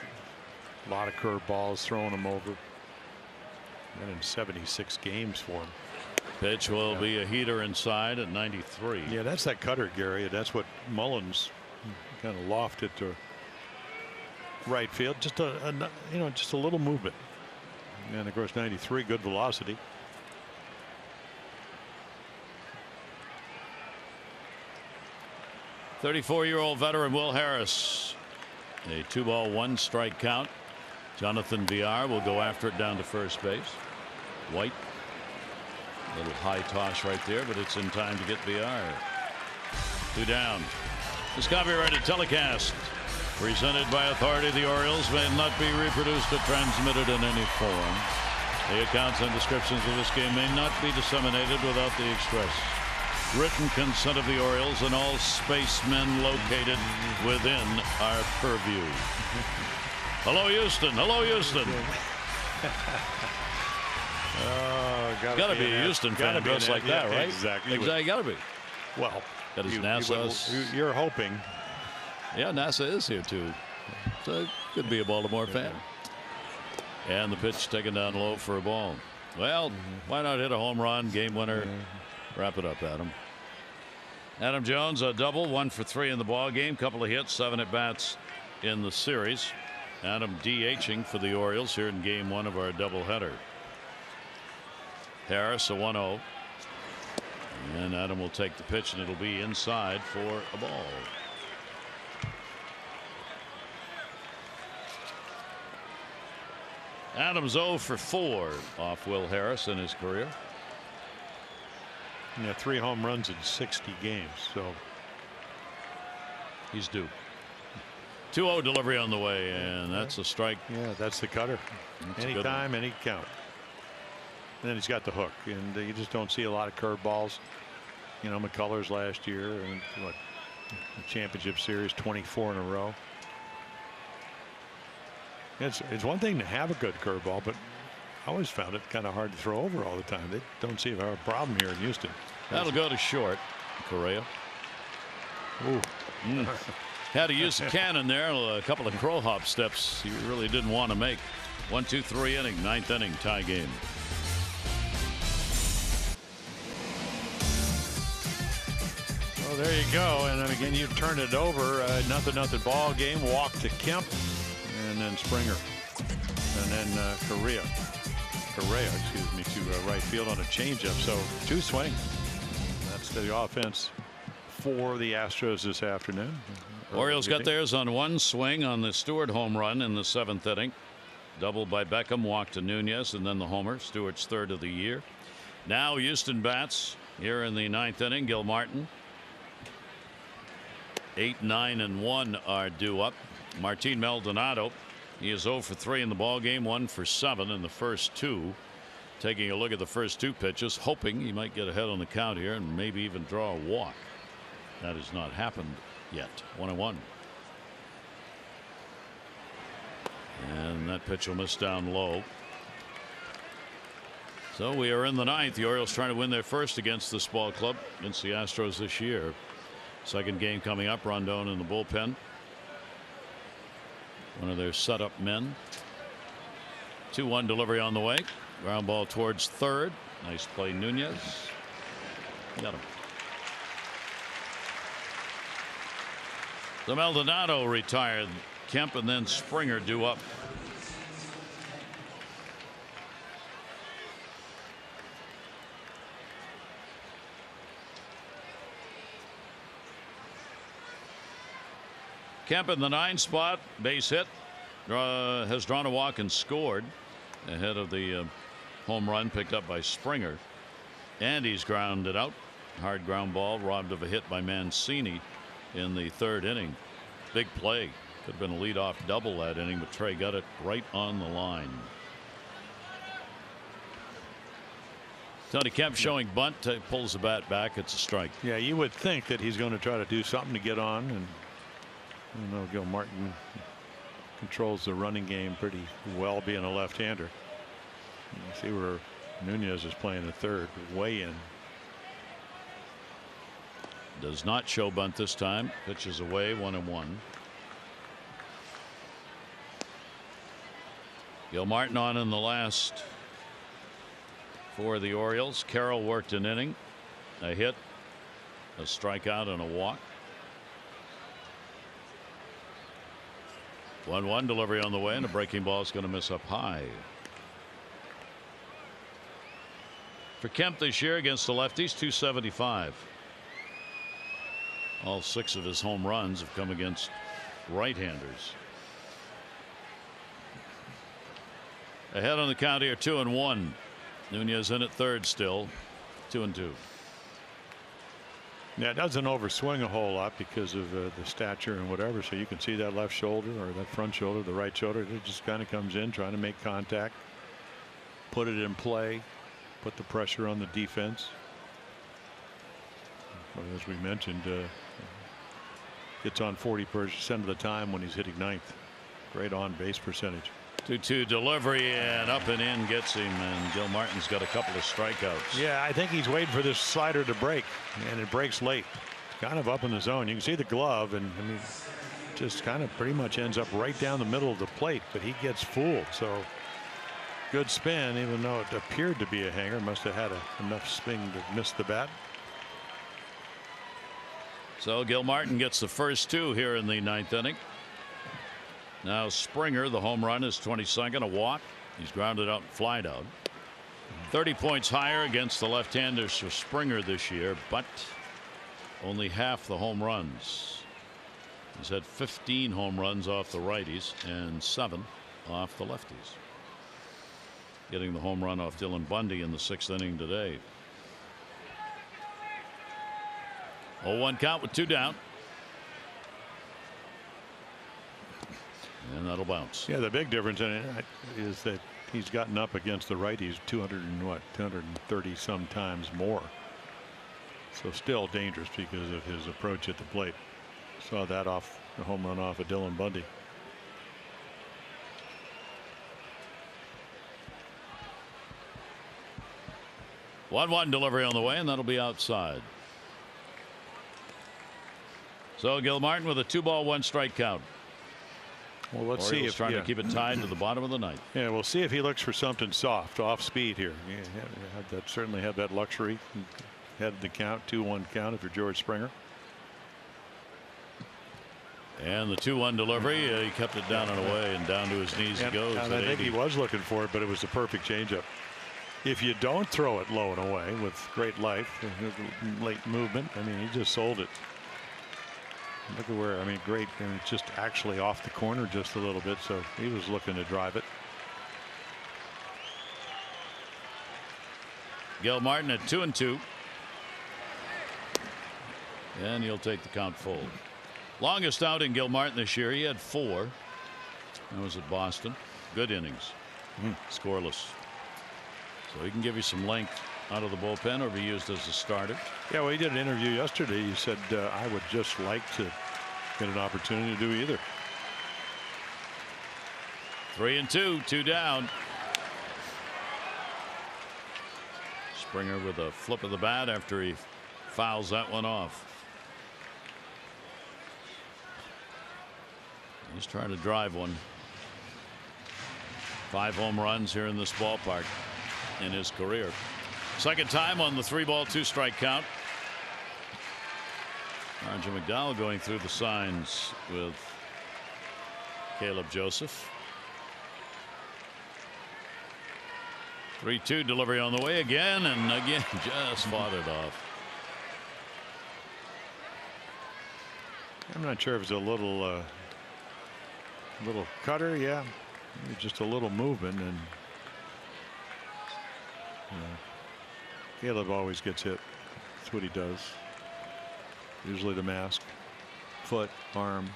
a lot of curveballs, throwing him over. And in 76 games for him. Pitch will be a heater inside at 93. Yeah, that's that cutter, Gary. That's what Mullins kind of lofted to right field. Just just a little movement. And of course, 93, good velocity. .34-year-old veteran Will Harris. A 2-ball 1-strike count. Jonathan Villar will go after it down to first base. White. A little high toss right there, but it's in time to get Villar. 2 down. This copyrighted telecast presented by authority of the Orioles may not be reproduced or transmitted in any form. The accounts and descriptions of this game may not be disseminated without the express written consent of the Orioles and all spacemen located within our purview. Hello, Houston. Hello, Houston. Oh, gotta be a Houston fan dressed like that, right? Exactly. Exactly. Gotta be. Well, got his NASA. You're hoping. Yeah, NASA is here too. So could be a Baltimore fan. And the pitch taken down low for a ball. Well, why not hit a home run, game winner? Wrap it up, Adam. Adam Jones, a double, 1 for 3 in the ball game. Couple of hits, 7 at bats in the series. Adam DHing for the Orioles here in game 1 of our doubleheader. Harris a 1-0. And Adam will take the pitch, and it'll be inside for a ball. Adams 0 for 4 off Will Harris in his career. Yeah, 3 home runs in 60 games, so he's due. 2-0 delivery on the way, and that's a strike. Yeah, that's the cutter. That's anytime, any count. And then he's got the hook, and you just don't see a lot of curveballs. You know, McCullers last year, and what, the championship series, 24 in a row. It's one thing to have a good curveball, but I always found it kind of hard to throw over all the time. They don't seem to have a problem here in Houston. That'll go to short. Correa. Ooh. Had to use a cannon there. A couple of crow hop steps he really didn't want to make. 1-2-3 inning, 9th inning, tie game. Well, there you go. And again, you turned it over. Nothing ball game. Walk to Kemp. And then Springer. And then Correa, excuse me, to right field on a changeup. So 2 swings. That's the offense for the Astros this afternoon. Orioles got theirs on 1 swing on the Stewart home run in the 7th inning. Double by Beckham, walk to Nunez, and then the homer. Stewart's 3rd of the year. Now Houston bats here in the 9th inning. Gil Martin. 8, 9, and 1 are due up. Martin Maldonado. He is 0 for 3 in the ball game, 1 for 7 in the first 2. Taking a look at the first 2 pitches, hoping he might get ahead on the count here and maybe even draw a walk. That has not happened yet. 1-1. And that pitch will miss down low. So we are in the ninth. The Orioles trying to win their first against this ball club against the Astros this year. Second game coming up. Rondon in the bullpen. One of their setup men. 2-1 delivery on the way. Ground ball towards third. Nice play, Nunez. Got him. The Maldonado retired. Kemp and then Springer due up. Kemp in the 9 spot, base hit, has drawn a walk and scored ahead of the home run picked up by Springer. And he's grounded out. Hard ground ball, robbed of a hit by Mancini in the 3rd inning. Big play. Could have been a leadoff double that inning, but Trey got it right on the line. Tony Kemp showing bunt, pulls the bat back. It's a strike. Yeah, you would think that he's going to try to do something to get on, and I know Gil Martin controls the running game pretty well, being a left-hander. You see where Nunez is playing the third, way in. Does not show bunt this time. Pitches away, 1-1. Gil Martin on in the last for the Orioles. Carroll worked an inning, a hit, a strikeout, and a walk. 1-1 delivery on the way, and a breaking ball is going to miss up high. For Kemp this year against the lefties, 275. All 6 of his home runs have come against right-handers. Ahead on the count here, 2-1. Nunez in at third still, 2-2. Yeah, it doesn't overswing a whole lot because of the stature and whatever. So you can see that left shoulder or that front shoulder, the right shoulder. It just kind of comes in, trying to make contact, put it in play, put the pressure on the defense. But as we mentioned, gets on 40% of the time when he's hitting 9th. Great on base percentage. 2-2 delivery, and up and in gets him, and Gil Martin's got a couple of strikeouts. Yeah, I think he's waiting for this slider to break, and it breaks late. Kind of up in the zone. You can see the glove, and I mean, just kind of pretty much ends up right down the middle of the plate, but he gets fooled. So good spin, even though it appeared to be a hanger. Must have had enough spin to miss the bat. So Gil Martin gets the first 2 here in the 9th inning. Now Springer, the home run, is 22nd, a walk. He's grounded out and flied out. 30 points higher against the left-handers for Springer this year, but only half the home runs. He's had 15 home runs off the righties and 7 off the lefties. Getting the home run off Dylan Bundy in the 6th inning today. 0-1 count with 2 down. And that'll bounce. Yeah, the big difference in it is that he's gotten up against the righties 230 some times more. So still dangerous because of his approach at the plate. Saw that off the home run off of Dylan Bundy. One delivery on the way, and that'll be outside. So Gil Martin with a 2-ball 1-strike count. Well, let's Orioles see if trying to keep it tied to the bottom of the 9th. Yeah, we'll see if he looks for something soft off speed here. Yeah, certainly have that luxury. Had the count, 2-1 count if you're George Springer. And the 2-1 delivery, he kept it down and away, and down to his knees he goes. And I think he was looking for it, but it was the perfect changeup. If you don't throw it low and away with great life, late movement, I mean, he just sold it. Look at where, I mean, great. I mean, just actually off the corner just a little bit, so he was looking to drive it. Gil Martin at 2-2. And he'll take the count full. Longest outing Gil Martin this year. He had 4. That was at Boston. Good innings. Scoreless. So he can give you some length out of the bullpen or be used as a starter. Yeah, well, he did an interview yesterday. He said, I would just like to get an opportunity to do either. 3-2, 2 down. Springer with a flip of the bat after he fouls that one off. He's trying to drive one. 5 home runs here in this ballpark in his career. Second time on the 3-ball 2-strike count. Arjun McDowell going through the signs with Caleb Joseph. 3-2 delivery on the way again, and again just fought it off. I'm not sure if it's a little cutter. Yeah, just a little movement, and Caleb always gets hit. That's what he does. Usually the mask, foot, arm.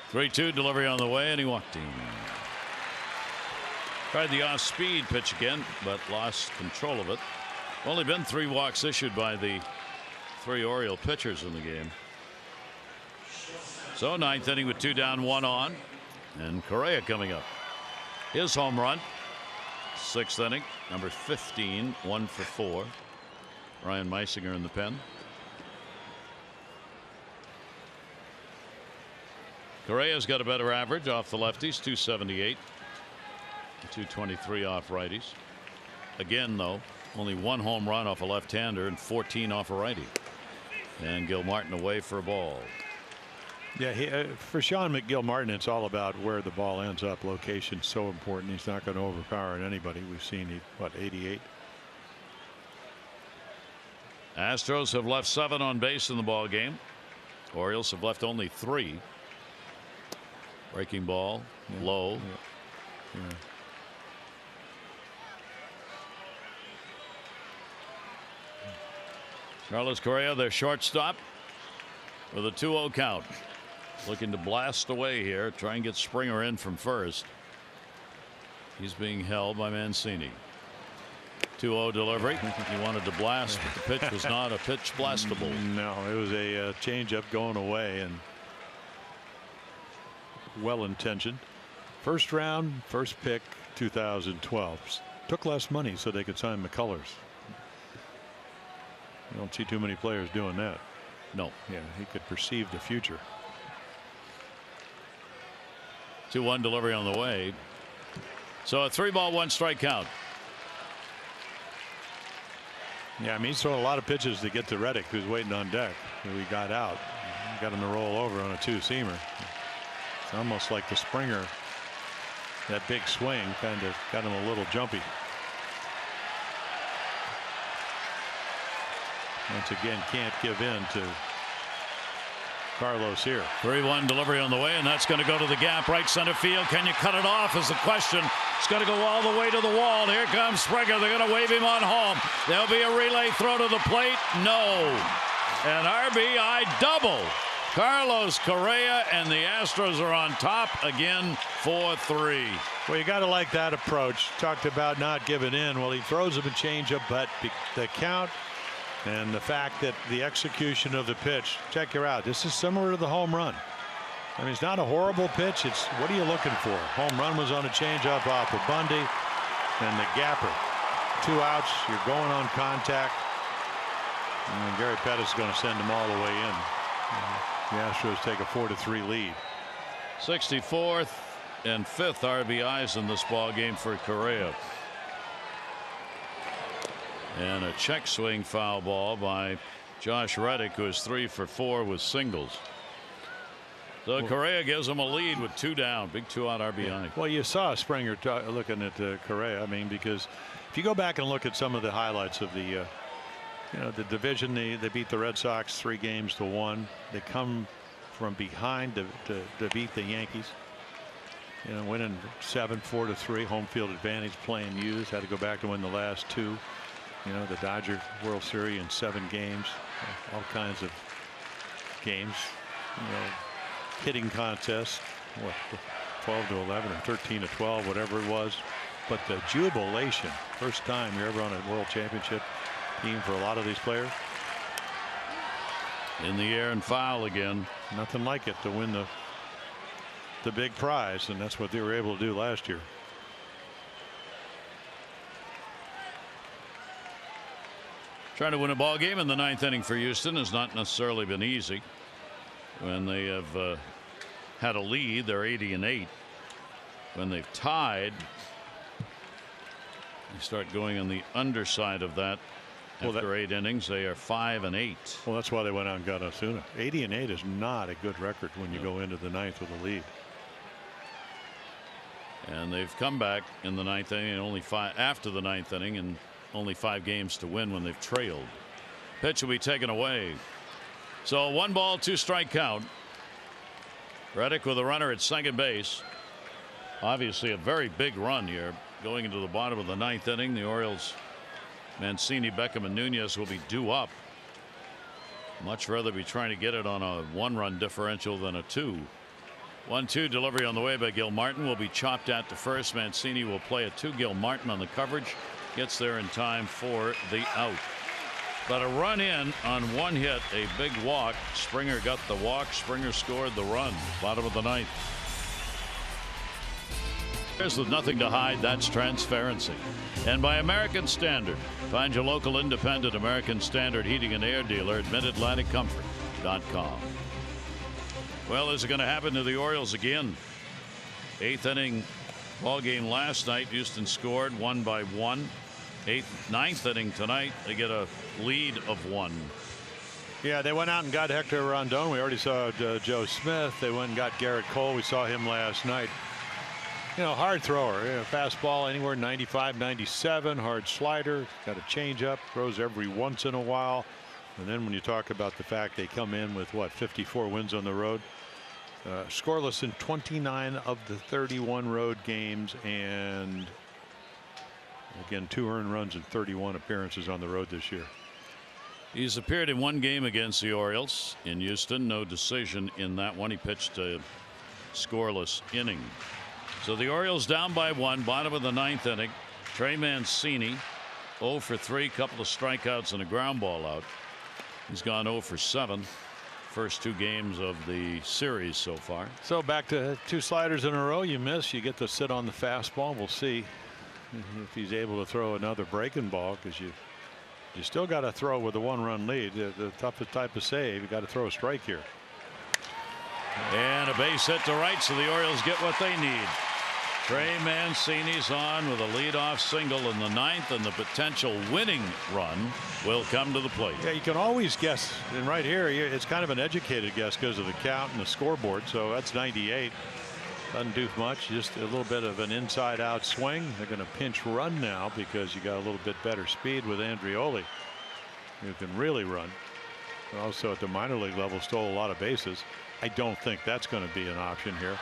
Three-two delivery on the way, and he walked in. Tried the off-speed pitch again, but lost control of it. Only been 3 walks issued by the 3 Oriole pitchers in the game. So 9th inning with 2 down, 1 on, and Correa coming up. His home run. 6th inning, number 15, 1 for 4. Ryan Meisinger in the pen. Correa's got a better average off the lefties, 278. 223 off righties. Again, though, only 1 home run off a left-hander and 14 off a righty. And Gil Martin away for a ball. Yeah, for Sean McGill-Martin, it's all about where the ball ends up. Location's so important. He's not going to overpower anybody. We've seen, 88. Astros have left 7 on base in the ball game. Orioles have left only 3. Breaking ball, low. Yeah. Carlos Correa, their shortstop, with a 2-0 count. Looking to blast away here, try and get Springer in from first. He's being held by Mancini. 2-0 delivery. He wanted to blast, but the pitch was not a pitch blastable. No, it was a changeup going away, and well intentioned. First round, first pick, 2012. Took less money so they could sign McCullers. You don't see too many players doing that. No. Yeah, he could perceive the future. 2-1 delivery on the way. So a 3-ball 1-strike count. Yeah, I mean, he's throwing a lot of pitches to get to Reddick, who's waiting on deck. We got out. Got him to roll over on a 2-seamer. It's almost like the Springer, that big swing kind of got him a little jumpy. Once again, can't give in to Carlos here. 3-1 delivery on the way, and that's going to go to the gap, right center field. Can you cut it off is the question. It's going to go all the way to the wall. Here comes Springer. They're going to wave him on home. There'll be a relay throw to the plate. No. An RBI double. Carlos Correa, and the Astros are on top again, 4-3. Well, you got to like that approach. Talked about not giving in. Well, he throws him a changeup, but the count and the fact that the execution of the pitch, check her out. This is similar to the home run. I mean, it's not a horrible pitch. It's what are you looking for? Home run was on a changeup off of Bundy, and the gapper. 2 outs. You're going on contact. And Gary Pettis is going to send them all the way in. The Astros take a 4-3 lead. 64th and 5th RBIs in this ball game for Correa. And a check swing foul ball by Josh Reddick, who is 3 for 4 with singles. So Correa gives him a lead with 2 down. Big 2-out RBI. Yeah. Well, you saw Springer looking at Correa. I mean, because if you go back and look at some of the highlights of the the division, they beat the Red Sox 3-1. They come from behind to beat the Yankees. Winning 4-3, home field advantage, playing used. Had to go back to win the last 2. The Dodger World Series in 7 games, all kinds of games. hitting contest, what, 12 to 11 or 13 to 12, whatever it was. But the jubilation, first time you're ever on a world championship team for a lot of these players. In the air and foul again. Nothing like it to win the big prize, and that's what they were able to do last year. Trying to win a ball game in the 9th inning for Houston has not necessarily been easy. When they have had a lead, they're 80-8. When they've tied, you start going on the underside of that. After 8 innings, they are 5-8. Well, that's why they went out and got Osuna. 80-8 is not a good record when you go into the 9th with a lead. And they've come back in the 9th inning, and only 5 after the 9th inning, and only 5 games to win when they've trailed. Pitch will be taken away. So 1 ball, 2 strike count. Reddick with a runner at second base. Obviously a very big run here going into the bottom of the 9th inning. The Orioles, Mancini, Beckham, and Nunez will be due up. Much rather be trying to get it on a 1-run differential than a 2. 1-2 delivery on the way by Gil Martin will be chopped at to first. Mancini will play a 2. Gil Martin on the coverage gets there in time for the out. But a run in on 1 hit, a big walk. Springer got the walk. Springer scored the run. Bottom of the 9th. With nothing to hide, that's transparency. And by American Standard, find your local independent American Standard heating and air dealer at MidAtlanticComfort.com. Well, is it going to happen to the Orioles again? 8th inning ball game last night. Houston scored, won by 1. 9th inning tonight, they get a lead of 1. Yeah, they went out and got Hector Rondon. We already saw Joe Smith. They went and got Garrett Cole. We saw him last night. You know, hard thrower, fastball anywhere 95, 97, hard slider, got a changeup, throws every once in a while. And then when you talk about the fact they come in with what, 54 wins on the road, scoreless in 29 of the 31 road games, and again 2 earned runs in 31 appearances on the road this year. He's appeared in 1 game against the Orioles in Houston. No decision in that one. He pitched a scoreless inning. So the Orioles down by 1, bottom of the 9th inning. Trey Mancini 0 for 3, couple of strikeouts and a ground ball out. He's gone 0 for 7. First 2 games of the series so far. So back to 2 sliders in a row. You miss, you get to sit on the fastball. We'll see if he's able to throw another breaking ball, because you still got to throw with a 1-run lead. The toughest type of save, you got to throw a strike here. And a base hit to right, so the Orioles get what they need. Trey Mancini's on with a leadoff single in the 9th, and the potential winning run will come to the plate. Yeah, you can always guess, and right here it's kind of an educated guess because of the count and the scoreboard. So that's 98. Doesn't do much, just a little bit of an inside out swing. They're going to pinch run now because you got a little bit better speed with Andrioli, who can really run. Also at the minor league level stole a lot of bases. I don't think that's going to be an option here.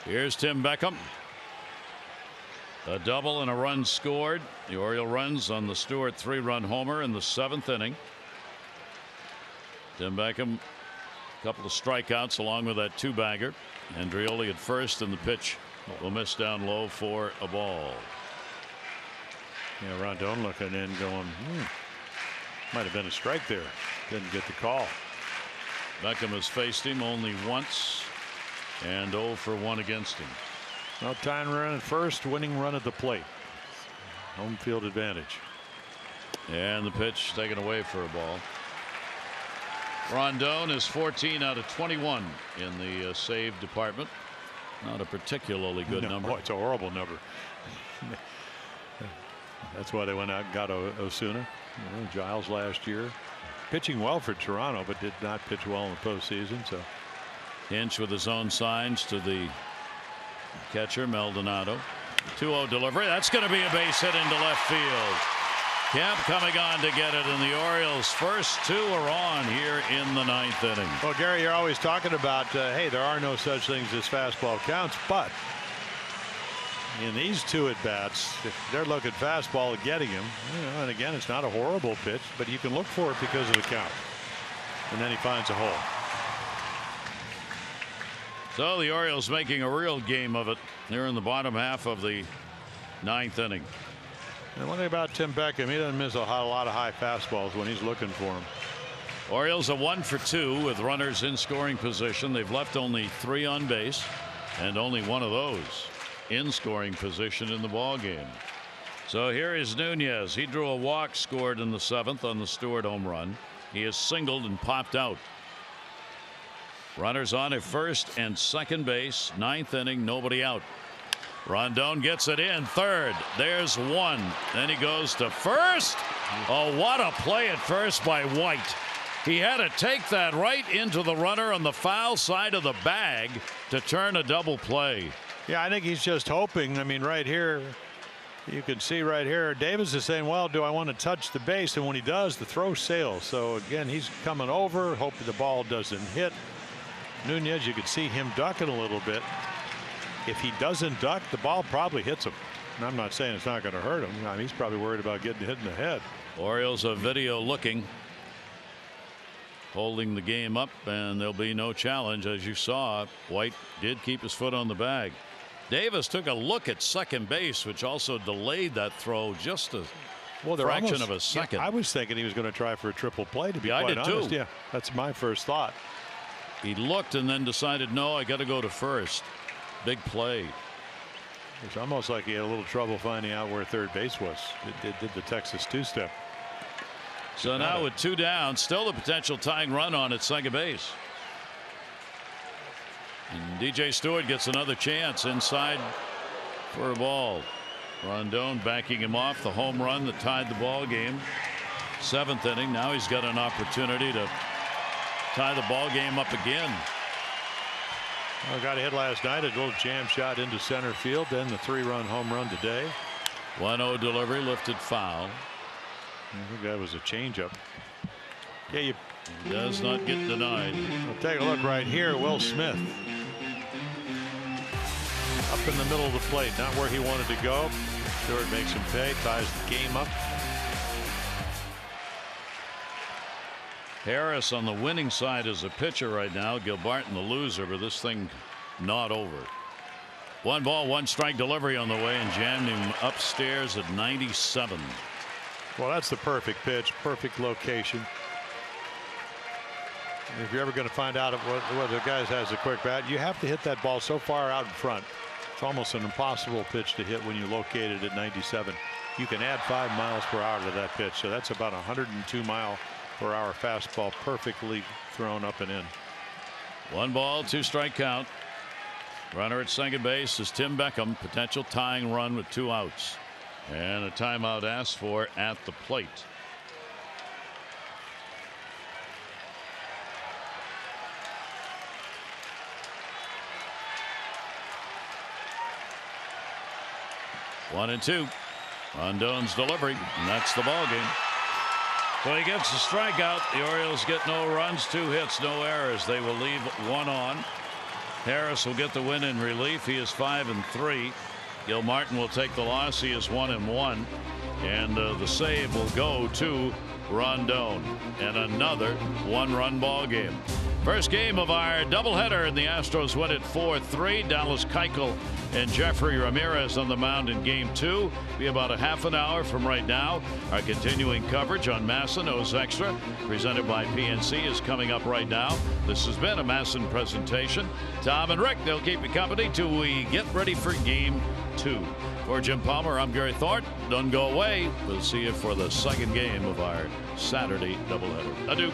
Here's Tim Beckham. A double and a run scored. The Oriole runs on the Stewart 3-run homer in the 7th inning. Tim Beckham, a couple of strikeouts along with that 2-bagger. Andrioli at first, and the pitch will miss down low for a ball. Yeah, Rondon looking in going, might have been a strike there. Didn't get the call. Beckham has faced him only once, and 0 for 1 against him. No time run at first, winning run at the plate. Home field advantage. And the pitch taken away for a ball. Rondon is 14 out of 21 in the save department. Not a particularly good number. Oh, it's a horrible number. That's why they went out and got Osuna. Giles last year. Pitching well for Toronto, but did not pitch well in the postseason. So Hinch with his own signs to the catcher, Maldonado. 2-0 delivery. That's going to be a base hit into left field. Kemp coming on to get it, and the Orioles' first 2 are on here in the 9th inning. Well, Gary, you're always talking about, hey, there are no such things as fastball counts, but in these 2 at-bats, if they're looking fastball at getting him, and again, it's not a horrible pitch, but you can look for it because of the count. And then he finds a hole. So the Orioles making a real game of it here in the bottom half of the 9th inning. And one thing about Tim Beckham, he doesn't miss a lot of high fastballs when he's looking for them. Orioles are 1 for 2 with runners in scoring position. They've left only 3 on base, and only one of those in scoring position in the ball game. So here is Nunez. He drew a walk, scored in the 7th on the Stewart home run. He is singled and popped out. Runners on at first and second base. 9th inning, nobody out. Rondon gets it in third. There's one. Then he goes to first. Oh, what a play at first by White. He had to take that right into the runner on the foul side of the bag to turn a double play. Yeah, I think he's just hoping. I mean, right here, you can see right here, Davis is saying, well, do I want to touch the base? And when he does, the throw sails. So again, he's coming over, hoping the ball doesn't hit. Nunez, you can see him ducking a little bit. If he doesn't duck, the ball probably hits him. And I'm not saying it's not going to hurt him. I mean, he's probably worried about getting hit in the head. Orioles a video looking, holding the game up, and there'll be no challenge. As you saw, White did keep his foot on the bag. Davis took a look at second base, which also delayed that throw just a fraction of a second. Yeah, I was thinking he was going to try for a triple play, to be quite honest. Too. Yeah, that's my first thought. He looked and then decided, no, I got to go to first. Big play. It's almost like he had a little trouble finding out where third base was. It did the Texas two-step. So now with 2 down, still the potential tying run on at second base. And DJ Stewart gets another chance inside for a ball. Rondon backing him off the home run that tied the ball game. 7th inning. Now he's got an opportunity to tie the ball game up again. Well, got a hit last night, a little jam shot into center field, then the 3-run home run today. 1-0 delivery, lifted foul. I think that was a changeup. Yeah, you does not get denied. Well, take a look right here. Will Smith up in the middle of the plate, not where he wanted to go. Stewart makes him pay, ties the game up. Harris on the winning side as a pitcher right now. Gilbarton the loser, but this thing not over. 1 ball, 1 strike delivery on the way, and jammed him upstairs at 97. Well, that's the perfect pitch, perfect location. If you're ever going to find out whether the guy has a quick bat, you have to hit that ball so far out in front. It's almost an impossible pitch to hit when you locate it at 97. You can add 5 miles per hour to that pitch, so that's about 102 mile-per-hour fastball, perfectly thrown up and in. 1 ball, 2 strike count. Runner at second base is Tim Beckham. Potential tying run with 2 outs. And a timeout asked for at the plate. One and 2. Rondon's delivery, and that's the ball game. So he gets the strikeout. The Orioles get no runs, 2 hits, no errors. They will leave 1 on. Harris will get the win in relief. He is 5-3. Gilmartin will take the loss. He is 1-1. And the save will go to Rondon. And another 1-run ball game. First game of our doubleheader, and the Astros win it 4-3. Dallas Keuchel and Jeffrey Ramirez on the mound in game 2. Be about a half an hour from right now. Our continuing coverage on MASN O's Extra, presented by PNC, is coming up right now. This has been a MASN presentation. Tom and Rick, they'll keep you company till we get ready for game 2. For Jim Palmer, I'm Gary Thornton. Don't go away. We'll see you for the second game of our Saturday doubleheader. Adieu.